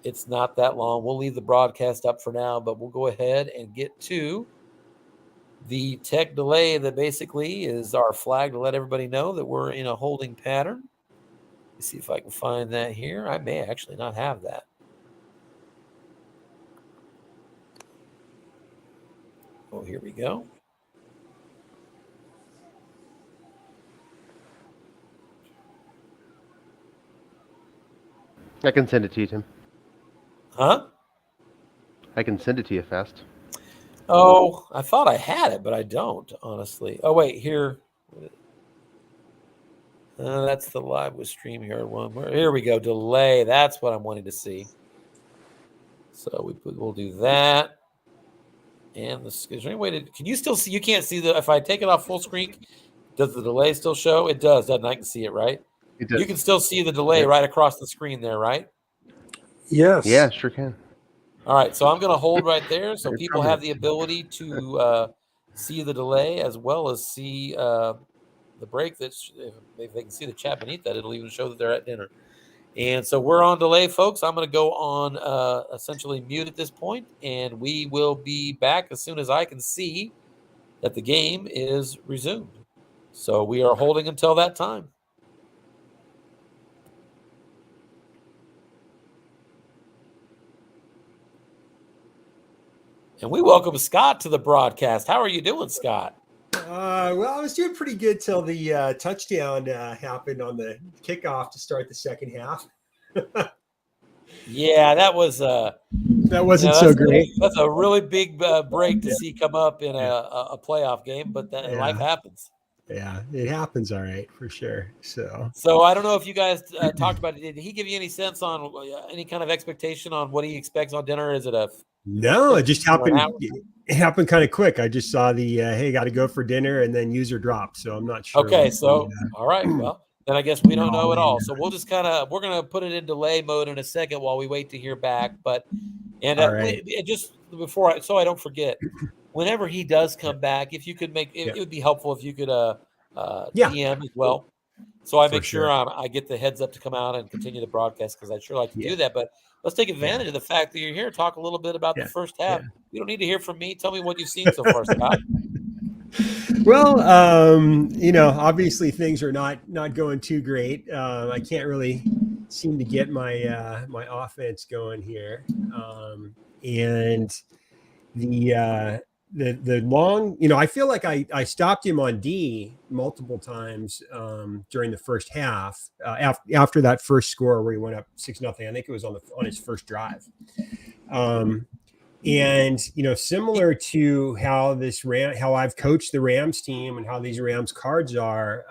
it's not that long. We'll leave the broadcast up for now, but we'll go ahead and get to the tech delay that basically is our flag to let everybody know that we're in a holding pattern. Let's see if I can find that here. I may actually not have that. Oh, here we go. I can send it to you, Tim. Huh? I can send it to you fast. Oh, I thought I had it, but I don't, honestly. Oh, wait, here. That's the live with stream here. Here we go. Delay. That's what I'm wanting to see. So we'll do that. And is there any way to? Can you still see? You can't see if I take it off full screen. Does the delay still show? It does, doesn't it? I can see it, right? It does. You can still see the delay right across the screen there, right? Yes. Yeah, sure can. All right, so I'm going to hold right there so It's people have the ability to see the delay as well as see the break. If they can see the chat beneath that, it'll even show that they're at dinner. And so we're on delay, folks. I'm going to go on essentially mute at this point, and we will be back as soon as I can see that the game is resumed. So we are holding until that time. And we welcome Scott to the broadcast. How are you doing, Scott? Well, I was doing pretty good till the touchdown happened on the kickoff to start the second half. Yeah, that was that wasn't so great. That's a really big break to see come up in a playoff game, but life happens. Yeah, it happens, all right, for sure. So I don't know if you guys talked about it. Did he give you any sense on any kind of expectation on what he expects on dinner? Is it No, it just happened. It happened kind of quick. I just saw the hey, got to go for dinner, and then user drop. So I'm not sure. Okay, so all right, well then I guess we don't know at all. So we'll just we're gonna put it in delay mode in a second while we wait to hear back. But just before so I don't forget, whenever he does come back, if you could make it would be helpful if you could DM as well. So I make sure I get the heads up to come out and continue the broadcast because I'd sure like to do that. But let's take advantage of the fact that you're here. Talk a little bit about the first half. You don't need to hear from me. Tell me what you've seen so far, Scott. Well, obviously things are not going too great. I can't really seem to get my my offense going here, and the long, I feel like I stopped him on D multiple times during the first half after that first score where he went up 6-0. I think it was on his first drive. And similar to how how I've coached the Rams team and how these Rams cards are,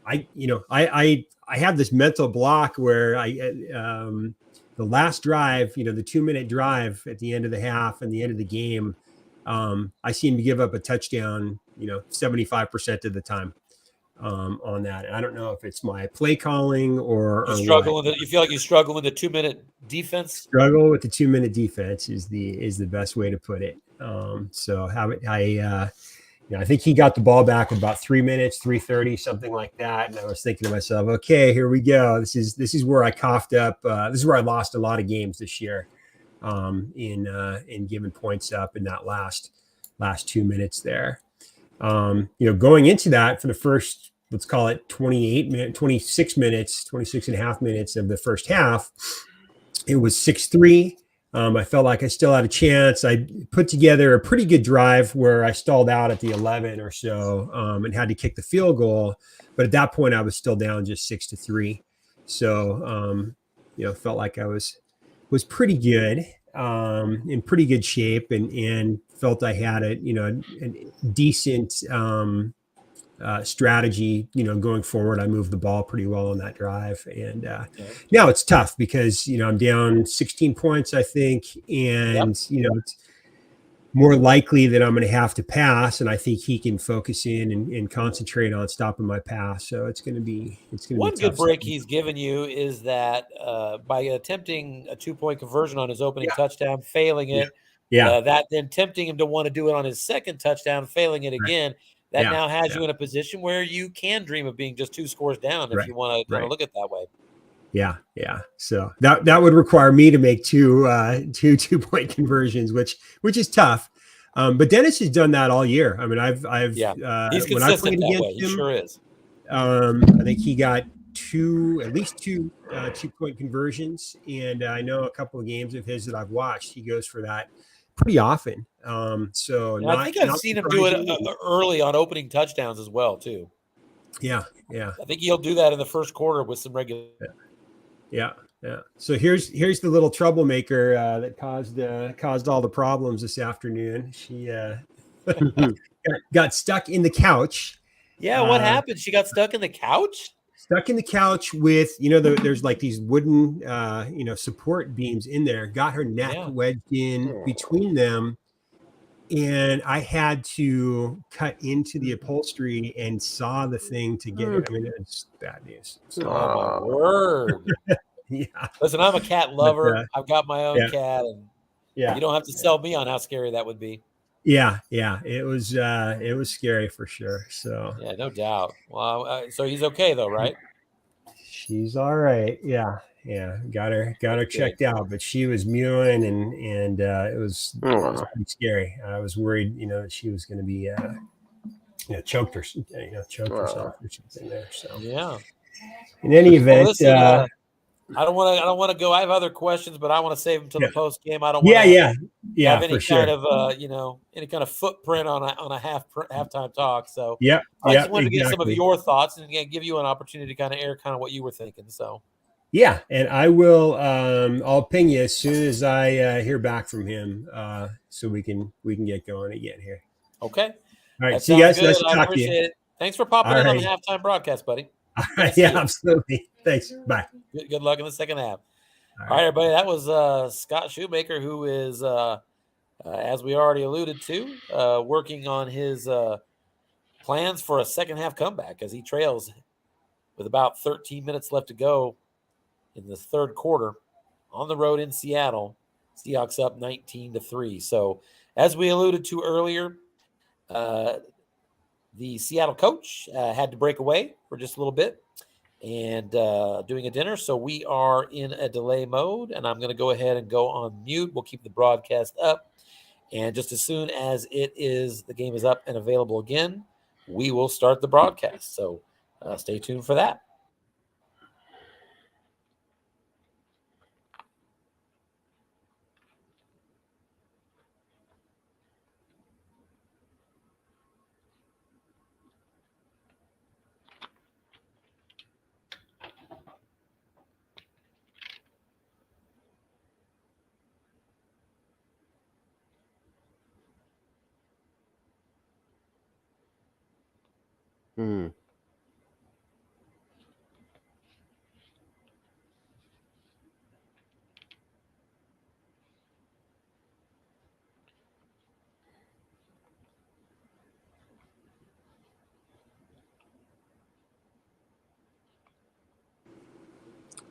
I have this mental block where the last drive, the 2-minute drive at the end of the half and the end of the game, I seem to give up a touchdown, 75% of the time on that. And I don't know if it's my play calling or struggle with it. You feel like you struggle with the 2-minute defense? Struggle with the 2-minute defense is the best way to put it. I think he got the ball back with about 3 minutes, 3:30, something like that. And I was thinking to myself, okay, here we go. This is where I coughed up. This is where I lost a lot of games this year in giving points up in that last 2 minutes there. Going into that for the first, let's call it 26 and a half minutes of the first half, it was 6-3. I felt like I still had a chance. I put together a pretty good drive where I stalled out at the 11 or so and had to kick the field goal. But at that point, I was still down just 6-3. So, felt like I was pretty good, in pretty good shape, and felt I had a decent strategy, going forward. I moved the ball pretty well on that drive. And now it's tough because, I'm down 16 points, I think. And, it's more likely that I'm going to have to pass. And I think he can focus in and concentrate on stopping my pass. So it's going to be one good break he's given you is that by attempting a 2-point conversion on his opening touchdown, failing it, that then tempting him to want to do it on his second touchdown, failing it again. That now has you in a position where you can dream of being just 2 scores down if you want to kind of look at it that way. Yeah. So that would require me to make two 2-point conversions, which is tough. But Dennis has done that all year. I mean, he's consistent that way. He sure is. I think he got at least two 2-point conversions, and I know a couple of games of his that I've watched, he goes for that pretty often. So And I think I've seen him do it early on opening touchdowns as well, too. Yeah. I think he'll do that in the first quarter with some regular. Yeah. So here's the little troublemaker that caused all the problems this afternoon. She got stuck in the couch. Yeah, what happened? She got stuck in the couch? Stuck in the couch with, there's like these wooden, support beams in there. Got her neck wedged in between them. And I had to cut into the upholstery and saw the thing to get her. I mean, it's bad news. So, Oh, my word. Yeah. Listen, I'm a cat lover. But, I've got my own cat, and you don't have to sell me on how scary that would be. Yeah. It was scary for sure. So yeah, no doubt. Well, so he's okay though, right? She's all right. Yeah. Got her checked out, but she was mewing and it was pretty scary. I was worried, that she was going to be, choked herself or something there. So yeah. In any event, listen, I don't want to go. I have other questions, but I want to save them till the post game. I don't want to have any kind of any kind of footprint on a halftime talk. So I just wanted to get some of your thoughts and give you an opportunity to kind of air kind of what you were thinking. So and I will I'll ping you as soon as I hear back from him, so we can get going again here. Okay. All right. See you guys. Nice to talk to you. I appreciate it. Thanks for popping in on the halftime broadcast, buddy. All right. Yeah, absolutely. Thanks. Bye. Good luck in the second half. All right, everybody. That was Scott Shoemaker, who is, as we already alluded to, working on his plans for a second half comeback as he trails with about 13 minutes left to go in the third quarter on the road in Seattle. Seahawks up 19-3. So, as we alluded to earlier, the Seattle coach had to break away for just a little bit and doing a dinner. So we are in a delay mode, and I'm going to go ahead and go on mute. We'll keep the broadcast up. And just as soon as the game is up and available again, we will start the broadcast. So stay tuned for that.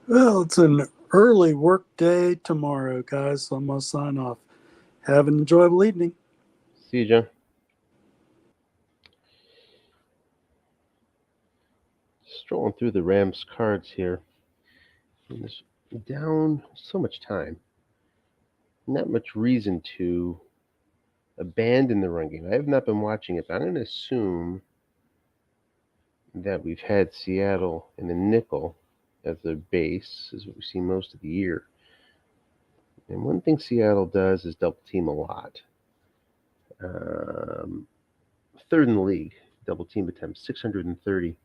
Well, it's an early work day tomorrow, guys, so I'm going to sign off. Have an enjoyable evening. See you, John. Strolling through the Rams cards here. Just down so much time. Not much reason to abandon the run game. I have not been watching it, but I'm going to assume that we've had Seattle in the nickel as their base, is what we see most of the year. And one thing Seattle does is double team a lot. Third in the league, double team attempts, 630.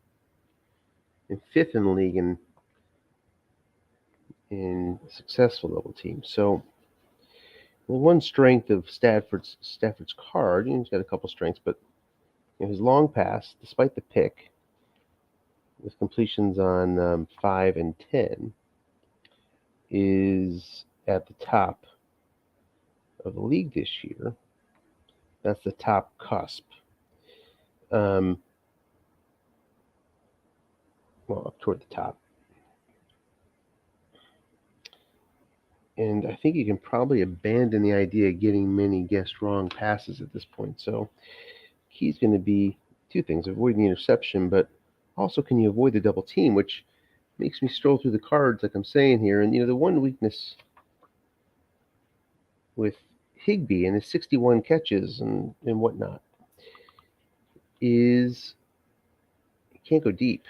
And fifth in the league in successful double teams. So the one strength of Stafford's card, he's got a couple strengths, but his long pass, despite the pick, with completions on 5 and 10, is at the top of the league this year. That's the top cusp. Well, up toward the top. And I think you can probably abandon the idea of getting many guessed wrong passes at this point. So key's going to be two things: avoiding the interception, but also can you avoid the double team, which makes me stroll through the cards like I'm saying here. And, the one weakness with Higbee and his 61 catches and whatnot is he can't go deep.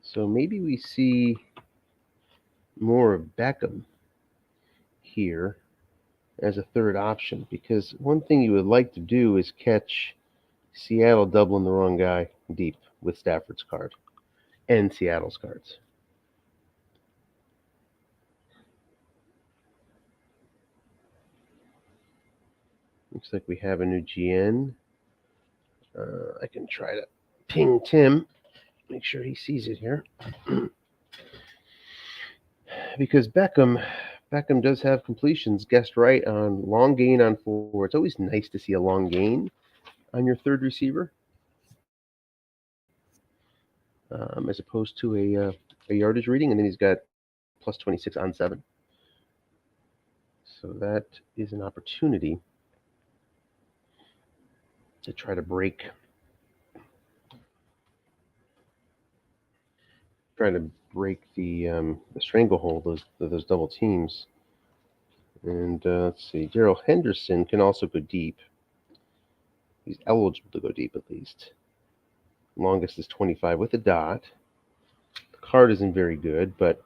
So maybe we see more of Beckham here as a third option, because one thing you would like to do is catch Seattle doubling the wrong guy deep with Stafford's card and Seattle's cards. Looks like we have a new GN. I can try to ping Tim, make sure he sees it here. Because Beckham does have completions, guessed right on long gain on 4. It's always nice to see a long gain on your third receiver, as opposed to a yardage reading, and then he's got plus 26 on 7. So that is an opportunity to try to break the stranglehold of those double teams. And let's see, Darrell Henderson can also go deep. He's eligible to go deep at least. Longest is 25 with a dot. The card isn't very good, but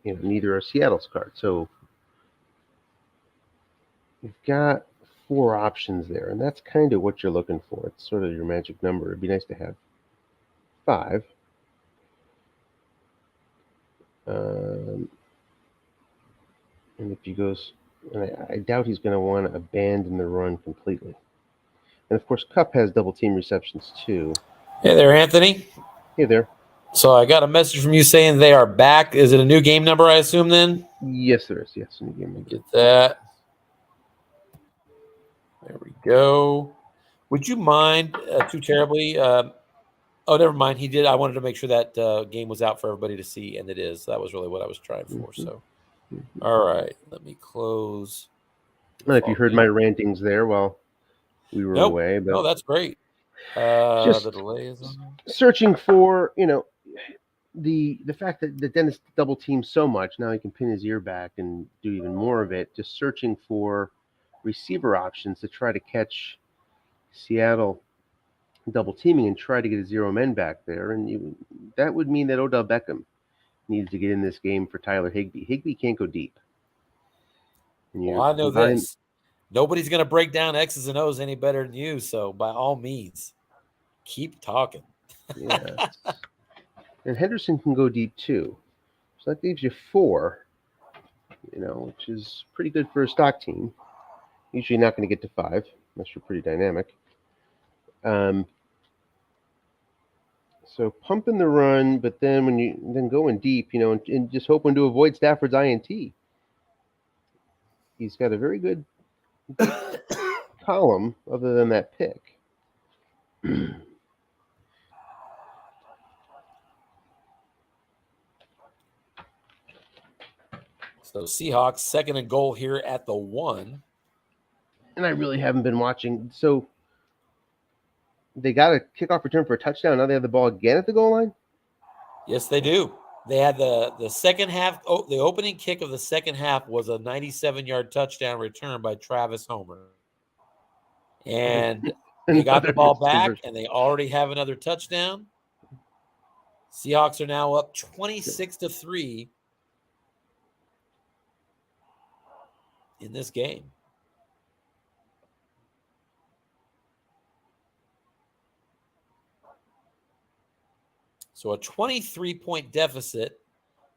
neither are Seattle's cards. So you've got 4 options there, and that's kind of what you're looking for. It's sort of your magic number. It'd be nice to have 5. And if he goes, and I doubt he's going to want to abandon the run completely. And of course, Kupp has double team receptions too. Hey there, Anthony. Hey there. So I got a message from you saying they are back. Is it a new game number, I assume, then? Yes, there is. Yes, a new game number. Get that. There we go. Would you mind too terribly? Oh, never mind. He did. I wanted to make sure that game was out for everybody to see, and it is. That was really what I was trying for. So, all right. Let me close. I don't know if you heard my rantings there while we were away. But no, that's great. Just the delay is on. Searching for, the fact that Dennis double teams so much, now he can pin his ear back and do even more of it. Just searching for receiver options to try to catch Seattle double teaming and try to get a 0 men back there. And that would mean that Odell Beckham needs to get in this game for Tyler Higbee. Higbee can't go deep. Well, I know this. Nobody's going to break down X's and O's any better than you. So by all means, keep talking. Yeah. And Henderson can go deep too. So that leaves you 4, which is pretty good for a stock team. Usually not going to get to 5 unless you're pretty dynamic. So pumping the run, but then when you going deep, and just hoping to avoid Stafford's INT. He's got a very good column other than that pick. So Seahawks 2nd and goal here at the 1. And I really haven't been watching. So they got a kickoff return for a touchdown. Now they have the ball again at the goal line? Yes, they do. They had the second half. The opening kick of the second half was a 97-yard touchdown return by Travis Homer. And they got the ball back, and they already have another touchdown. Seahawks are now up 26-3 in this game. So a 23-point deficit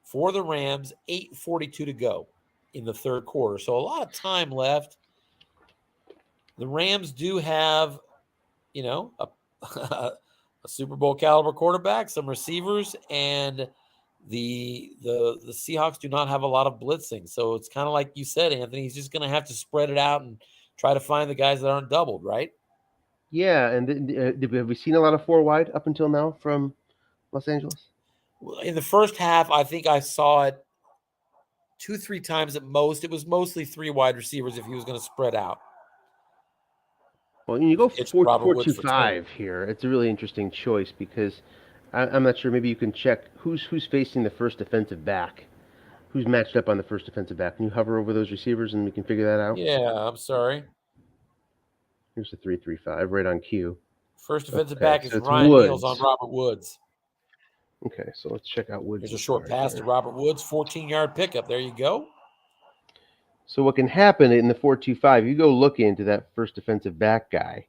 for the Rams, 8:42 to go in the third quarter. So a lot of time left. The Rams do have, a Super Bowl caliber quarterback, some receivers, and the Seahawks do not have a lot of blitzing. So it's kind of like you said, Anthony, he's just going to have to spread it out and try to find the guys that aren't doubled, right? Yeah, and have we seen a lot of 4 wide up until now from Los Angeles? In the first half, I think I saw it 2-3 times at most. It was mostly 3 wide receivers if he was going to spread out. Well, when you go 4-2-5 here, it's a really interesting choice because I'm not sure. Maybe you can check who's facing the first defensive back, who's matched up on the first defensive back. Can you hover over those receivers and we can figure that out? Yeah, I'm sorry. Here's the 3-3-5 right on cue. First defensive back is Ryan Neal's on Robert Woods. Okay, so let's check out Woods. There's a short pass to Robert Woods, 14-yard pickup. There you go. So what can happen in the 4-2-5, you go look into that first defensive back guy.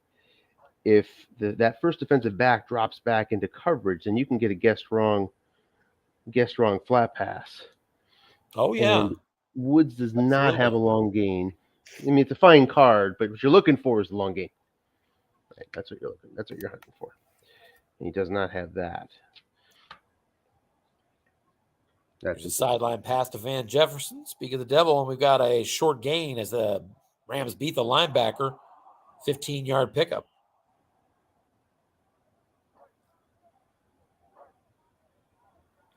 If that first defensive back drops back into coverage, then you can get a guessed wrong flat pass. Oh, yeah. And Woods does not have a Absolutely. long gain. I mean, it's a fine card, but what you're looking for is the long gain. Right? That's what you're hunting for. And he does not have that. There's a sideline pass to Van Jefferson. Speak of the devil, and we've got a short gain as the Rams beat the linebacker. 15-yard pickup.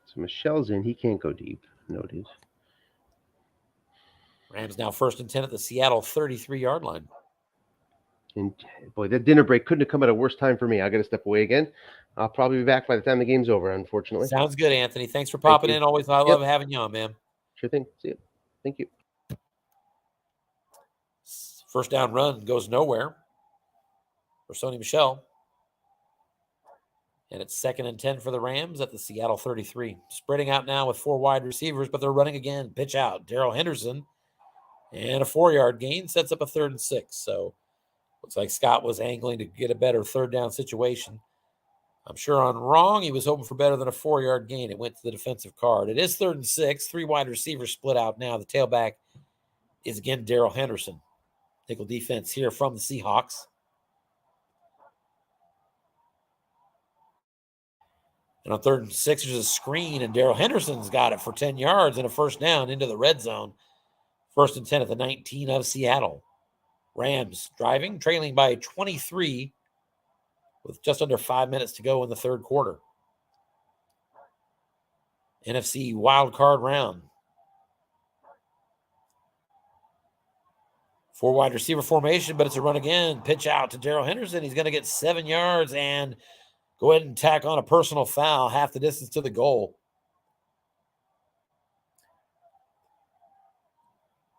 So Michelle's in. He can't go deep. No, dude. Rams now 1st and 10 at the Seattle 33-yard line. And boy, that dinner break couldn't have come at a worse time for me. I got to step away again. I'll probably be back by the time the game's over, unfortunately. Sounds good, Anthony. Thanks for popping in. Always, I love having you on, man. Sure thing. See you. Thank you. First down run goes nowhere for Sony Michel. And it's 2nd and 10 for the Rams at the Seattle 33. Spreading out now with 4 wide receivers, but they're running again. Pitch out. Darrell Henderson. And a 4-yard gain sets up a 3rd and 6. So looks like Scott was angling to get a better 3rd down situation. I'm sure on wrong, he was hoping for better than a 4-yard gain. It went to the defensive card. It is 3rd and 6. 3 wide receivers split out now. The tailback is again Darrell Henderson. Nickel defense here from the Seahawks. And on 3rd and 6, there's a screen, and Darrell Henderson's got it for 10 yards and a 1st down into the red zone. 1st and 10 at the 19 of Seattle. Rams driving, trailing by 23 with just under 5 minutes to go in the 3rd quarter. NFC wildcard round. 4 wide receiver formation, but it's a run again. Pitch out to Darrell Henderson. He's going to get 7 yards and go ahead and tack on a personal foul, half the distance to the goal.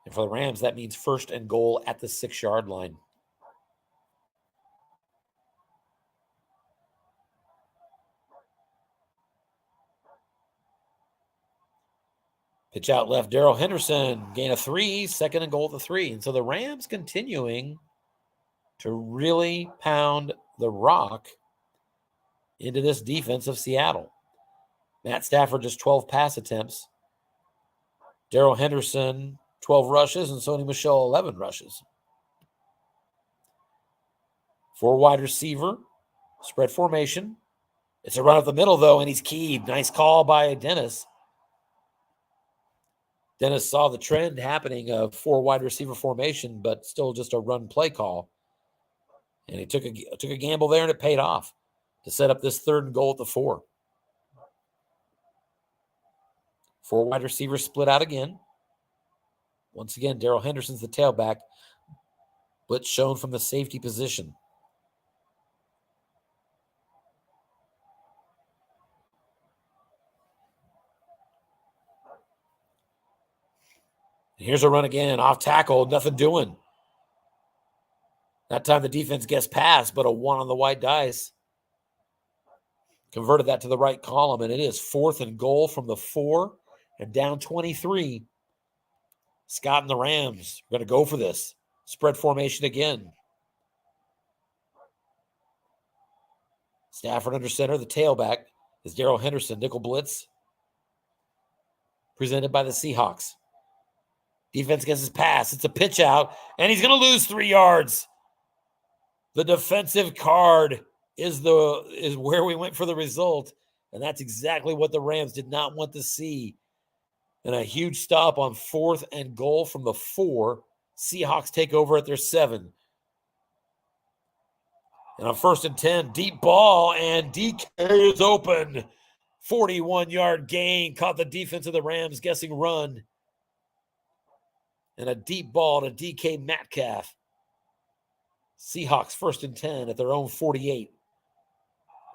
And for the Rams, that means 1st and goal at the 6-yard line. Pitch out left, Darrell Henderson, gain of 3, 2nd and goal at the 3. And so the Rams continuing to really pound the rock into this defense of Seattle. Matt Stafford just 12 pass attempts. Darrell Henderson, 12 rushes, and Sony Michel, 11 rushes. 4 wide receiver, spread formation. It's a run up the middle, though, and he's keyed. Nice call by Dennis. Dennis saw the trend happening of 4 wide receiver formation, but still just a run play call. And he took a gamble there, and it paid off to set up this 3rd and goal at the 4. 4 wide receivers split out again. Once again, Darrell Henderson's the tailback. Blitz shown from the safety position. And here's a run again. Off tackle, nothing doing. That time the defense gets past, but a 1 on the white dice. Converted that to the right column, and it is 4th and goal from the 4 and down 23. Scott and the Rams are going to go for this. Spread formation again. Stafford under center. The tailback is Darrell Henderson. Nickel blitz. Presented by the Seahawks. Defense gets his pass. It's a pitch out, and he's going to lose 3 yards. The defensive card is where we went for the result, and that's exactly what the Rams did not want to see. And a huge stop on 4th and goal from the 4. Seahawks take over at their 7. And on 1st and 10, deep ball, and DK is open. 41-yard gain. Caught the defense of the Rams guessing run. And a deep ball to DK Metcalf. Seahawks 1st and 10 at their own 48.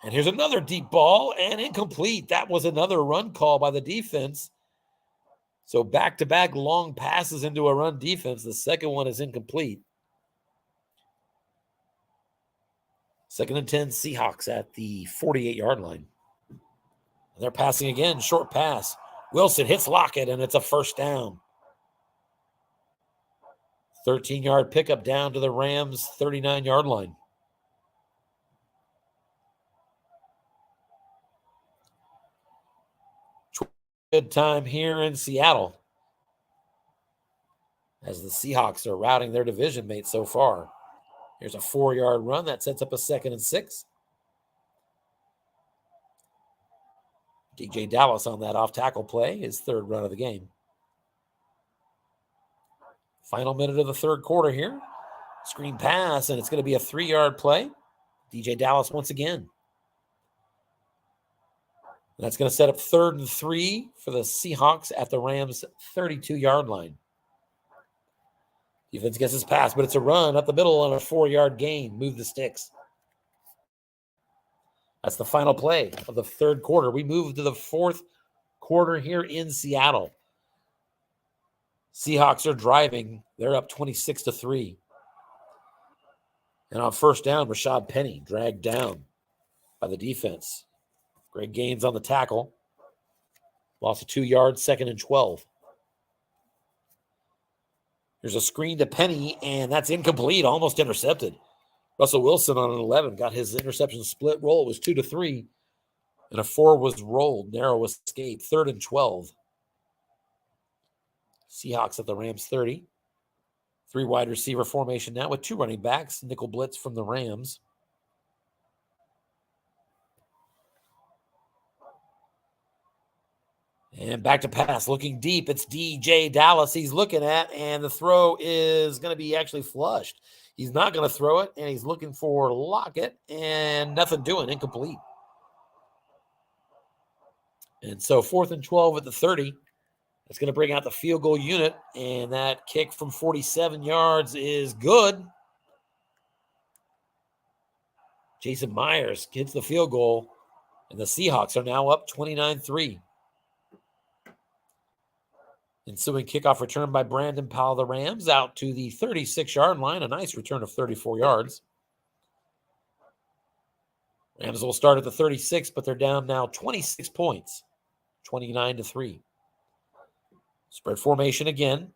And here's another deep ball and incomplete. That was another run call by the defense. So back-to-back long passes into a run defense. The second one is incomplete. 2nd and 10, Seahawks at the 48-yard line. And they're passing again, short pass. Wilson hits Lockett, and it's a 1st down. 13-yard pickup down to the Rams' 39-yard line. Good time here in Seattle as the Seahawks are routing their division mates so far. Here's a 4-yard run that sets up a 2nd and 6. DJ Dallas on that off-tackle play, his 3rd run of the game. Final minute of the 3rd quarter here. Screen pass, and it's going to be a 3-yard play. DJ Dallas once again. That's going to set up 3rd and 3 for the Seahawks at the Rams' 32-yard line. Defense gets his pass, but it's a run up the middle on a 4-yard gain. Move the sticks. That's the final play of the 3rd quarter. We move to the 4th quarter here in Seattle. Seahawks are driving. They're up 26-3. And on 1st down, Rashad Penny dragged down by the defense. Great gains on the tackle. Lost of 2 yards, 2nd and 12. There's a screen to Penny, and that's incomplete, almost intercepted. Russell Wilson on an 11 got his interception split roll. It was 2-3, and a 4 was rolled. Narrow escape, 3rd and 12. Seahawks at the Rams 30. 3 wide receiver formation now with 2 running backs. Nickel blitz from the Rams. And back to pass, looking deep. It's DJ Dallas he's looking at, and the throw is going to be actually flushed. He's not going to throw it, and he's looking for Lockett, and nothing doing, incomplete. And so 4th and 12 at the 30. That's going to bring out the field goal unit, and that kick from 47 yards is good. Jason Myers hits the field goal, and the Seahawks are now up 29-3. Ensuing kickoff return by Brandon Powell, the Rams, out to the 36-yard line. A nice return of 34 yards. Rams will start at the 36, but they're down now 26 points, 29-3. Spread formation again.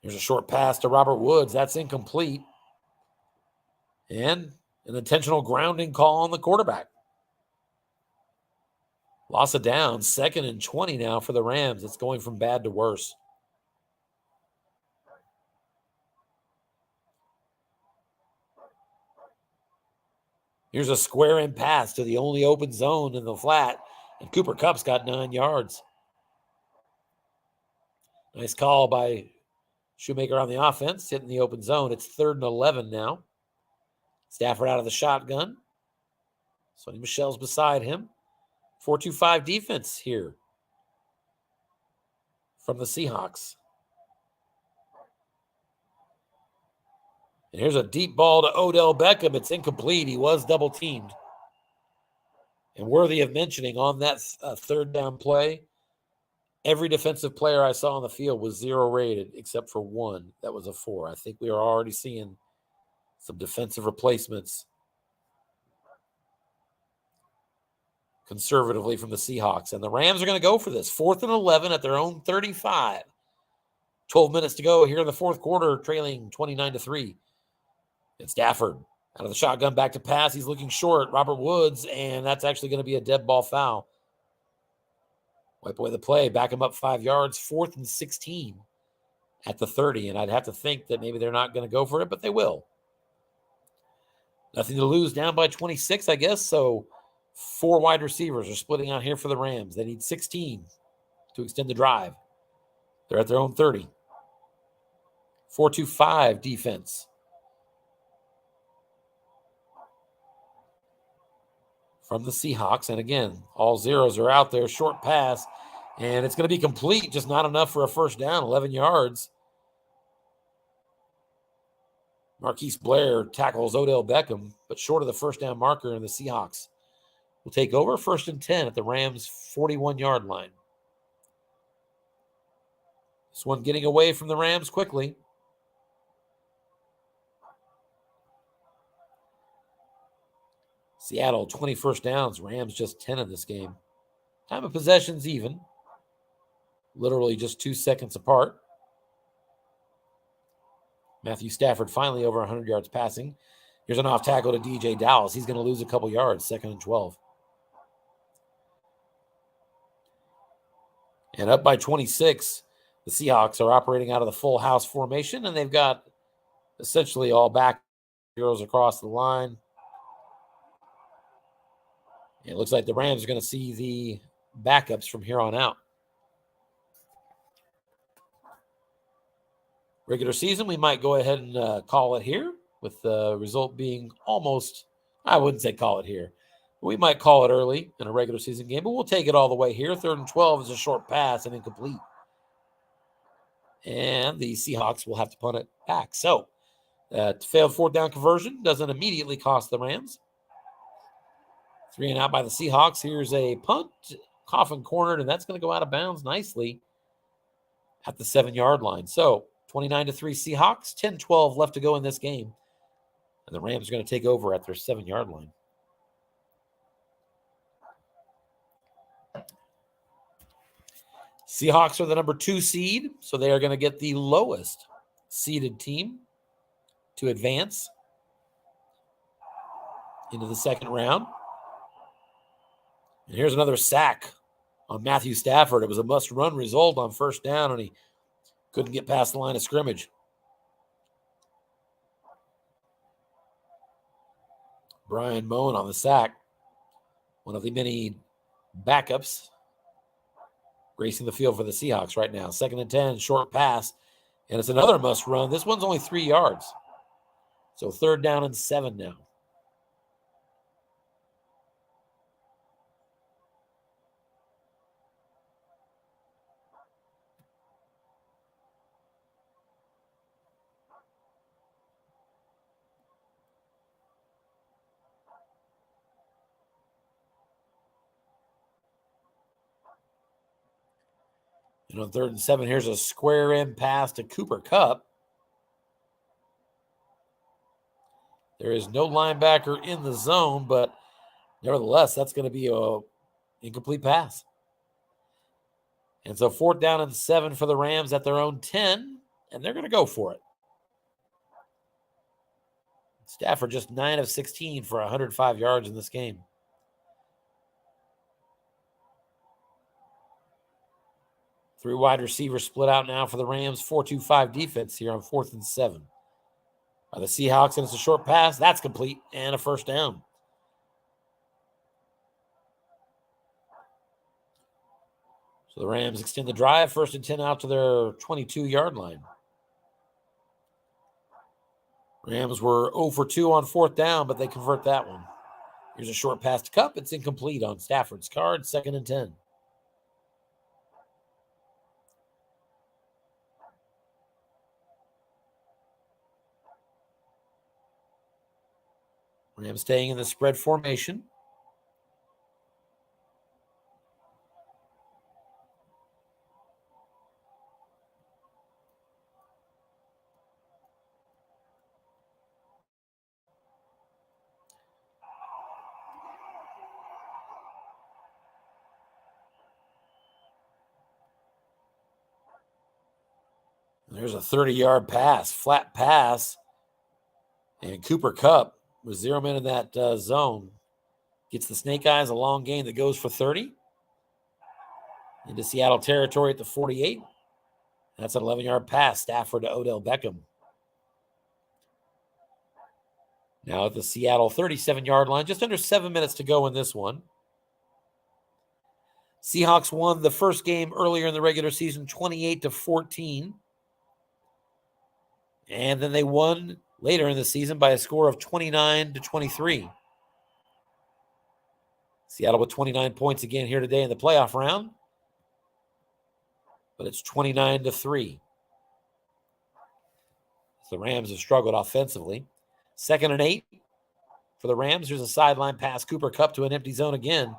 Here's a short pass to Robert Woods. That's incomplete. And an intentional grounding call on the quarterback. Loss of downs, 2nd and 20 now for the Rams. It's going from bad to worse. Here's a square in pass to the only open zone in the flat, and Cooper Kupp's got 9 yards. Nice call by Shoemaker on the offense, hitting the open zone. It's 3rd and 11 now. Stafford out of the shotgun. Sonny Michel's beside him. 4-2-5 defense here from the Seahawks. And here's a deep ball to Odell Beckham. It's incomplete. He was double teamed. And worthy of mentioning on that 3rd down play, every defensive player I saw on the field was 0 rated except for 1. That was a 4. I think we are already seeing some defensive replacements conservatively from the Seahawks. And the Rams are going to go for this. 4th and 11 at their own 35. 12 minutes to go here in the 4th quarter, trailing 29-3. It's Stafford out of the shotgun, back to pass. He's looking short. Robert Woods, and that's actually going to be a dead ball foul. Wipe away the play, back him up 5 yards. 4th and 16 at the 30. And I'd have to think that maybe they're not going to go for it, but they will. Nothing to lose, down by 26, I guess. So 4 wide receivers are splitting out here for the Rams. They need 16 to extend the drive. They're at their own 30. 4-2-5 defense. From the Seahawks. And again, all zeros are out there. Short pass. And it's going to be complete, just not enough for a 1st down, 11 yards. Marquise Blair tackles Odell Beckham, but short of the 1st down marker, and the Seahawks will take over. 1st and 10 at the Rams' 41-yard line. This one getting away from the Rams quickly. Seattle, 21st downs. Rams just 10 in this game. Time of possession's even. literally just 2 seconds apart. Matthew Stafford finally over 100 yards passing. Here's an off tackle to DJ Dallas. He's going to lose a couple yards, 2nd and 12. And up by 26, the Seahawks are operating out of the full house formation, and they've got essentially all back heroes across the line. It looks like the Rams are going to see the backups from here on out. Regular season, we might go ahead and call it here, with the result being almost, I wouldn't say call it here. We might call it early in a regular season game, but we'll take it all the way here. 3rd and 12 is a short pass and incomplete. And the Seahawks will have to punt it back. So, failed 4th down conversion doesn't immediately cost the Rams. 3 and out by the Seahawks. Here's a punt, coffin cornered, and that's going to go out of bounds nicely at the 7-yard line. So, 29-3 Seahawks, 10-12 left to go in this game. And the Rams are going to take over at their 7-yard line. Seahawks are the number 2 seed, so they are going to get the lowest seeded team to advance into the 2nd round. And here's another sack on Matthew Stafford. It was a must-run result on 1st down, and he couldn't get past the line of scrimmage. Brian Moen on the sack, one of the many backups racing the field for the Seahawks right now. 2nd and 10, short pass, and it's another must run. This one's only 3 yards. So 3rd down and 7 now. And on 3rd and 7, here's a square in pass to Cooper Kupp. There is no linebacker in the zone, but nevertheless, that's going to be an incomplete pass. And so 4th down and 7 for the Rams at their own 10, and they're going to go for it. Stafford just 9 of 16 for 105 yards in this game. Three wide receivers split out now for the Rams. 4-2-5 defense here on 4th and 7. By the Seahawks, and it's a short pass. That's complete, and a 1st down. So the Rams extend the drive. 1st and 10 out to their 22-yard line. Rams were 0 for 2 on 4th down, but they convert that one. Here's a short pass to Kupp. It's incomplete on Stafford's card. 2nd and 10. Rams staying in the spread formation. There's a 30-yard pass, flat pass. And Cooper Kupp with 0 men in that zone. Gets the Snake Eyes a long gain that goes for 30. Into Seattle territory at the 48. That's an 11-yard pass. Stafford to Odell Beckham. Now at the Seattle 37-yard line. Just under 7 minutes to go in this one. Seahawks won the first game earlier in the regular season 28-14. And then they won later in the season by a score of 29-23. Seattle with 29 points again here today in the playoff round. But it's 29-3. The Rams have struggled offensively. 2nd and 8 for the Rams. There's a sideline pass. Cooper Kupp to an empty zone again.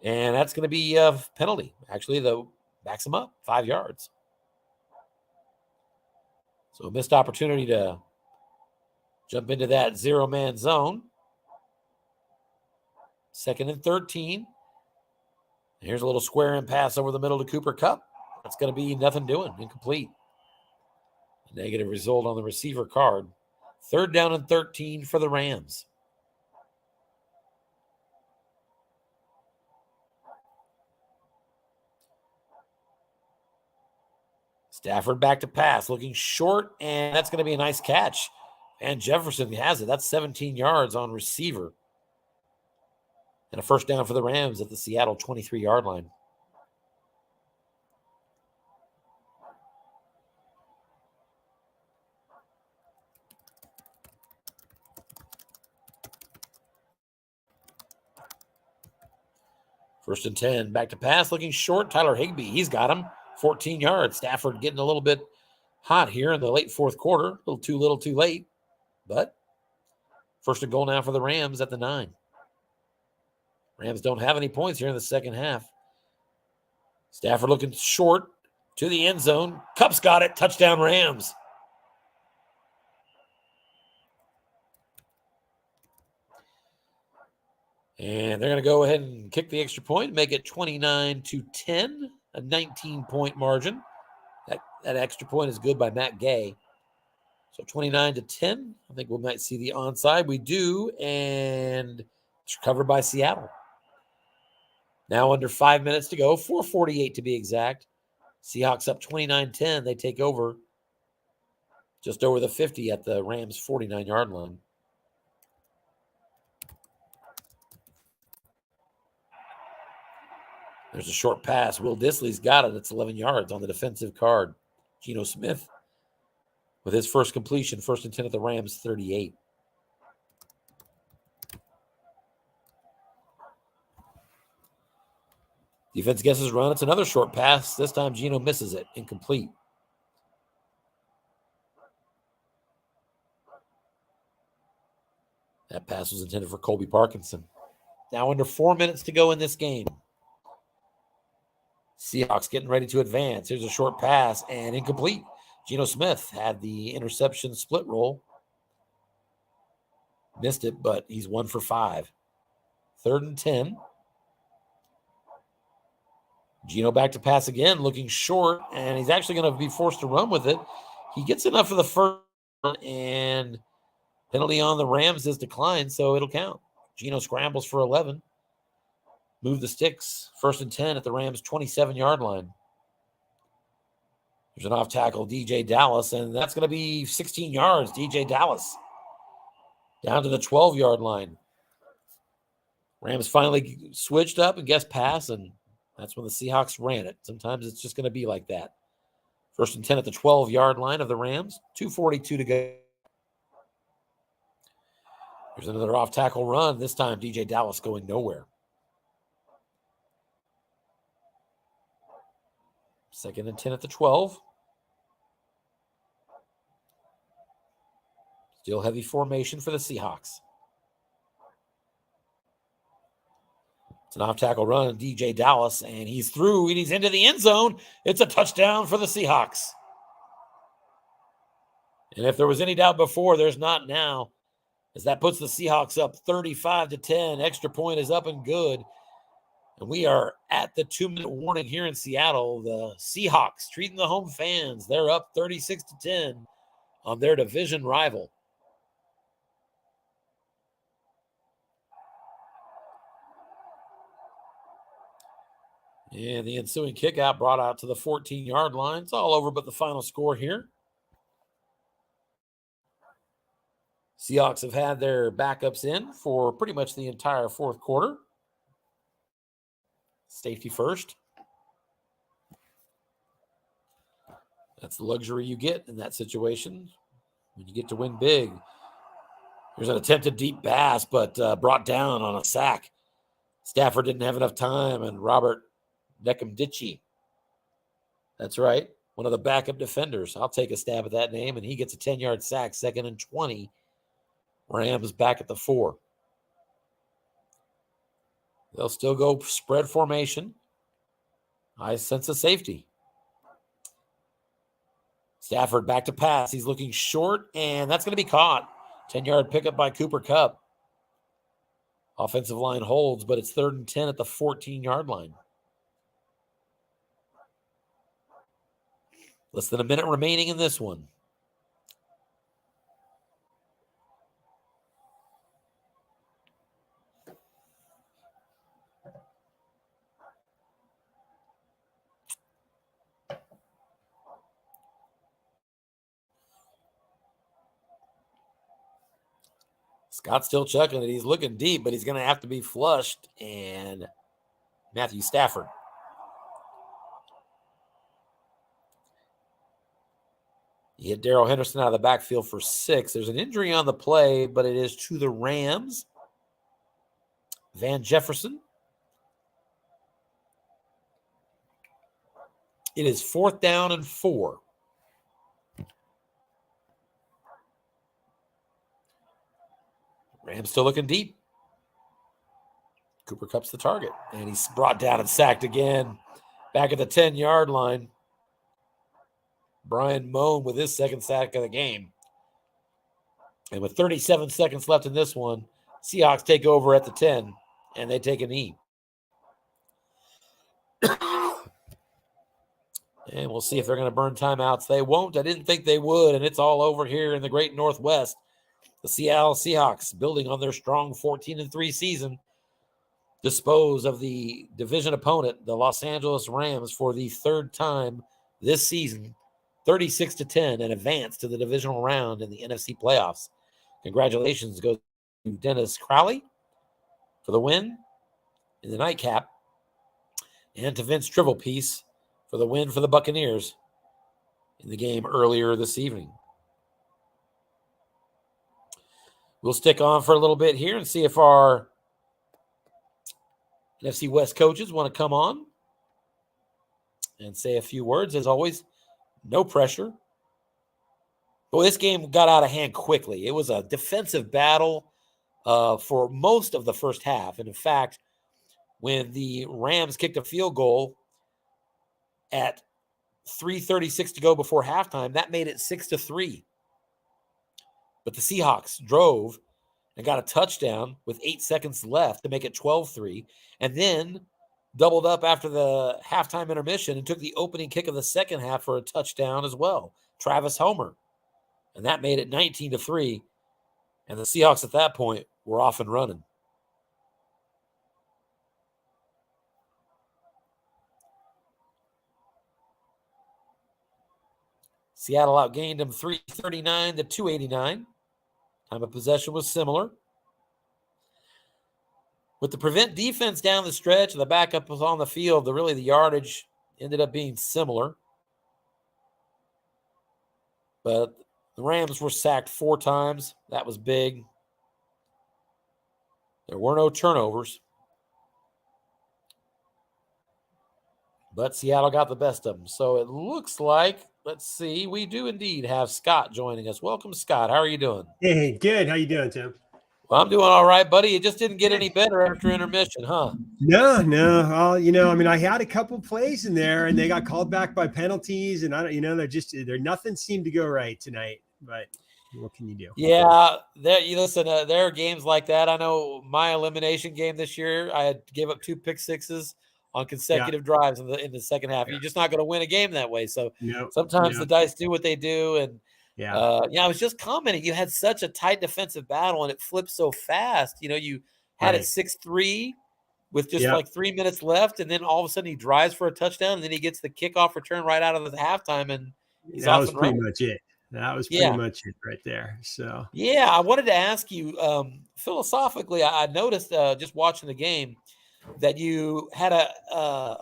And that's going to be a penalty. Actually, the backs him up 5 yards. So a missed opportunity to jump into that 0-man zone. 2nd and 13. Here's a little square in pass over the middle to Cooper Kupp. That's going to be nothing doing, incomplete. A negative result on the receiver card. 3rd down and 13 for the Rams. Stafford back to pass, looking short, and that's going to be a nice catch. And Jefferson has it. That's 17 yards on receiver. And a 1st down for the Rams at the Seattle 23-yard line. First and 10, back to pass, looking short. Tyler Higbee, he's got him. 14 yards. Stafford getting a little bit hot here in the late 4th quarter. A little too late. But 1st and goal now for the Rams at the 9. Rams don't have any points here in the 2nd half. Stafford looking short to the end zone. Kupp's got it. Touchdown Rams. And they're going to go ahead and kick the extra point, make it 29-10, a 19-point margin. That extra point is good by Matt Gay. So 29-10. I think we might see the onside. We do, and it's recovered by Seattle. Now under 5 minutes to go, 4:48 to be exact. Seahawks up 29-10. They take over just over the 50 at the Rams' 49-yard line. There's a short pass. Will Dissly's got it. It's 11 yards on the defensive card. Geno Smith with his first completion, 1st and 10 at the Rams' 38. Defense guesses run. It's another short pass. This time Geno misses it. Incomplete. That pass was intended for Colby Parkinson. Now under 4 minutes to go in this game. Seahawks getting ready to advance. Here's a short pass and incomplete. Geno Smith had the interception split roll. Missed it, but he's 1 for 5. 3rd and 10. Geno back to pass again, looking short, and he's actually going to be forced to run with it. He gets enough for the first, and penalty on the Rams is declined, so it'll count. Geno scrambles for 11. Move the sticks. 1st and 10 at the Rams' 27-yard line. There's an off tackle, DJ Dallas, and that's going to be 16 yards. DJ Dallas down to the 12-yard line. Rams finally switched up and guessed pass, and that's when the Seahawks ran it. Sometimes it's just going to be like that. 1st and 10 at the 12-yard line of the Rams. 2:42 to go. There's another off tackle run. This time DJ Dallas going nowhere. 2nd and 10 at the 12. Still heavy formation for the Seahawks. It's an off tackle run, DJ Dallas, and he's through and he's into the end zone. It's a touchdown for the Seahawks. And if there was any doubt before, there's not now, as that puts the Seahawks up 35-10. Extra point is up and good. And we are at the 2-minute warning here in Seattle. The Seahawks treating the home fans. They're up 36-10 on their division rival. And the ensuing kickout brought out to the 14-yard line. It's all over but the final score here. Seahawks have had their backups in for pretty much the entire 4th quarter. Safety first. That's the luxury you get in that situation when you get to win big. There's an attempted deep pass, but brought down on a sack. Stafford didn't have enough time, and Robert Necamdici. That's right. One of the backup defenders. I'll take a stab at that name, and he gets a 10-yard sack, 2nd and 20. Rams back at the 4. They'll still go spread formation. High sense of safety. Stafford back to pass. He's looking short, and that's going to be caught. 10-yard pickup by Cooper Kupp. Offensive line holds, but it's 3rd and 10 at the 14-yard line. Less than a minute remaining in this one. Scott's still checking it. He's looking deep, but he's going to have to be flushed. And Matthew Stafford. He hit Darrell Henderson out of the backfield for 6. There's an injury on the play, but it is to the Rams. Van Jefferson. It is 4th down and 4. Rams still looking deep. Cooper Kupp's the target, and he's brought down and sacked again. Back at the 10-yard line. Brian Moan with his 2nd sack of the game. And with 37 seconds left in this one, Seahawks take over at the 10, and they take a knee. And we'll see if they're going to burn timeouts. They won't. I didn't think they would, and it's all over here in the great Northwest. The Seattle Seahawks, building on their strong 14-3 season, dispose of the division opponent, the Los Angeles Rams, for the 3rd time this season, 36-10, and advance to the divisional round in the NFC playoffs. Congratulations goes to Dennis Crowley for the win in the nightcap, and to Vince Trivelpiece for the win for the Buccaneers in the game earlier this evening. We'll stick on for a little bit here and see if our NFC West coaches want to come on and say a few words. As always, no pressure. But this game got out of hand quickly. It was a defensive battle for most of the first half. And in fact, when the Rams kicked a field goal at 3:36 to go before halftime, that made it 6-3. But the Seahawks drove and got a touchdown with 8 seconds left to make it 12-3, and then doubled up after the halftime intermission and took the opening kick of the second half for a touchdown as well, Travis Homer. And that made it 19-3, and the Seahawks at that point were off and running. Seattle outgained them 339-289. Time of possession was similar. With the prevent defense down the stretch and the backup was on the field, the yardage ended up being similar. But the Rams were sacked 4 times. That was big. There were no turnovers. But Seattle got the best of them. So it looks like, let's see, we do indeed have Scott joining us. Welcome, Scott. How are you doing? Hey, good. How you doing, Tim? Well, I'm doing all right, buddy. It just didn't get any better after intermission, huh? No. Well, I had a couple plays in there, and they got called back by penalties, and nothing seemed to go right tonight. But what can you do? Yeah, there are games like that. I know my elimination game this year, I had gave up 2 pick sixes on consecutive drives in the second half. Yeah. You're just not going to win a game that way. So Nope. sometimes the dice do what they do, and Yeah. I was just commenting. You had such a tight defensive battle, and it flipped so fast. You had it 6-3 with just like 3 minutes left, and then all of a sudden he drives for a touchdown, and then he gets the kickoff return right out of the halftime, and he's that off was and pretty running. much it. That was pretty much it right there. So Yeah, I wanted to ask you philosophically. I noticed just watching the game that you had a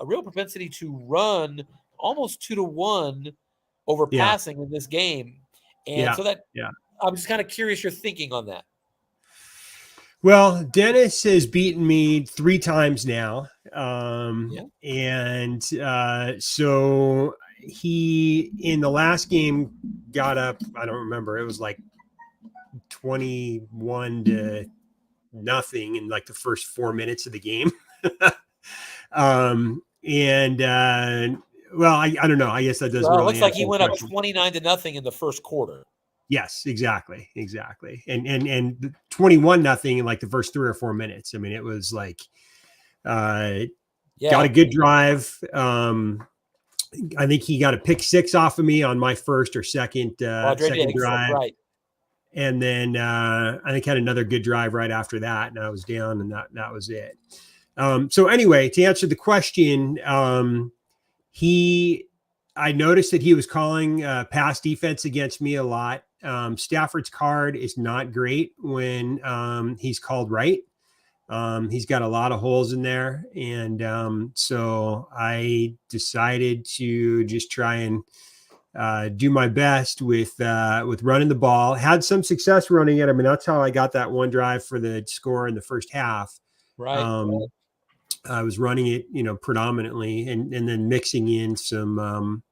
real propensity to run almost 2-1 over passing in this game. And so that I'm just kind of curious your thinking on that. Well, Dennis has beaten me 3 times now. And so he, in the last game, got up, I don't remember, it was like 21-0 in like the first 4 minutes of the game. Well, I don't know. I guess that doesn't really. It looks like he went up 29-0 in the first quarter. Yes, exactly. And 21-0 in like the first 3 or 4 minutes. I mean, it was like, got a good drive. I think he got a pick six off of me on my first or second second Diggs, drive. right. And then I think had another good drive right after that, and I was down, and that was it. So anyway, to answer the question, I noticed that he was calling pass defense against me a lot. Stafford's card is not great when he's called right. He's got a lot of holes in there, and so I decided to just try and do my best with running the ball. Had some success running it. I mean, that's how I got that one drive for the score in the first half. Right. I was running it, predominantly, and then mixing in some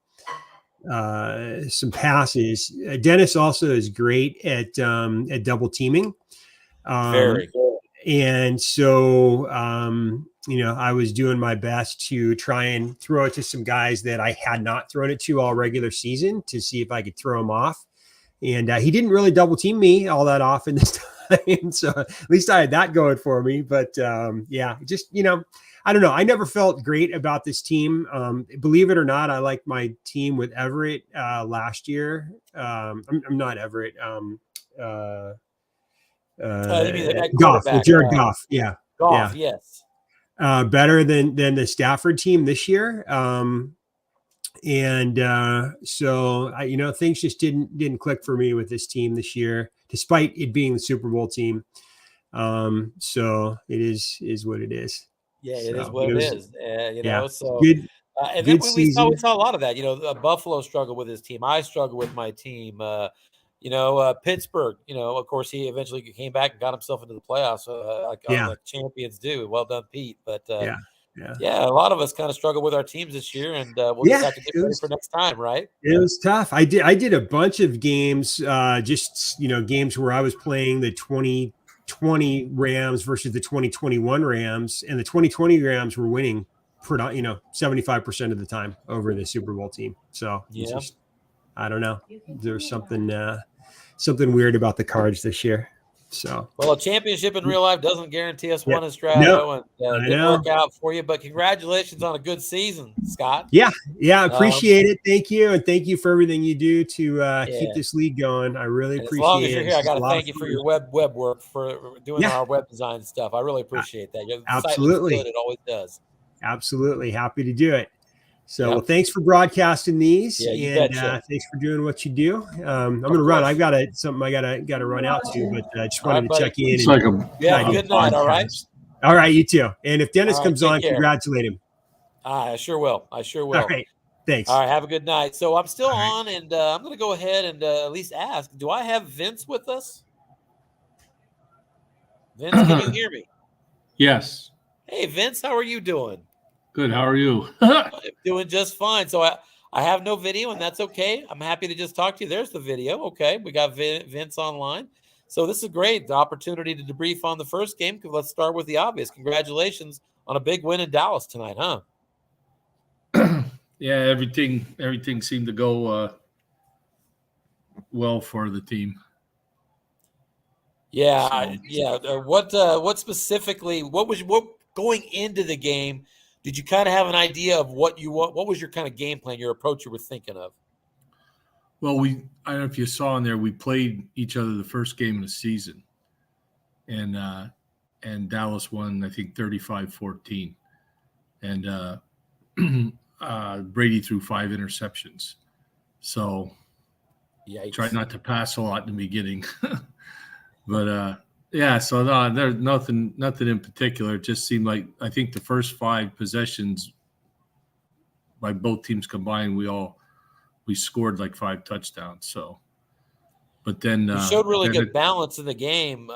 passes. Dennis also is great at double teaming. Very. And so, I was doing my best to try and throw it to some guys that I had not thrown it to all regular season to see if I could throw them off. And he didn't really double team me all that often this time. So at least I had that going for me. But just, I don't know. I never felt great about this team. Believe it or not, I liked my team with Everett last year. I'm not Everett. Goff, Jared Goff. Yeah. Goff, yes. Better than the Stafford team this year. So things just didn't click for me with this team this year, despite it being the Super Bowl team. So it is what it is. Yeah, it is what it is. So good. And good then we saw season. a lot of that. Buffalo struggled with his team. I struggled with my team. Pittsburgh. Of course, he eventually came back and got himself into the playoffs, like champions do. Well done, Pete. But a lot of us kind of struggle with our teams this year, and we'll just have to get ready for next time, right? It was tough. I did a bunch of games, games where I was playing the 2020 Rams versus the 2021 Rams, and the 2020 Rams were winning 75% of the time over the Super Bowl team. So it's just, I don't know. There's something weird about the Cards this year. So a championship in real life doesn't guarantee us one in Strato, and didn't work out for you. But congratulations on a good season, Scott. Yeah, appreciate it. Thank you, and thank you for everything you do to keep this league going. I really appreciate it. As long as you're here, I got to thank you for your web work, for doing our web design stuff. I really appreciate that. Your Absolutely, site looks good. It always does. Absolutely, happy to do it. So, thanks for broadcasting these, and thanks for doing what you do. I'm going to run. I've got something I got to run out to, but I just wanted to check in. It's like a good night. All right. All right, you too. And if Dennis comes on, congratulate him. I sure will. All right. Thanks. All right. Have a good night. So I'm still on, and I'm going to go ahead and at least ask, do I have Vince with us? Vince, can you hear me? Yes. Hey, Vince, how are you doing? Good. How are you? I'm doing just fine. So I have no video, and that's okay. I'm happy to just talk to you. There's the video. Okay. We got Vince online. So this is great. The opportunity to debrief on the first game. Let's start with the obvious. Congratulations on a big win in Dallas tonight, huh? Yeah, everything seemed to go well for the team. Yeah. What specifically, what going into the game, did you kind of have an idea of what was your kind of game plan, your approach you were thinking of? Well, I don't know if you saw in there, we played each other the first game of the season, and Dallas won, I think, 35-14, and Brady threw 5 interceptions. So tried not to pass a lot in the beginning, but so no, there's nothing in particular. It just seemed like, I think the first 5 possessions by both teams combined, we scored like 5 touchdowns. So, but then you showed really good balance in the game.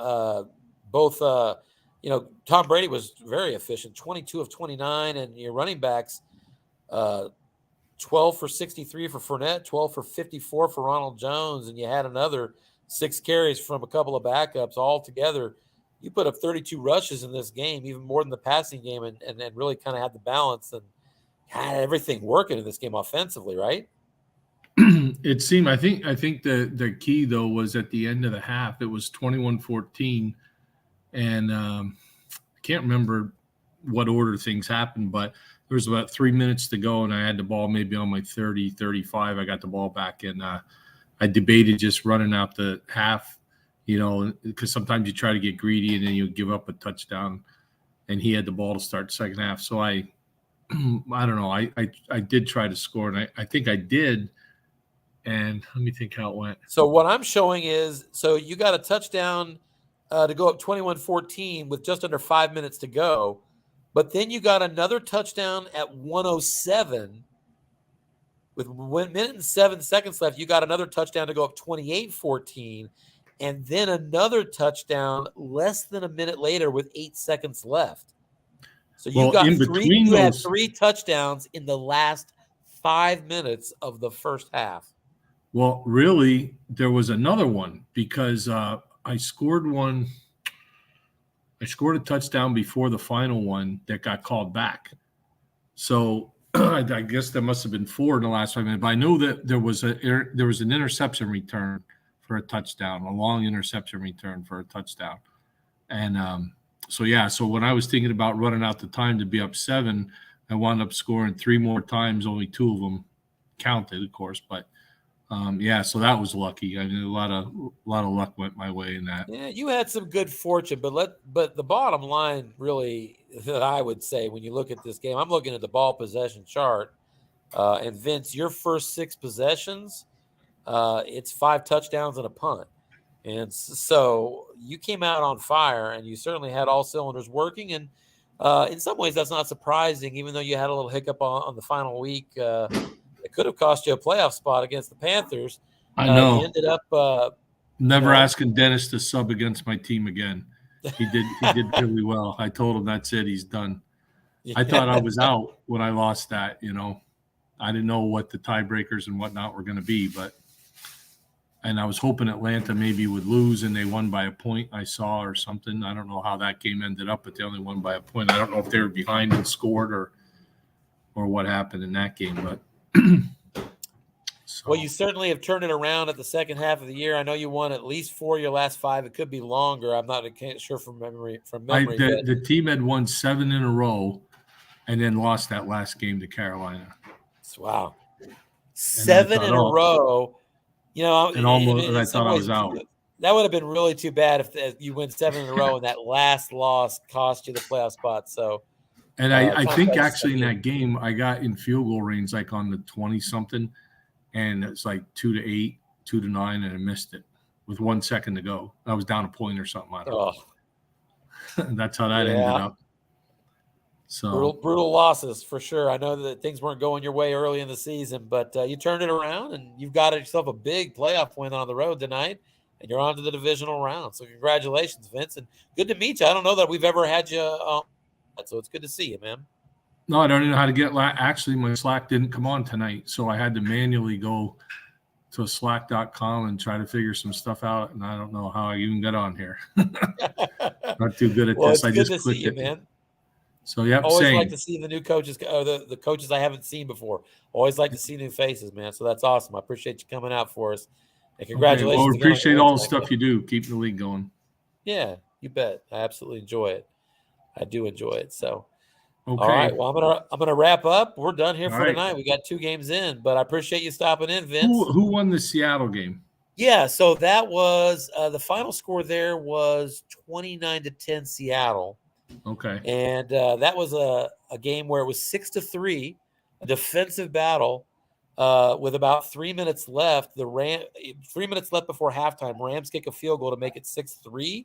Both, Tom Brady was very efficient, 22 of 29, and your running backs, 12 for 63 for Fournette, 12 for 54 for Ronald Jones, and you had another 6 carries from a couple of backups. All together, you put up 32 rushes in this game, even more than the passing game, and really kind of had the balance and had everything working in this game offensively, right? It seemed, I think the key, though, was at the end of the half. It was 21-14, and I can't remember what order things happened, but there was about 3 minutes to go, and I had the ball maybe on my 30, 35. I got the ball back, and I debated just running out the half, because sometimes you try to get greedy and then you give up a touchdown, and he had the ball to start the second half. So I don't know. I did try to score, and I think I did. And let me think how it went. So what I'm showing is, so you got a touchdown to go up 21-14 with just under 5 minutes to go. But then you got another touchdown at 1:07 with 1 minute and 7 seconds left. You got another touchdown to go up 28-14, and then another touchdown less than a minute later with 8 seconds left. So you had three touchdowns in the last 5 minutes of the first half. Well, really, there was another one because I scored one. I scored a touchdown before the final one that got called back. So I guess there must have been 4 in the last 5 minutes. But I know that there was an interception return for a touchdown, a long interception return for a touchdown. And so when I was thinking about running out the time to be up 7, I wound up scoring 3 more times. Only 2 of them counted, of course. But so that was lucky. I mean, a lot of luck went my way in that. Yeah, you had some good fortune, but the bottom line, really, that I would say when you look at this game, I'm looking at the ball possession chart, and Vince, your first 6 possessions, it's 5 touchdowns and a punt, and so you came out on fire, and you certainly had all cylinders working. And in some ways, that's not surprising, even though you had a little hiccup on the final week. It could have cost you a playoff spot against the Panthers. I know. You ended up never asking Dennis to sub against my team again. He did really well. I told him that's it. He's done. Yeah. I thought I was out when I lost that. I didn't know what the tiebreakers and whatnot were going to be, and I was hoping Atlanta maybe would lose, and they won by a point I saw or something. I don't know how that game ended up, but they only won by a point. I don't know if they were behind and scored or what happened in that game, but. Well, you certainly have turned it around at the second half of the year. I know you won at least 4 of your last 5. It could be longer. I'm not sure from memory. The team had won 7 in a row, and then lost that last game to Carolina. Wow, 7 in a row. And I thought I was out. That would have been really too bad if you win 7 in a row and that last loss cost you the playoff spot. So. And I think actually in that game, I got in field goal range like on the 20-something, and it's like 2-8, 2-9, and I missed it with 1 second to go. I was down a point or something. I don't know. That's how that ended up. So brutal losses for sure. I know that things weren't going your way early in the season, but you turned it around, and you've got yourself a big playoff win on the road tonight, and you're on to the divisional round. So congratulations, Vince, and good to meet you. I don't know that we've ever had you so it's good to see you, man. No, I don't even know how to get. Actually, my Slack didn't come on tonight, so I had to manually go to slack.com and try to figure some stuff out, and I don't know how I even got on here. Not too good at this. I just clicked it, man. So yeah, always like to see the new coaches, or the coaches I haven't seen before. Always like to see new faces, man. So that's awesome. I appreciate you coming out for us, and congratulations. Okay, well, appreciate all the stuff you do. Keep the league going. Yeah, you bet. I absolutely enjoy it. I do enjoy it. So, okay. All right. Well, I'm gonna wrap up. We're done here all for right. tonight. We got 2 games in, but I appreciate you stopping in, Vince. Who won the Seattle game? Yeah. So that was the final score. There was 29-10 Seattle. Okay. And that was a game where it was 6-3, a defensive battle with about 3 minutes left. 3 minutes left before halftime. Rams kick a field goal to make it 6-3.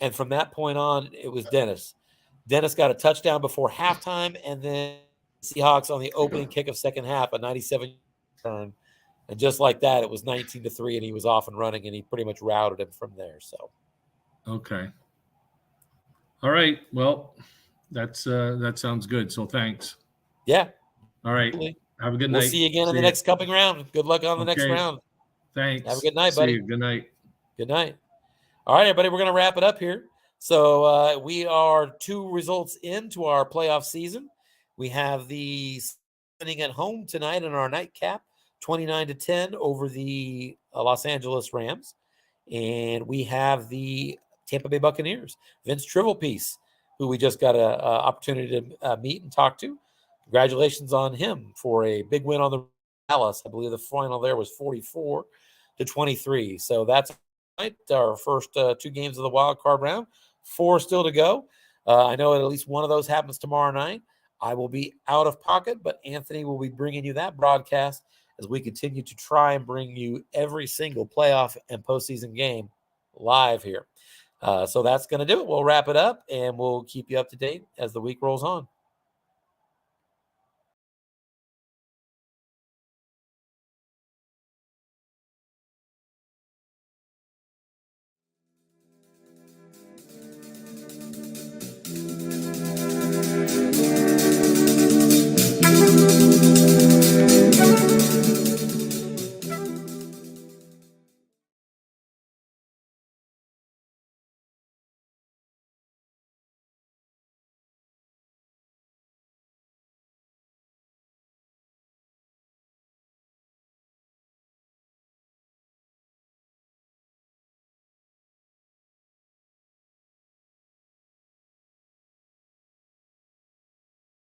And from that point on, it was Dennis. Dennis got a touchdown before halftime, and then Seahawks on the opening kick of second half, a 97 turn. And just like that, it was 19-3, and he was off and running, and he pretty much routed him from there. So, okay. All right. Well, that sounds good. So thanks. Yeah. All right. Have a good night. We'll see you again in the next cupping round. Good luck on the next round. Thanks. Have a good night, buddy. See you. Good night. Good night. All right, everybody, we're going to wrap it up here. So we are 2 results into our playoff season. We have the winning at home tonight in our nightcap, 29-10 over the Los Angeles Rams. And we have the Tampa Bay Buccaneers, Vince Trivelpiece, who we just got an opportunity to meet and talk to. congratulations on him for a big win on the Dallas. I believe the final there was 44-23. So that's right, our first 2 games of the wild card round. 4 still to go. I know at least one of those happens tomorrow night. I will be out of pocket, but Anthony will be bringing you that broadcast as we continue to try and bring you every single playoff and postseason game live here. So that's going to do it. We'll wrap it up, and we'll keep you up to date as the week rolls on.